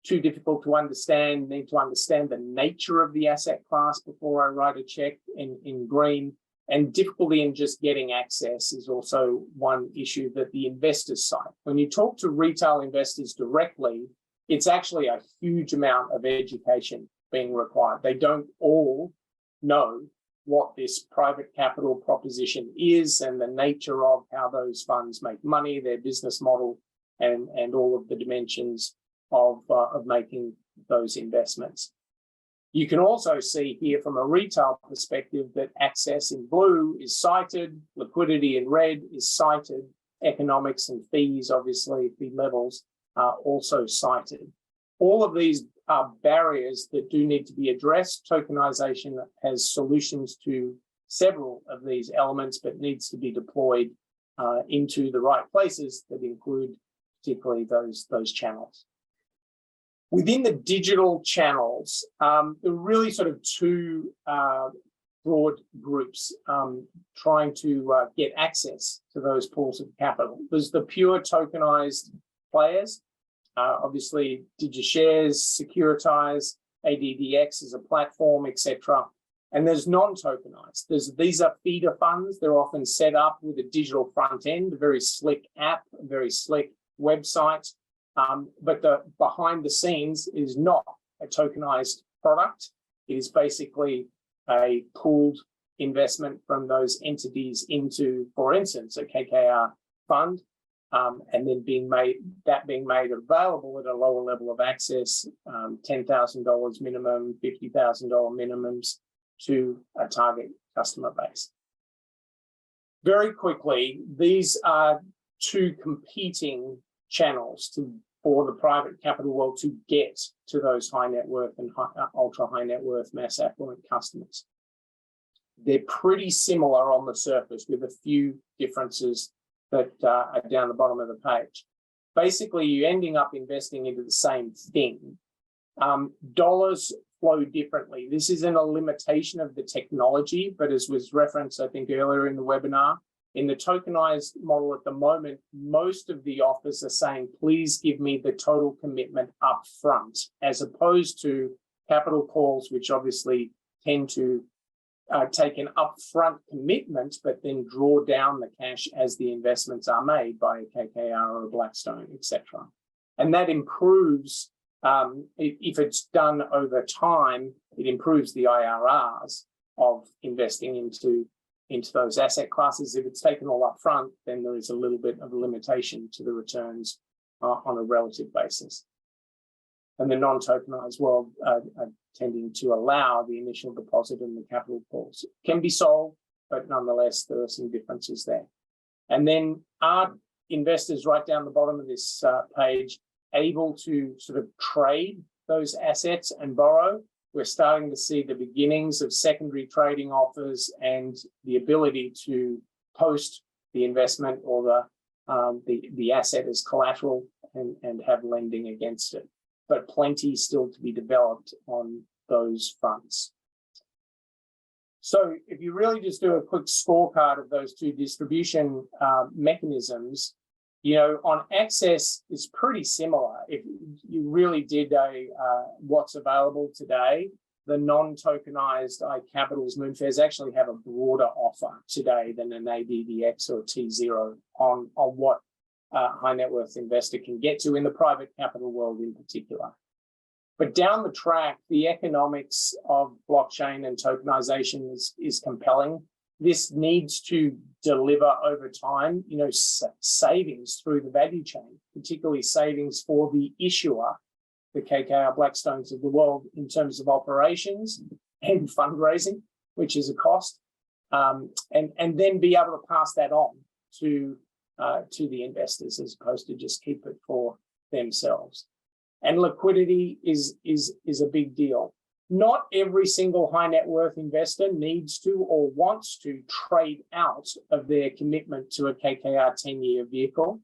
too difficult to understand. Need to understand the nature of the asset class before I write a check. In green, and difficulty in just getting access is also one issue that the investors cite. When you talk to retail investors directly, it's actually a huge amount of education being required. They don't all know what this private capital proposition is and the nature of how those funds make money, their business model, and all of the dimensions of making those investments. You can also see here from a retail perspective that access in blue is cited, liquidity in red is cited, economics and fees, obviously, fee levels are also cited. All of these are barriers that do need to be addressed. Tokenization has solutions to several of these elements, but needs to be deployed into the right places that include particularly those channels. Within the digital channels, there are really sort of two broad groups trying to get access to those pools of capital. There's the pure tokenized players, obviously DigiShares, Securitize, ADDX as a platform, etc. And there's non-tokenized. These are feeder funds. They're often set up with a digital front end, a very slick app, a very slick website. But the behind the scenes is not a tokenized product. It is basically a pooled investment from those entities into, for instance, a KKR fund, and then being made available at a lower level of access, $10,000 minimum, $50,000 minimums to a target customer base. Very quickly, these are two competing channels for the private capital world to get to those high net worth and ultra high net worth mass affluent customers. They're pretty similar on the surface with a few differences that are down the bottom of the page. Basically, you're ending up investing into the same thing. Dollars flow differently. This isn't a limitation of the technology, but as was referenced, I think, earlier in the webinar, in the tokenized model at the moment, most of the offers are saying, please give me the total commitment up front, as opposed to capital calls, which obviously tend to take an upfront commitment, but then draw down the cash as the investments are made by a KKR or a Blackstone, etc. And that improves, if it's done over time, it improves the IRRs of investing into those asset classes. If it's taken all up front, then there is a little bit of a limitation to the returns on a relative basis. And the non-tokenized world are tending to allow the initial deposit and the capital calls. It can be solved, but nonetheless, there are some differences there. And then are investors right down the bottom of this page able to sort of trade those assets and borrow? We're starting to see the beginnings of secondary trading offers and the ability to post the investment or the asset as collateral and have lending against it. But plenty still to be developed on those fronts. So if you really just do a quick scorecard of those two distribution mechanisms, On access, it's pretty similar. If you really did what's available today, the non-tokenized iCapitals Moonfares actually have a broader offer today than an ABBX or T0 on what high net worth investor can get to in the private capital world in particular. But down the track, the economics of blockchain and tokenization is compelling. This needs to deliver over time, savings through the value chain, particularly savings for the issuer, the KKR Blackstones of the world, in terms of operations and fundraising, which is a cost, and then be able to pass that on to the investors as opposed to just keep it for themselves. And liquidity is a big deal. Not every single high net worth investor needs to or wants to trade out of their commitment to a KKR 10-year vehicle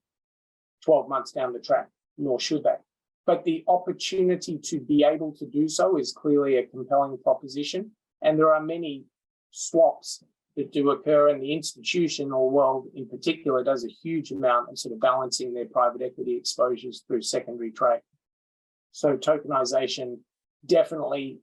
12 months down the track, nor should they. But the opportunity to be able to do so is clearly a compelling proposition. And there are many swaps that do occur, and the institutional world in particular does a huge amount of sort of balancing their private equity exposures through secondary trade. So tokenization definitely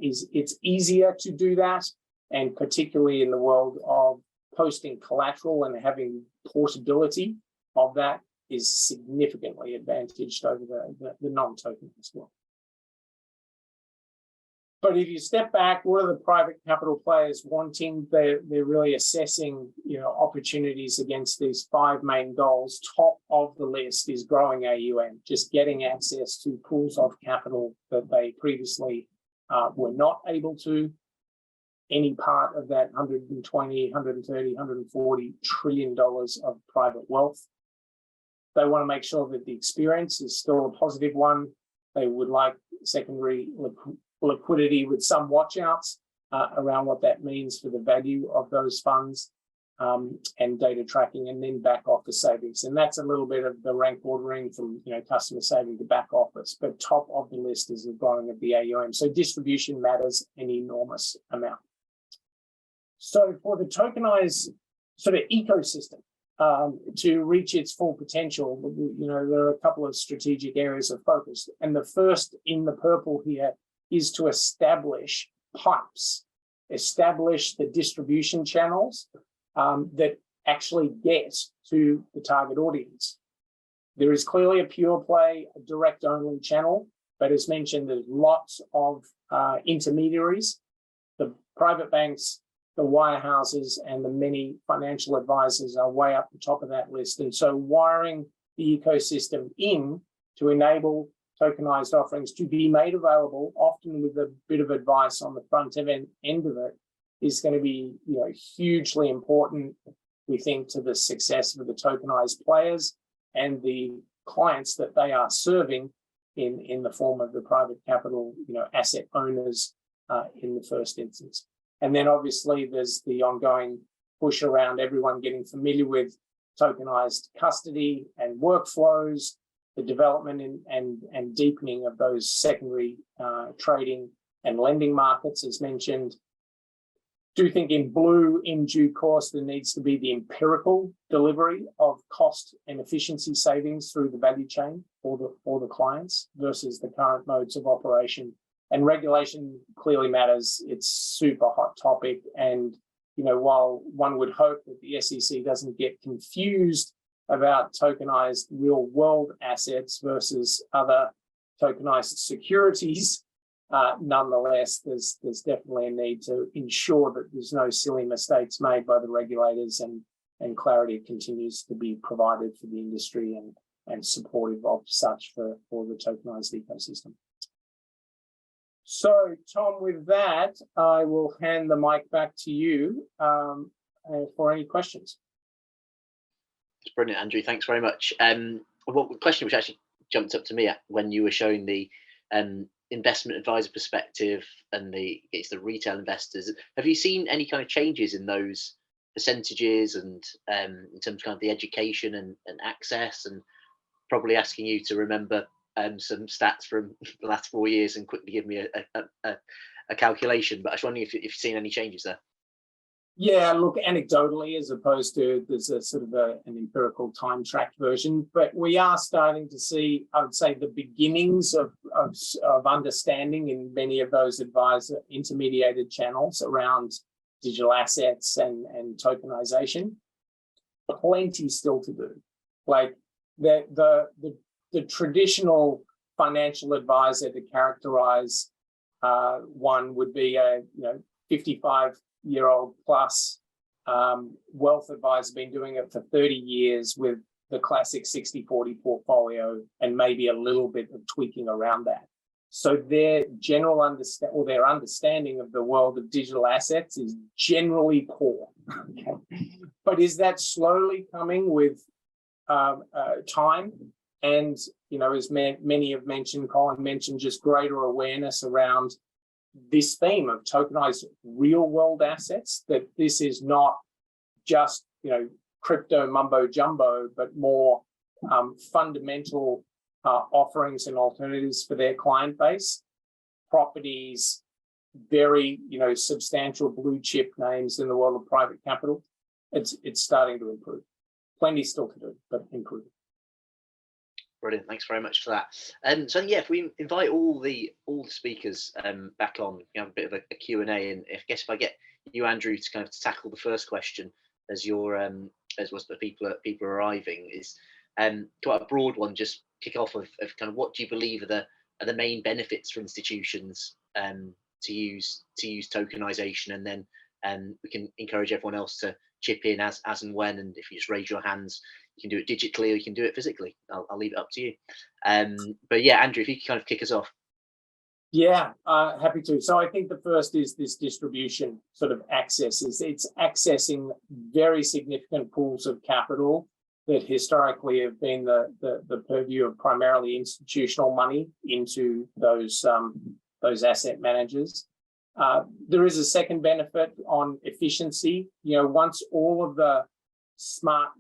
it's easier to do that, and particularly in the world of posting collateral and having portability of that is significantly advantaged over the non-tokenized world. But if you step back, what are the private capital players wanting? They're really assessing, opportunities against these 5 main goals. Top of the list is growing AUM, just getting access to pools of capital that they previously were not able to. Any part of that 120, 130, 140 trillion dollars of private wealth. They want to make sure that the experience is still a positive one. They would like secondary liquidity with some watch-outs around what that means for the value of those funds, and data tracking, and then back office savings. And that's a little bit of the rank ordering from customer saving to back office, but top of the list is the growing of the AUM. So distribution matters an enormous amount. So for the tokenized sort of ecosystem to reach its full potential, there are a couple of strategic areas of focus. And the first in the purple here is to establish pipes, establish the distribution channels that actually get to the target audience. There is clearly a pure play, a direct only channel, but as mentioned, there's lots of intermediaries, the private banks, the wirehouses, and the many financial advisors are way up the top of that list. And so wiring the ecosystem in to enable tokenized offerings to be made available, often with a bit of advice on the front end of it, is going to be hugely important, we think, to the success of the tokenized players and the clients that they are serving in the form of the private capital asset owners in the first instance. And then obviously there's the ongoing push around everyone getting familiar with tokenized custody and workflows, the development and deepening of those secondary trading and lending markets, as mentioned. Do think in blue, in due course, there needs to be the empirical delivery of cost and efficiency savings through the value chain for the clients versus the current modes of operation. And regulation clearly matters. It's super hot topic. And, while one would hope that the SEC doesn't get confused about tokenized real world assets versus other tokenized securities, nonetheless, there's definitely a need to ensure that there's no silly mistakes made by the regulators, and clarity continues to be provided for the industry and supportive of such for the tokenized ecosystem. So, Tom, with that, I will hand the mic back to you for any questions. It's brilliant, Andrew. Thanks very much. Well, the question which actually jumped up to me when you were showing the investment advisor perspective and it's the retail investors. Have you seen any kind of changes in those percentages and in terms of kind of the education and access? And probably asking you to remember some stats from the last 4 years and quickly give me a calculation. But I was wondering if you've seen any changes there. Yeah, look, anecdotally, as opposed to there's a sort of an empirical time-tracked version, but we are starting to see, I would say, the beginnings of understanding in many of those advisor intermediated channels around digital assets and tokenization. Plenty still to do. Like the traditional financial advisor to characterize one would be a 55-year-old plus wealth advisor, been doing it for 30 years with the classic 60-40 portfolio and maybe a little bit of tweaking around that. So their general understanding of the world of digital assets is generally poor. Okay. But is that slowly coming with time? And, as many have mentioned, Colin mentioned, just greater awareness around this theme of tokenized real world assets, that this is not just, crypto mumbo jumbo, but more fundamental offerings and alternatives for their client base, properties, very, substantial blue chip names in the world of private capital. It's starting to improve. Plenty still to do, but improving. Brilliant. Thanks very much for that. So yeah, if we invite all the speakers back on, have a bit of a Q&A, and I guess if I get you, Andrew, to kind of tackle the first question as your as was the people arriving, is quite a broad one. Just kick off of kind of what do you believe are the main benefits for institutions to use tokenization, and then we can encourage everyone else to chip in as and when, and if you just raise your hands, you can do it digitally or you can do it physically. I'll leave it up to you. But yeah, Andrew, if you could kind of kick us off. Yeah, happy to. So I think the first is this distribution sort of access. It's accessing very significant pools of capital that historically have been the purview of primarily institutional money into those asset managers. There is a second benefit on efficiency. Once all of the smart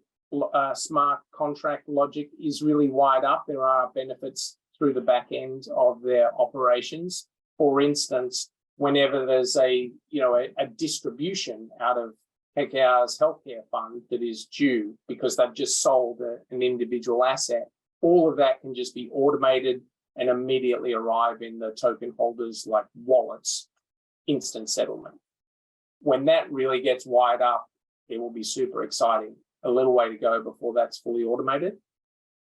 contract logic is really wired up, there are benefits through the back end of their operations. For instance, whenever there's a distribution out of KKR's healthcare fund that is due because they've just sold an individual asset, all of that can just be automated and immediately arrive in the token holders' like wallets, instant settlement. When that really gets wired up, it will be super exciting. A little way to go before that's fully automated.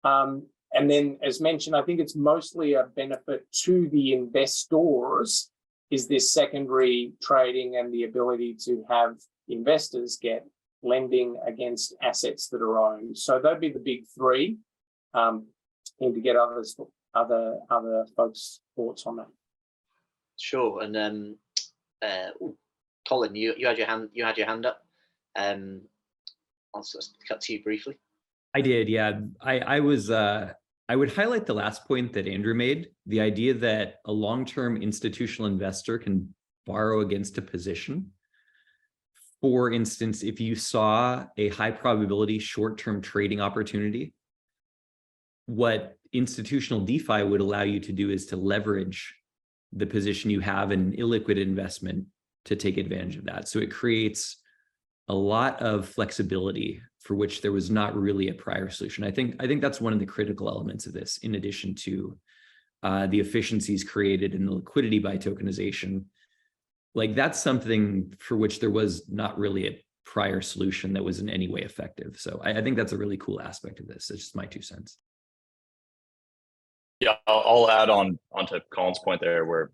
And then, as mentioned, I think it's mostly a benefit to the investors, is this secondary trading and the ability to have investors get lending against assets that are owned. So that'd be the big three. Need to get other folks' thoughts on that. Sure. And Colin, you had your hand up. I'll just cut to you briefly. I did, yeah. I would highlight the last point that Andrew made, the idea that a long-term institutional investor can borrow against a position. For instance, if you saw a high probability short-term trading opportunity, what institutional DeFi would allow you to do is to leverage the position you have in illiquid investment to take advantage of that. So it creates a lot of flexibility for which there was not really a prior solution. I think that's one of the critical elements of this, in addition to the efficiencies created in the liquidity by tokenization. Like, that's something for which there was not really a prior solution that was in any way effective. So I think that's a really cool aspect of this. It's just my 2 cents. Yeah, I'll add on to Colin's point there, where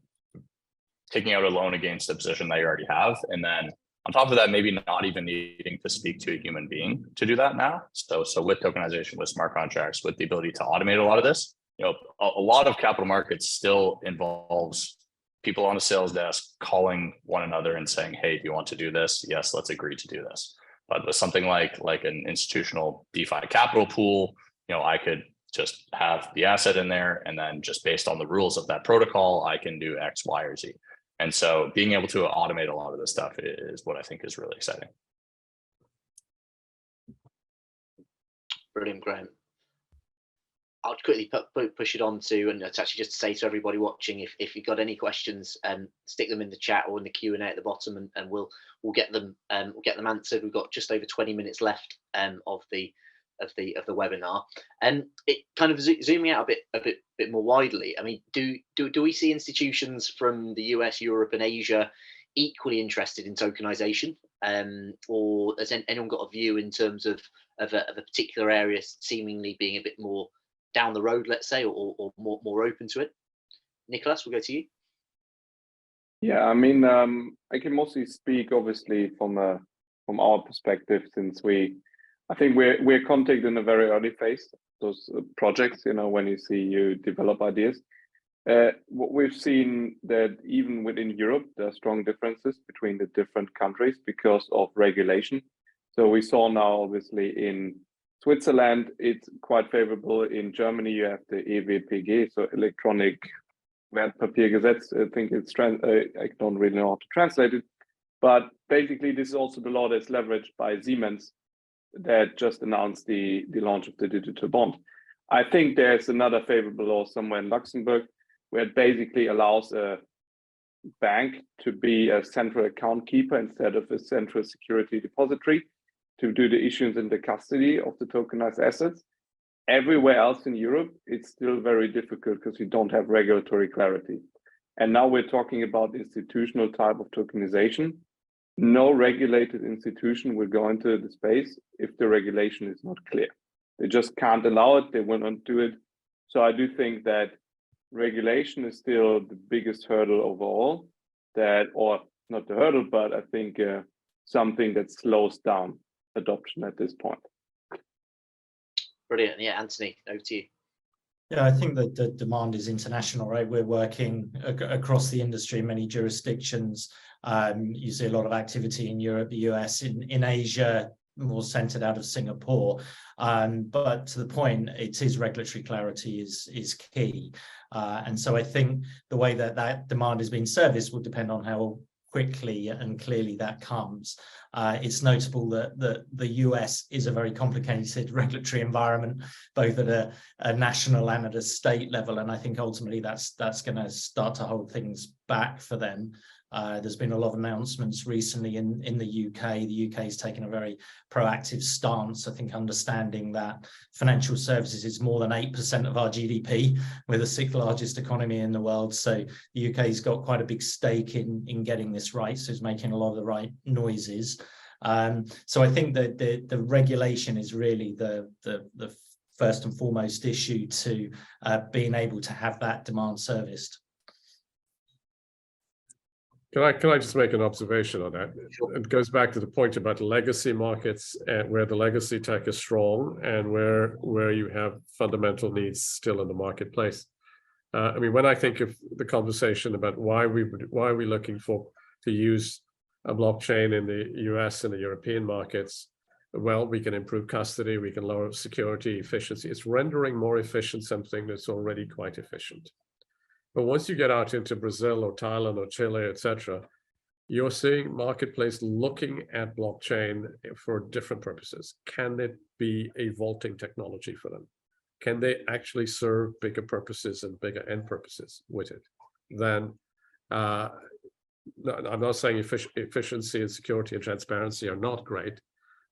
taking out a loan against a position that you already have, and then on top of that, maybe not even needing to speak to a human being to do that now. So with tokenization, with smart contracts, with the ability to automate a lot of this, a lot of capital markets still involves people on a sales desk calling one another and saying, hey, do you want to do this? Yes, let's agree to do this. But with something like an institutional DeFi capital pool, I could just have the asset in there, and then just based on the rules of that protocol, I can do X, Y, or Z. And so being able to automate a lot of this stuff is what I think is really exciting. Brilliant, Graeme. I'll quickly push it on to, and it's actually just to say to everybody watching, if you've got any questions, stick them in the chat or in the Q&A at the bottom, and we'll get them answered. We've got just over 20 minutes left of the webinar, and it kind of zooming out a bit more widely. I mean, do we see institutions from the US, Europe, and Asia equally interested in tokenization, or has anyone got a view in terms of a particular area seemingly being a bit more down the road, let's say, or more open to it? Niklas, we'll go to you. Yeah, I mean, I can mostly speak obviously from our perspective, since I think we're contacted in a very early phase, those projects, you know, when you develop ideas. What we've seen that even within Europe, there are strong differences between the different countries because of regulation. So we saw now, obviously, in Switzerland, it's quite favorable. In Germany, you have the EWPG, so Electronic Wertpapiergesetz. I think it's I don't really know how to translate it, but basically, this is also the law that's leveraged by Siemens that just announced the launch of the digital bond. I think there's another favorable law somewhere in Luxembourg where it basically allows a bank to be a central account keeper instead of a central security depository to do the issuance and the custody of the tokenized assets. Everywhere else in Europe, it's still very difficult because you don't have regulatory clarity. And now we're talking about institutional type of tokenization. No regulated institution will go into the space if the regulation is not clear. They just can't allow it. They will not do it. So I do think that regulation is still the biggest hurdle overall, or not the hurdle, but I think something that slows down adoption at this point. Brilliant. Yeah, Anthony, over to you. Yeah, I think that the demand is international, right? We're working across the industry in many jurisdictions. You see a lot of activity in Europe, the US, in Asia, more centered out of Singapore. But to the point, it is regulatory clarity is key. And so I think the way that demand is being serviced will depend on how quickly and clearly that comes. It's notable that the US is a very complicated regulatory environment, both at a national and at a state level. And I think ultimately that's going to start to hold things back for them. There's been a lot of announcements recently in the UK. The UK has taken a very proactive stance, I think, understanding that financial services is more than 8% of our GDP. We're the 6th largest economy in the world. So the UK's got quite a big stake in getting this right. So it's making a lot of the right noises. So I think that the regulation is really the first and foremost issue to being able to have that demand serviced. Can I just make an observation on that? Sure. It goes back to the point about legacy markets, and where the legacy tech is strong and where you have fundamental needs still in the marketplace. I mean, when I think of the conversation about why are we looking to use a blockchain in the US and the European markets, well, we can improve custody, we can lower security, efficiency. It's rendering more efficient something that's already quite efficient. But once you get out into Brazil or Thailand or Chile, etc., you're seeing marketplace looking at blockchain for different purposes. Can it be a vaulting technology for them? Can they actually serve bigger purposes and bigger end purposes with it? Then, I'm not saying efficiency and security and transparency are not great,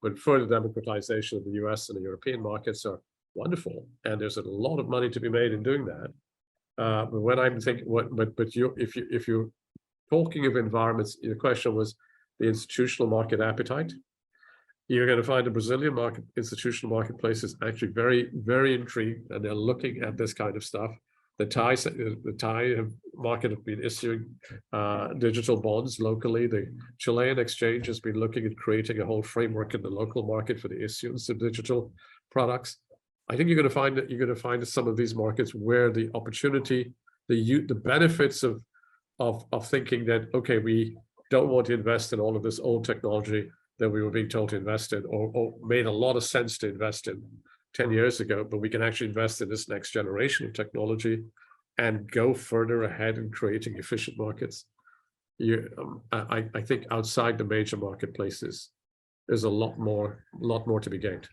but further democratization of the US and the European markets are wonderful, and there's a lot of money to be made in doing that. But when I'm thinking, if you're talking of environments, the question was the institutional market appetite. You're going to find the Brazilian institutional marketplace is actually very, very intrigued, and they're looking at this kind of stuff. The Thai market have been issuing digital bonds locally. The Chilean exchange has been looking at creating a whole framework in the local market for the issuance of digital products. I think you're going to find some of these markets where the opportunity, the benefits of thinking that, okay, we don't want to invest in all of this old technology that we were being told to invest in, or made a lot of sense to invest in 10 years ago, but we can actually invest in this next generation of technology and go further ahead in creating efficient markets. I think outside the major marketplaces, there's a lot more to be gained.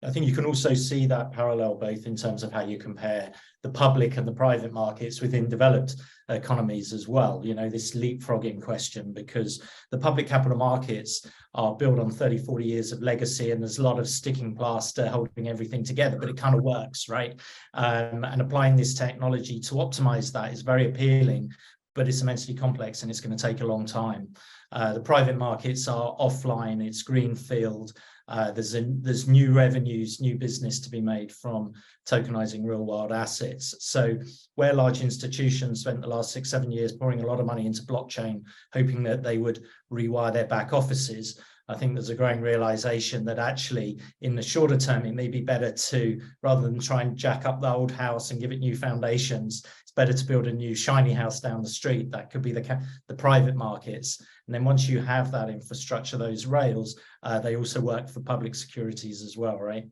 I think you can also see that parallel both in terms of how you compare the public and the private markets within developed economies as well. You know, this leapfrogging question, because the public capital markets are built on 30, 40 years of legacy, and there's a lot of sticking plaster holding everything together, but it kind of works, right? And applying this technology to optimize that is very appealing, but it's immensely complex and it's going to take a long time. The private markets are offline, it's greenfield. There's new revenues, new business to be made from tokenizing real world assets. So where large institutions spent the last 6-7 years pouring a lot of money into blockchain, hoping that they would rewire their back offices, I think there's a growing realization that actually in the shorter term, it may be better to, rather than try and jack up the old house and give it new foundations, it's better to build a new shiny house down the street. That could be the private markets. And then once you have that infrastructure, those rails, they also work for public securities as well, right?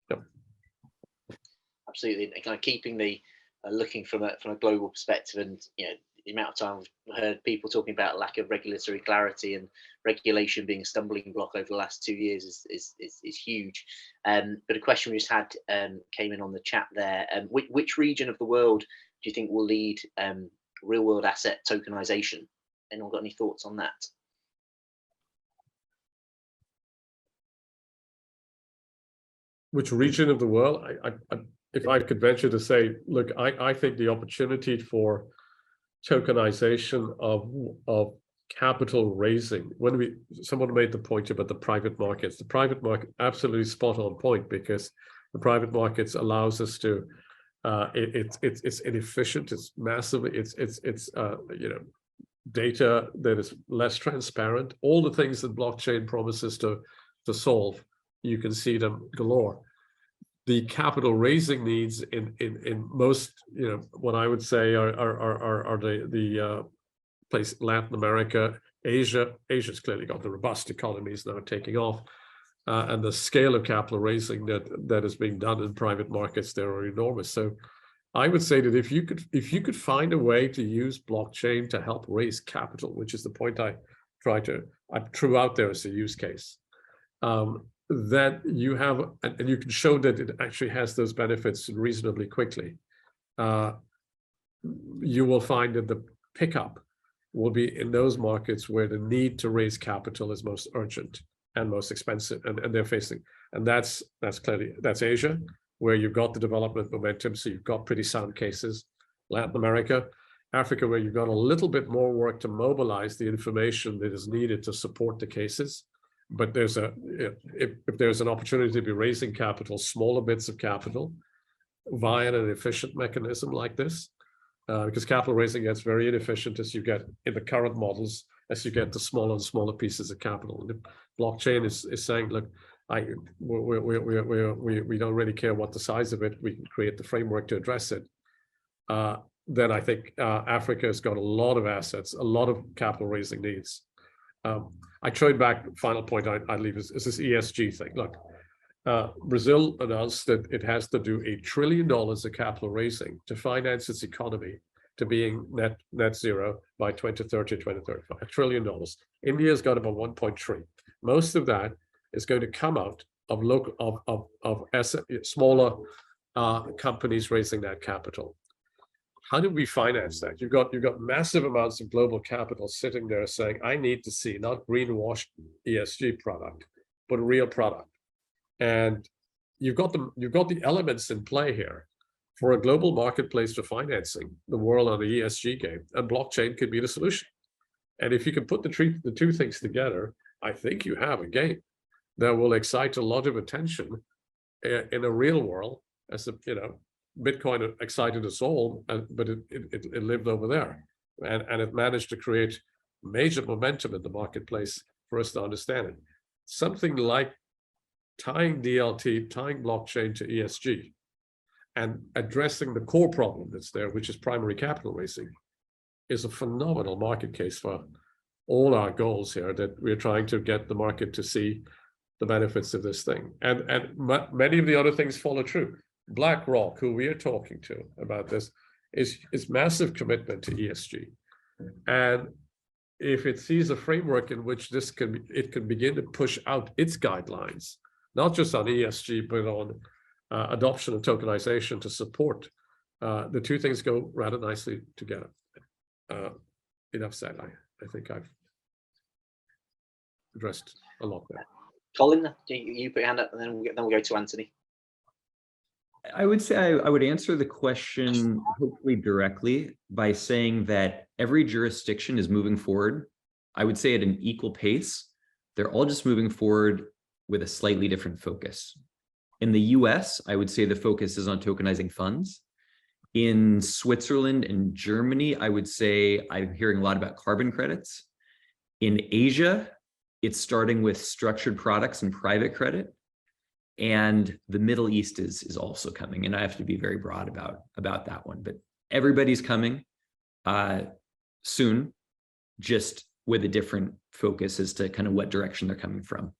Yep. Absolutely, and kind of keeping the looking from a global perspective, and you know, the amount of time we've heard people talking about lack of regulatory clarity and regulation being a stumbling block over the last 2 years is huge. But a question we just had came in on the chat there. Which region of the world do you think will lead real world asset tokenization? Anyone got any thoughts on that? Which region of the world? If I could venture to say, look, I think the opportunity for tokenization of capital raising, someone made the point about the private markets. The private market, absolutely spot on point, because the private markets allows us to it's inefficient, it's massive, it's you know, data that is less transparent. All the things that blockchain promises to solve, you can see them galore. The capital raising needs in most, you know, what I would say are the place, Latin America, Asia. Asia's clearly got the robust economies that are taking off, and the scale of capital raising that is being done in private markets there are enormous. So I would say that if you could find a way to use blockchain to help raise capital, which is the point I threw out there as a use case, that you have, and you can show that it actually has those benefits reasonably quickly, you will find that the pickup will be in those markets where the need to raise capital is most urgent and most expensive, and they're facing, and that's Asia, where you've got the development momentum, so you've got pretty sound cases. Latin America, Africa, where you've got a little bit more work to mobilize the information that is needed to support the cases. But if there's an opportunity to be raising capital, smaller bits of capital, via an efficient mechanism like this, because capital raising gets very inefficient as you get in the current models, as you get to smaller and smaller pieces of capital. And the blockchain is saying, look, we don't really care what the size of it, we can create the framework to address it. Then I think Africa has got a lot of assets, a lot of capital raising needs. I trade back, final point I'd leave is this ESG thing. Look, Brazil announced that it has to do $1 trillion of capital raising to finance its economy to being net zero by 2030, 2035, $1 trillion. India's got about 1.3. Most of that is going to come out of smaller companies raising that capital. How do we finance that? You've got massive amounts of global capital sitting there saying, I need to see not greenwashed ESG product, but a real product. And you've got the elements in play here for a global marketplace for financing the world on the ESG game, and blockchain could be the solution. And if you can put the two things together, I think you have a game that will excite a lot of attention in a real world, as Bitcoin excited us all, but it lived over there, and it managed to create major momentum in the marketplace for us to understand it. Something like tying DLT, tying blockchain to ESG, and addressing the core problem that's there, which is primary capital raising, is a phenomenal market case for all our goals here, that we're trying to get the market to see the benefits of this thing. And many of the other things follow true. BlackRock, who we are talking to about this, is massive commitment to ESG. And if it sees a framework in which it can begin to push out its guidelines, not just on ESG, but on adoption of tokenization to support, the two things go rather nicely together. Enough said. I think I've addressed a lot there. Colin, you put your hand up, and then we'll go to Anthony. I would say I would answer the question hopefully directly by saying that every jurisdiction is moving forward, I would say at an equal pace. They're all just moving forward with a slightly different focus. In the US, I would say the focus is on tokenizing funds. In Switzerland and Germany, I would say I'm hearing a lot about carbon credits. In Asia, it's starting with structured products and private credit. And the Middle East is also coming. And I have to be very broad about that one. But everybody's coming soon, just with a different focus as to kind of what direction they're coming from.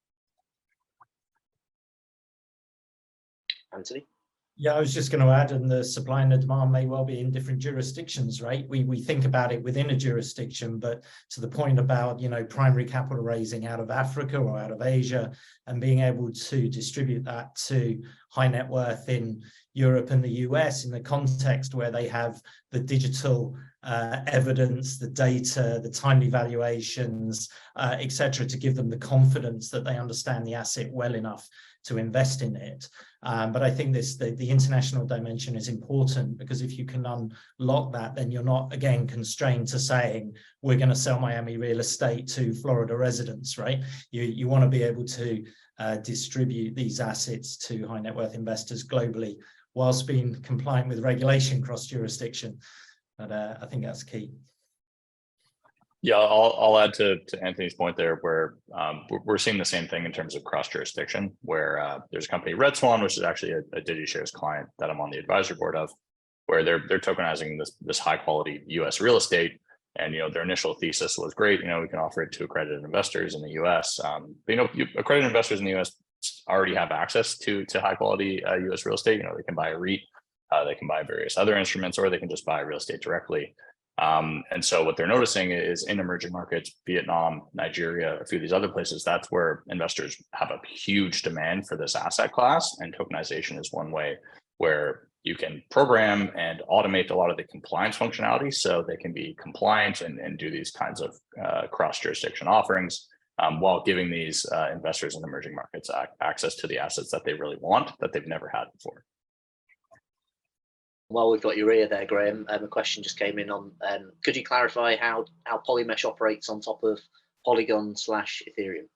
Anthony? Yeah, I was just going to add, and the supply and the demand may well be in different jurisdictions, right? We think about it within a jurisdiction, but to the point about, you know, primary capital raising out of Africa or out of Asia and being able to distribute that to high net worth in Europe and the US in the context where they have the digital evidence, the data, the timely valuations, etc., to give them the confidence that they understand the asset well enough to invest in it. But I think the international dimension is important, because if you can unlock that, then you're not, again, constrained to saying, we're going to sell Miami real estate to Florida residents, right? You want to be able to distribute these assets to high net worth investors globally, whilst being compliant with regulation cross jurisdiction. But I think that's key. Yeah, I'll add to Anthony's point there, where we're seeing the same thing in terms of cross jurisdiction, where there's a company, Red Swan, which is actually a DigiShares client that I'm on the advisory board of, where they're tokenizing this high quality US real estate. And, you know, their initial thesis was great. You know, we can offer it to accredited investors in the US. But, you know, accredited investors in the US already have access to high quality US real estate. You know, they can buy a REIT, they can buy various other instruments, or they can just buy real estate directly. And so what they're noticing is in emerging markets, Vietnam, Nigeria, a few of these other places, that's where investors have a huge demand for this asset class. And tokenization is one way where you can program and automate a lot of the compliance functionality, so they can be compliant and do these kinds of cross-jurisdiction offerings, while giving these investors in emerging markets access to the assets that they really want, that they've never had before. While we've got your ear there, Graeme, a question just came in on, could you clarify how Polymesh operates on top of Polygon / Ethereum?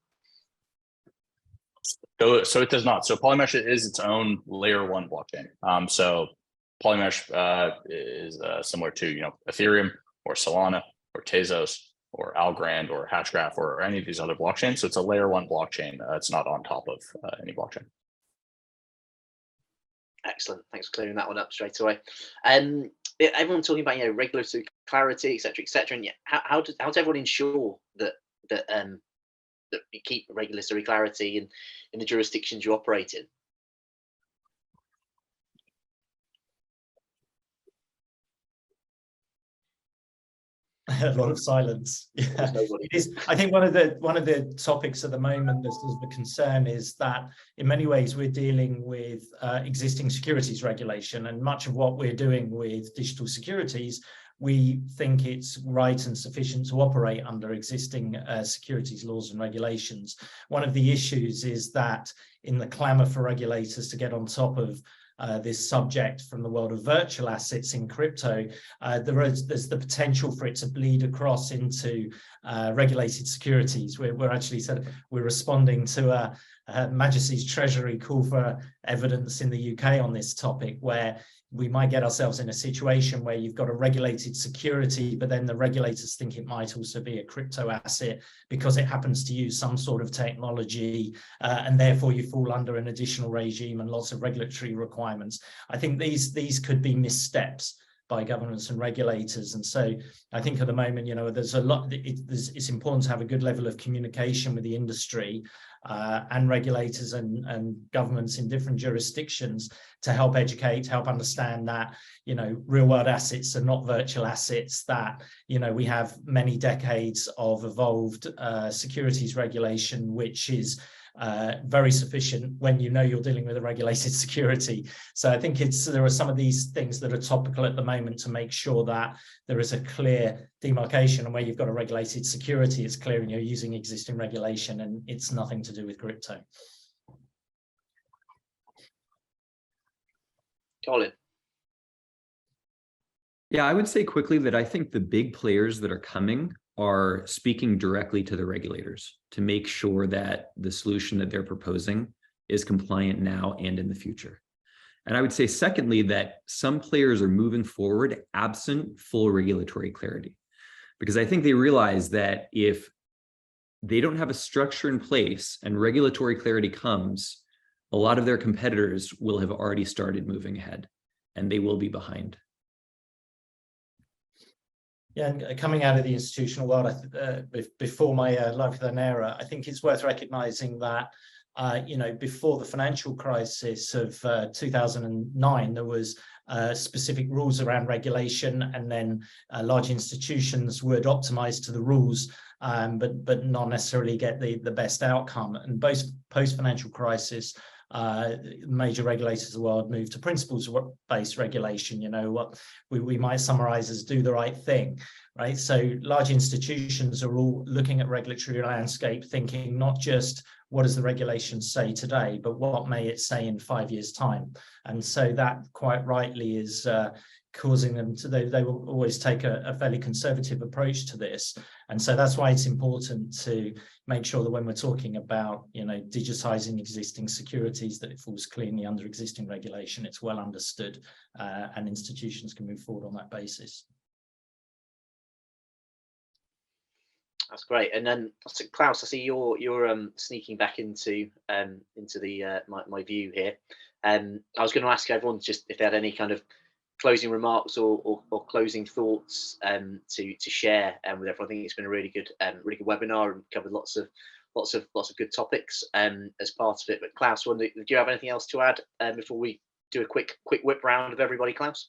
So it does not. So Polymesh is its own layer 1 blockchain. So Polymesh is similar to, you know, Ethereum or Solana or Tezos or Algorand or Hashgraph or any of these other blockchains. So it's a layer 1 blockchain. It's not on top of any blockchain. Excellent. Thanks for clearing that one up straight away. Everyone talking about, you know, regulatory clarity, etc., etc. And how does everyone ensure that you keep regulatory clarity in the jurisdictions you operate in? A lot of silence. Yeah. It is. I think one of the topics at the moment that's the concern is that in many ways we're dealing with existing securities regulation, and much of what we're doing with digital securities, we think it's right and sufficient to operate under existing securities laws and regulations. One of the issues is that in the clamour for regulators to get on top of this subject from the world of virtual assets in crypto, there's the potential for it to bleed across into regulated securities. We're actually we're responding to Majesty's Treasury call for evidence in the UK on this topic, where we might get ourselves in a situation where you've got a regulated security, but then the regulators think it might also be a crypto asset because it happens to use some sort of technology, and therefore you fall under an additional regime and lots of regulatory requirements. I think these could be missteps by governments and regulators. And so I think at the moment, you know, there's a lot, it's important to have a good level of communication with the industry and regulators and governments in different jurisdictions to help educate, help understand that, you know, real world assets are not virtual assets, that, you know, we have many decades of evolved securities regulation, which is very sufficient when you know you're dealing with a regulated security. So I think there are some of these things that are topical at the moment to make sure that there is a clear demarcation, and where you've got a regulated security, it's clear and you're using existing regulation and it's nothing to do with crypto. Colin. Yeah, I would say quickly that I think the big players that are coming are speaking directly to the regulators to make sure that the solution that they're proposing is compliant now and in the future. And I would say, secondly, that some players are moving forward absent full regulatory clarity, because I think they realize that if they don't have a structure in place and regulatory clarity comes, a lot of their competitors will have already started moving ahead and they will be behind. Yeah, and coming out of the institutional world, before my life with Ownera, I think it's worth recognizing that, you know, before the financial crisis of 2009, there was specific rules around regulation, and then large institutions would optimize to the rules, but not necessarily get the best outcome. And both post-financial crisis, major regulators of the world moved to principles-based regulation, you know, what we might summarize as do the right thing, right? So large institutions are all looking at regulatory landscape, thinking not just what does the regulation say today, but what may it say in 5 years' time. And so that quite rightly is causing them to, they will always take a fairly conservative approach to this. And so that's why it's important to make sure that when we're talking about, you know, digitizing existing securities, that it falls cleanly under existing regulation, it's well understood, and institutions can move forward on that basis. That's great. And then Klaus, I see you're sneaking back into the my view here. I was going to ask everyone just if they had any kind of closing remarks or closing thoughts to share with everyone. I think it's been a really good webinar and covered lots of good topics as part of it. But Klaus, do you have anything else to add before we do a quick whip round of everybody, Klaus?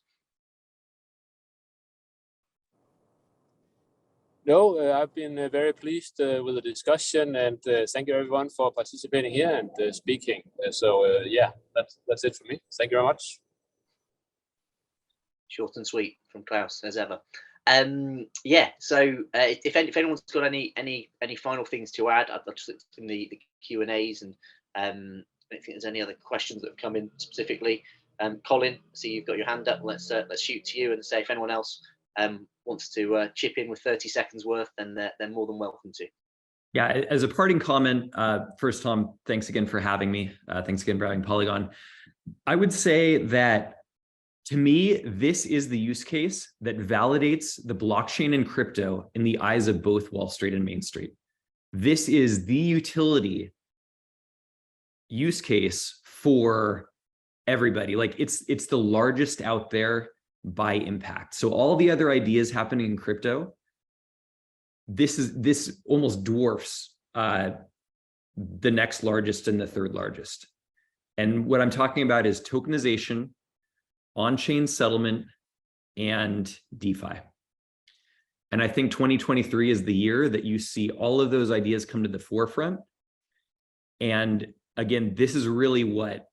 No, I've been very pleased with the discussion, and thank you everyone for participating here and speaking. Yeah, that's it for me. Thank you very much. Short and sweet from Klaus, as ever. Yeah. So if anyone's got any final things to add, I've just looked in the Q&As, and I don't think there's any other questions that have come in specifically. Colin, see you've got your hand up. Let's shoot to you and say if anyone else wants to chip in with 30 seconds worth, then they're more than welcome to. Yeah, as a parting comment, first, Tom, thanks again for having me. Thanks again for having Polygon. I would say that, to me, this is the use case that validates the blockchain and crypto in the eyes of both Wall Street and Main Street. This is the utility use case for everybody. Like it's the largest out there by impact. So all the other ideas happening in crypto, this almost dwarfs the next largest and the third largest. And what I'm talking about is tokenization, on-chain settlement, and DeFi. And I think 2023 is the year that you see all of those ideas come to the forefront. And again, this is really what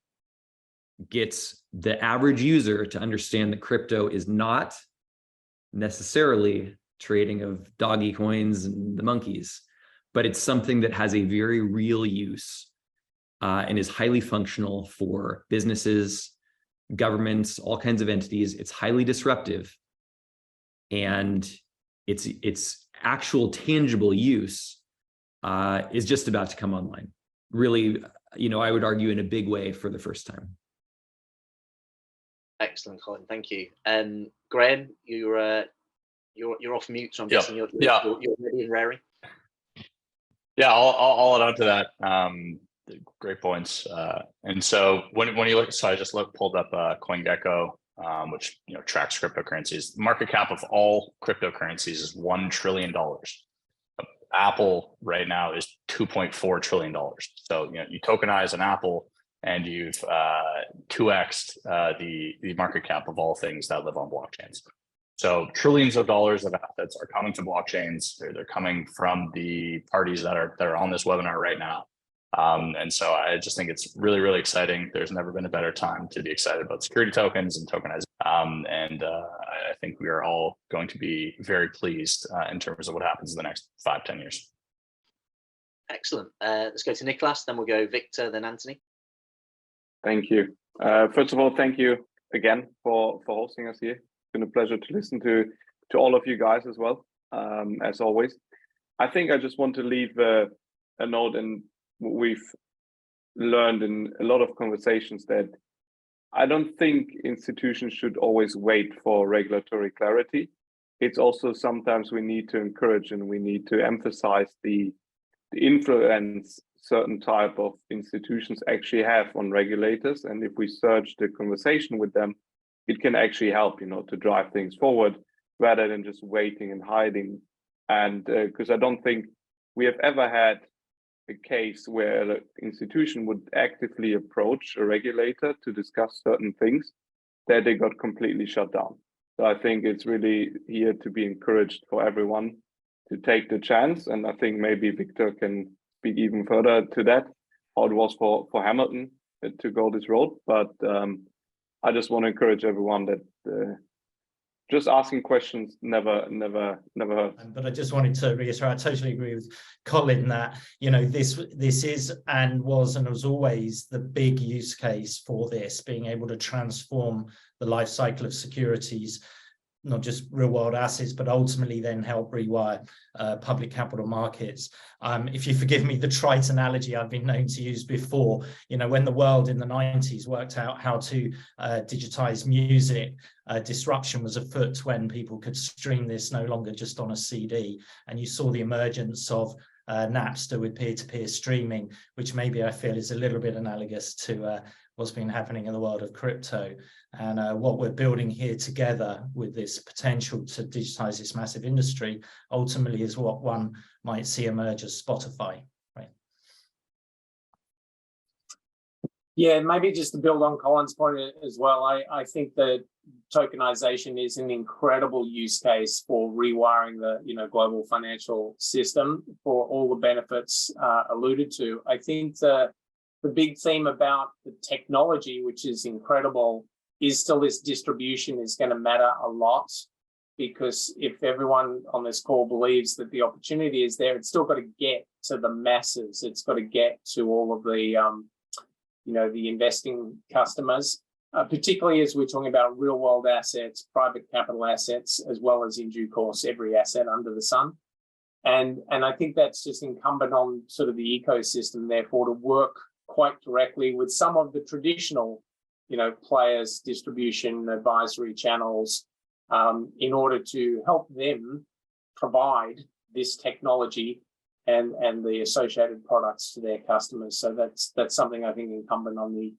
gets the average user to understand that crypto is not necessarily trading of doggy coins and the monkeys, but it's something that has a very real use and is highly functional for businesses, governments, all kinds of entities. It's highly disruptive, and its actual tangible use is just about to come online. Really, you know, I would argue in a big way for the first time. Excellent, Colin. Thank you. Graeme, you're off mute, so I'm guessing you're ready and raring. Yeah, I'll add on to that. Great points. And so when you look, so I just pulled up CoinGecko which tracks cryptocurrencies. The market cap of all cryptocurrencies is $1 trillion. Apple right now is $2.4 trillion. So you tokenize an Apple and you've 2x'd the market cap of all things that live on blockchains. So trillions of dollars of assets are coming to blockchains. They're coming from the parties that are on this webinar right now. And so I just think it's really, really exciting. There's never been a better time to be excited about security tokens and tokenizing. I think we are all going to be very pleased in terms of what happens in the next 5-10 years. Excellent. Let's go to Niklas, then we'll go Victor, then Anthony. Thank you. First of all, thank you again for hosting us here. It's been a pleasure to listen to all of you guys as well, as always. I think I just want to leave a note in what we've learned in a lot of conversations, that I don't think institutions should always wait for regulatory clarity. It's also sometimes we need to encourage and we need to emphasize the influence certain type of institutions actually have on regulators. And if we search the conversation with them, it can actually help, to drive things forward rather than just waiting and hiding. And because I don't think we have ever had a case where the institution would actively approach a regulator to discuss certain things that they got completely shut down. So I think it's really here to be encouraged for everyone to take the chance. And I think maybe Victor can speak even further to that, how it was for Hamilton to go this road. But I just want to encourage everyone that just asking questions never hurts. But I just wanted to reiterate, I totally agree with Colin that this is and was always the big use case for this, being able to transform the life cycle of securities, not just real world assets, but ultimately then help rewire public capital markets. If you forgive me the trite analogy I've been known to use before, when the world in the 90s worked out how to digitize music, disruption was afoot when people could stream this no longer just on a CD. And you saw the emergence of Napster with peer-to-peer streaming, which maybe I feel is a little bit analogous to what's been happening in the world of crypto. And what we're building here together with this potential to digitize this massive industry ultimately is what one might see emerge as Spotify, right? Yeah, maybe just to build on Colin's point as well, I think that tokenization is an incredible use case for rewiring the global financial system for all the benefits alluded to. I think the big theme about the technology, which is incredible, is still this distribution is going to matter a lot, because if everyone on this call believes that the opportunity is there, it's still got to get to the masses. It's got to get to all of the, the investing customers, particularly as we're talking about real world assets, private capital assets, as well as in due course, every asset under the sun. And I think that's just incumbent on sort of the ecosystem, therefore, to work quite directly with some of the traditional players, distribution, advisory channels, in order to help them provide this technology and the associated products to their customers. So that's something I think incumbent on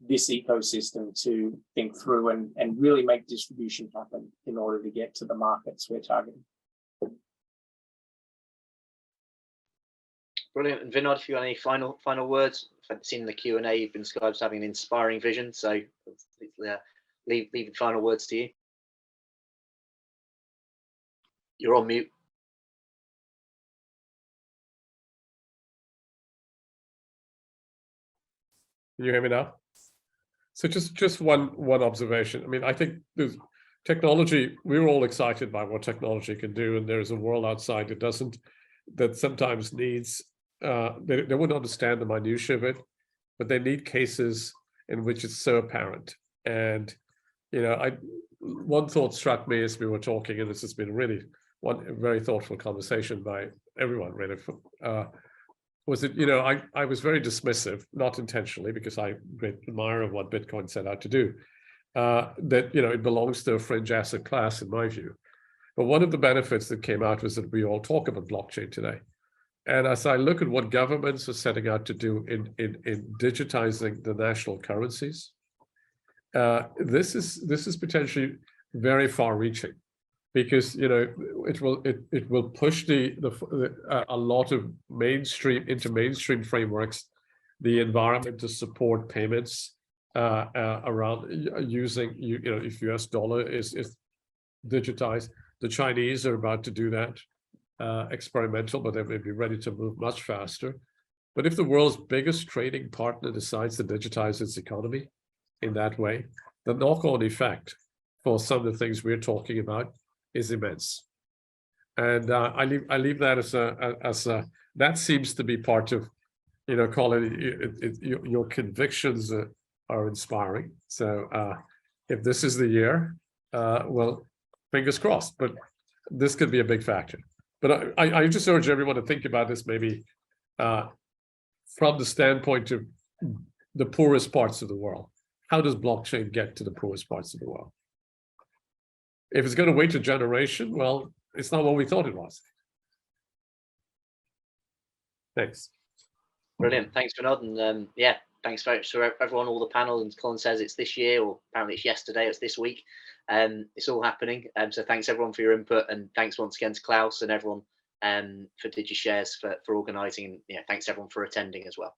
this ecosystem to think through and really make distribution happen in order to get to the markets we're targeting. Brilliant. And Vinod, if you have any final words, I've seen in the Q&A you've been described as having an inspiring vision, so leave the final words to you. You're on mute. Can you hear me now? So just one observation. I mean, I think there's technology, we're all excited by what technology can do, and there's a world outside that sometimes needs, they wouldn't understand the minutiae of it, but they need cases in which it's so apparent. And, one thought struck me as we were talking, and this has been really one very thoughtful conversation by everyone, really, was that, I was very dismissive, not intentionally, because I'm a great admirer of what Bitcoin set out to do, that, it belongs to a fringe asset class, in my view. But one of the benefits that came out was that we all talk about blockchain today. And as I look at what governments are setting out to do in digitizing the national currencies, this is potentially very far-reaching, because it will push a lot of mainstream frameworks, the environment to support payments around using if US dollar is digitized. The Chinese are about to do that, experimental, but they may be ready to move much faster. But if the world's biggest trading partner decides to digitize its economy in that way, the knock-on effect for some of the things we're talking about is immense. And I leave that as a that seems to be part of, Colin, your convictions are inspiring. So if this is the year, well, fingers crossed, but this could be a big factor. But I just urge everyone to think about this maybe from the standpoint of the poorest parts of the world. How does blockchain get to the poorest parts of the world? If it's going to wait a generation, well, it's not what we thought it was. Thanks. Brilliant. Thanks, Vinode. And yeah, thanks very much to everyone, all the panel. And Colin says it's this year, or apparently it's yesterday, it's this week. It's all happening. So thanks everyone for your input, and thanks once again to Klaus and everyone for DigiShares for organising. And thanks everyone for attending as well.